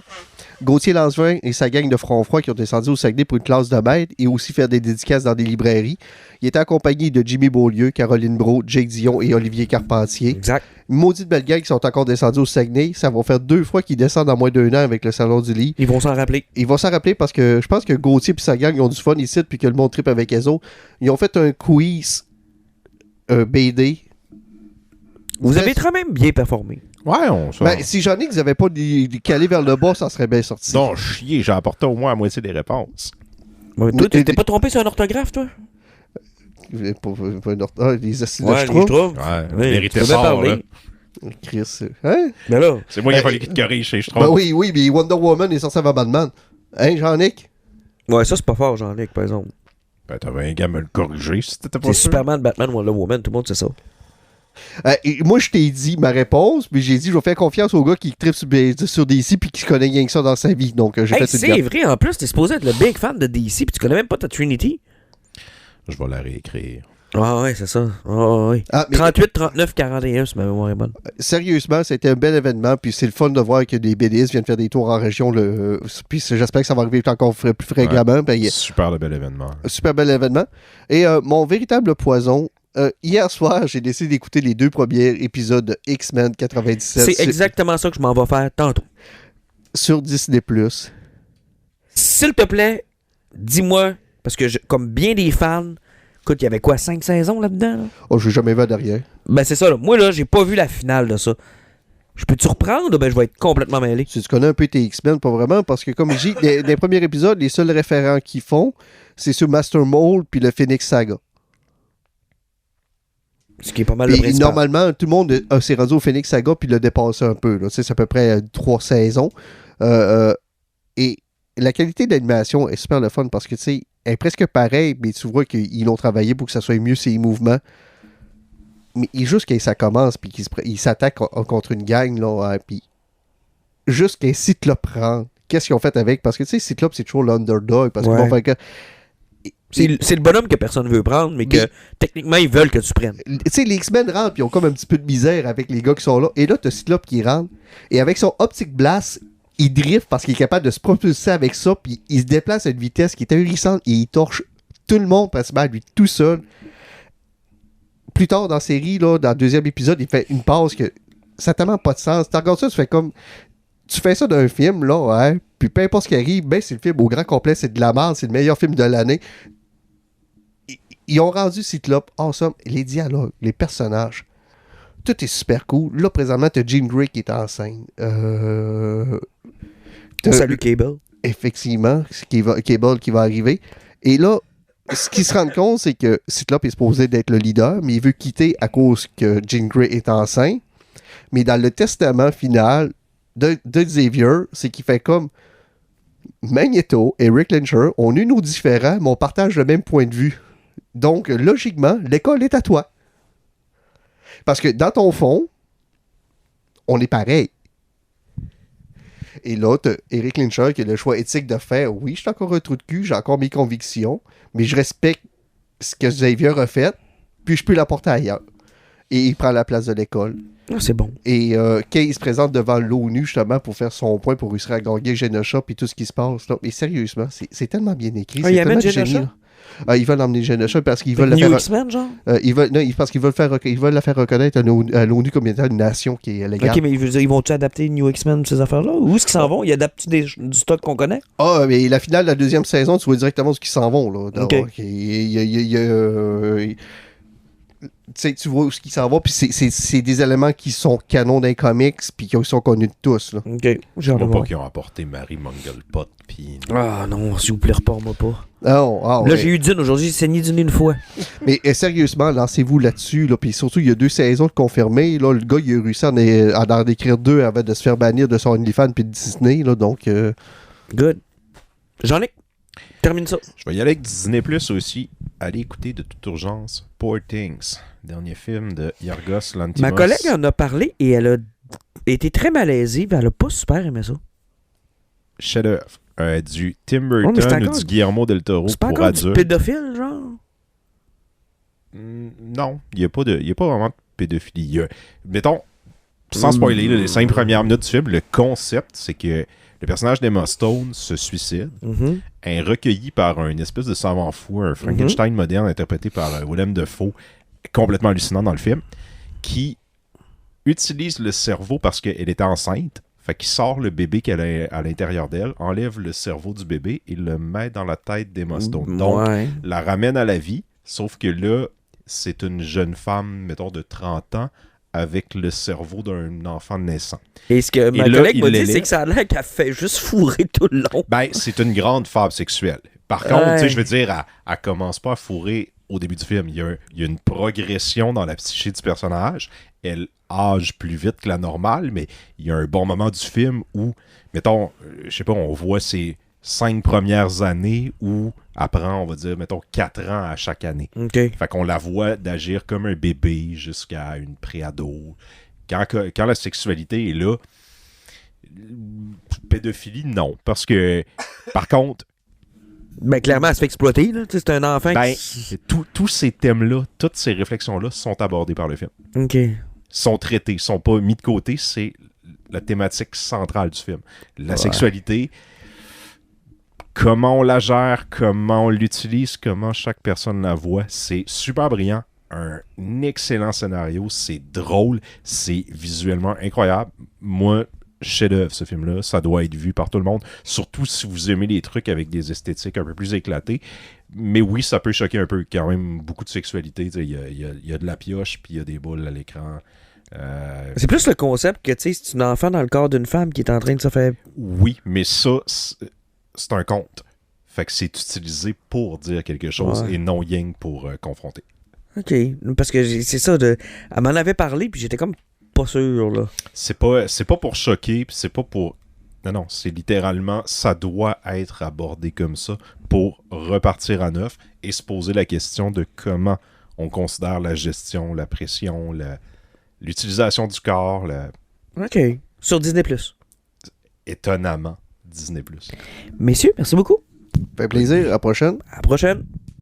Gauthier Langevin et sa gang de front froid qui ont descendu au Saguenay pour une classe de maître et aussi faire des dédicaces dans des librairies. Il était accompagné de Jimmy Beaulieu, Caroline Brault, Jake Dion et Olivier Carpentier. Exact. Une maudite belle gang qui sont encore descendus au Saguenay. Ça va faire 2 fois qu'ils descendent en moins d'1 an avec le Salon du Livre. Ils vont s'en rappeler. Ils vont s'en rappeler parce que je pense que Gauthier et sa gang ils ont du fun ici puis que le monde tripe avec eux autres. Ils ont fait un quiz BD. Vous avez quand même bien performé. Ouais, on s'en... Ben, si j'en ai que vous n'avez pas calé vers le bas, ça serait bien sorti. Non, chier, j'ai apporté au moins la moitié des réponses. Ouais, toi, t'es pas trompé sur un orthographe, toi? Les acides Ouais, de je trouve. Ouais, Oui, vérité tu peux bien fort, là. parler. Chris, hein? Mais là, C'est moi qui a fallu qu'il te corrige, je Ben trouve. oui, mais Wonder Woman est sorti avant Batman. Hein, Jean-Nic? ouais, ça c'est pas fort, Jean-Luc, par exemple. Ben, t'avais un gars à me le corriger si t'étais pas C'est sûr. Superman, Batman, Wonder Woman, tout le monde sait ça. Et moi, je t'ai dit ma réponse, mais j'ai dit, je vais faire confiance au gars qui tripe sur DC puis qui se connaît rien que ça dans sa vie. Donc, j'ai Hey, fait une c'est gaffe. vrai, en plus, t'es supposé être le big fan de DC, puis tu connais même pas ta Trinity. Je vais la réécrire. Ah ouais, c'est ça. Ah ouais. Ah, mais 38, 39, 41, si ma mémoire est bonne. sérieusement, c'était un bel événement, puis c'est le fun de voir que des BDistes viennent faire des tours en région. Puis j'espère que ça va arriver encore plus fréquemment. Ben, Super le bel événement. super bel événement. Et mon véritable poison, hier soir, j'ai décidé d'écouter les 2 premiers épisodes de X-Men 97 C'est exactement ça que je m'en vais faire tantôt. sur Disney+. S'il te plaît, dis-moi, parce que comme bien des fans, écoute, il y avait quoi, 5 saisons là-dedans? Là? Oh, j'ai jamais vu derrière. Ben c'est ça, là. Moi là, j'ai pas vu la finale de ça. Je peux-tu reprendre ou ben je vais être complètement mêlé? Si tu connais un peu tes X-Men, pas vraiment, parce que comme je dis, dans les premiers épisodes, les seuls référents qu'ils font, c'est sur Master Mold puis le Phoenix Saga. Ce qui est pas mal le Puis principal. normalement, tout le monde s'est rendu au Phoenix Saga puis l'a dépassé un peu. Là. C'est à peu près 3 saisons. Et la qualité d'animation est super le fun parce que tu sais, elle est presque pareille, mais tu vois qu'ils l'ont travaillé pour que ça soit mieux ses mouvements. Mais juste quand ça commence puis qu'ils s'attaquent contre une gang, là, puis juste quand Cyclope prend, qu'est-ce qu'ils ont fait avec? Parce que tu sais, Cyclope, c'est toujours l'underdog. Parce qu'ils vont faire que. C'est le bonhomme que personne veut prendre, mais que techniquement, ils veulent que tu prennes. Tu sais, les X-Men rentrent, puis ils ont comme un petit peu de misère avec les gars qui sont là. Et là, t'as Cyclope qui rentre, et avec son Optic Blast, il drift parce qu'il est capable de se propulser avec ça, puis il se déplace à une vitesse qui est ahurissante, et il torche tout le monde, pratiquement, lui, tout seul. Plus tard dans la série, là, dans le 2e épisode, il fait une passe que ça n'a tellement pas de sens. Tu regardes ça, tu fais comme... Tu fais ça d'un film, là, ouais, puis peu importe ce qui arrive, ben c'est le film au grand complet, c'est de la merde, c'est le meilleur film de l'année. Ils ont rendu Cyclope awesome. Les dialogues, les personnages, tout est super cool. Là, présentement, t'as Jean Grey qui est en scène. Salut Cable. Effectivement, Cable qui va arriver. Et là, ce qu'ils se rendent compte, c'est que Cyclope est supposé d'être le leader, mais il veut quitter à cause que Jean Grey est enceinte. Mais dans le testament final de Xavier, c'est qu'il fait comme Magneto et Rick Lyncher, on est nous différents, mais on partage le même point de vue. Donc, logiquement, l'école est à toi. Parce que dans ton fond, on est pareil. Et là, t'as Eric Lyncher qui a le choix éthique de faire oui, je suis encore un trou de cul, j'ai encore mes convictions, mais je respecte ce que Xavier a fait, puis je peux l'apporter ailleurs. Et il prend la place de l'école. Ah, c'est bon. Et Kay se présente devant l'ONU justement pour faire son point, pour réussir à gagner Genosha puis tout ce qui se passe. Là. Mais sérieusement, c'est tellement bien écrit. Ah, c'est il amène tellement Genosha? génial. Ils veulent emmener Genosha parce qu'ils veulent New la faire. X-Men, genre? Parce qu'ils veulent la faire reconnaître à l'ONU comme étant une nation qui est légale. Ok, mais ils vont-tu adapter New X-Men, ces affaires-là? Où est-ce qu'ils s'en vont? Ils adaptent du stock qu'on connaît? Ah, mais la finale de la deuxième saison, tu vois directement où ils s'en vont. Là. Donc, Ok. Tu vois où ils s'en vont, puis c'est des éléments qui sont canons d'un comics, puis qui sont connus de tous. Là. Ok, j'ai hâte de Pas voir. qu'ils ont apporté Mary Manglepot, puis... Ah non, s'il vous plaît, repars-moi pas. Là, Là, j'ai eu Dune aujourd'hui, j'ai saigné Dune une fois. Mais sérieusement, lancez-vous là-dessus. Là, puis surtout, il y a 2 saisons de confirmées. Là, le gars, il a réussi à en écrire 2 avant de se faire bannir de son OnlyFans puis de Disney. Là, donc, Good. Jean-Luc, termine ça. Je vais y aller avec Disney Plus aussi. Allez écouter de toute urgence Poor Things, dernier film de Yorgos Lanthimos. Ma collègue en a parlé et elle a été très malaisée, mais elle a pas super aimé ça. Chef-d'œuvre du Tim mais c'est Burton ou encore du Guillermo del Toro C'est pas pour encore du adultes. pédophile, genre? Non, il n'y a pas vraiment de pédophilie. Mettons, sans spoiler les 5 premières minutes du film, le concept, c'est que le personnage d'Emma Stone se suicide, est recueilli par un espèce de savant fou, un Frankenstein moderne interprété par Willem Dafoe, complètement hallucinant dans le film, qui utilise le cerveau parce qu'elle était enceinte. Fait qu'il sort le bébé qu'elle a à l'intérieur d'elle, enlève le cerveau du bébé et le met dans la tête d'Emma Stone. Donc, la ramène à la vie, sauf que là, c'est une jeune femme, mettons, de 30 ans, avec le cerveau d'un enfant naissant. Et ce que ma là, collègue m'a il dit, l'élève. c'est que ça a l'air qu'elle fait juste fourrer tout le long. Ben, c'est une grande fable sexuelle. Par contre, tu sais, je veux dire, elle commence pas à fourrer au début du film. Il y a une progression dans la psyché du personnage. Elle âge plus vite que la normale, mais il y a un bon moment du film où, mettons, je sais pas, on voit ses 5 premières années où elle prend, on va dire, mettons, 4 ans à chaque année. OK. Fait qu'on la voit d'agir comme un bébé jusqu'à une préado. Quand la sexualité est là, pédophilie, non. Parce que, par contre, Ben, clairement, elle se fait exploiter, là. Tu sais, c'est un enfant ben, qui... tous ces thèmes-là, toutes ces réflexions-là sont abordées par le film. OK. Sont traités, sont pas mis de côté, c'est la thématique centrale du film. La sexualité, comment on la gère, comment on l'utilise, comment chaque personne la voit, c'est super brillant. Un excellent scénario, c'est drôle, c'est visuellement incroyable. Moi, chef-d'œuvre ce film-là, ça doit être vu par tout le monde, surtout si vous aimez les trucs avec des esthétiques un peu plus éclatées. Mais oui, ça peut choquer un peu, quand même beaucoup de sexualité. Il y a de la pioche, puis il y a des boules à l'écran. C'est plus le concept que, tu sais, c'est un enfant dans le corps d'une femme qui est en train de se faire... Oui, mais ça, c'est un conte. Fait que c'est utilisé pour dire quelque chose et non yang pour confronter. OK. Parce que c'est ça, elle m'en avait parlé, puis j'étais comme pas sûr, là. C'est pas pour choquer, puis c'est pas pour... Non, c'est littéralement, ça doit être abordé comme ça pour repartir à neuf et se poser la question de comment on considère la gestion, la pression, l'utilisation du corps, OK. Sur Disney+. étonnamment, Disney+. Messieurs, merci beaucoup. fait plaisir. À la prochaine. À la prochaine.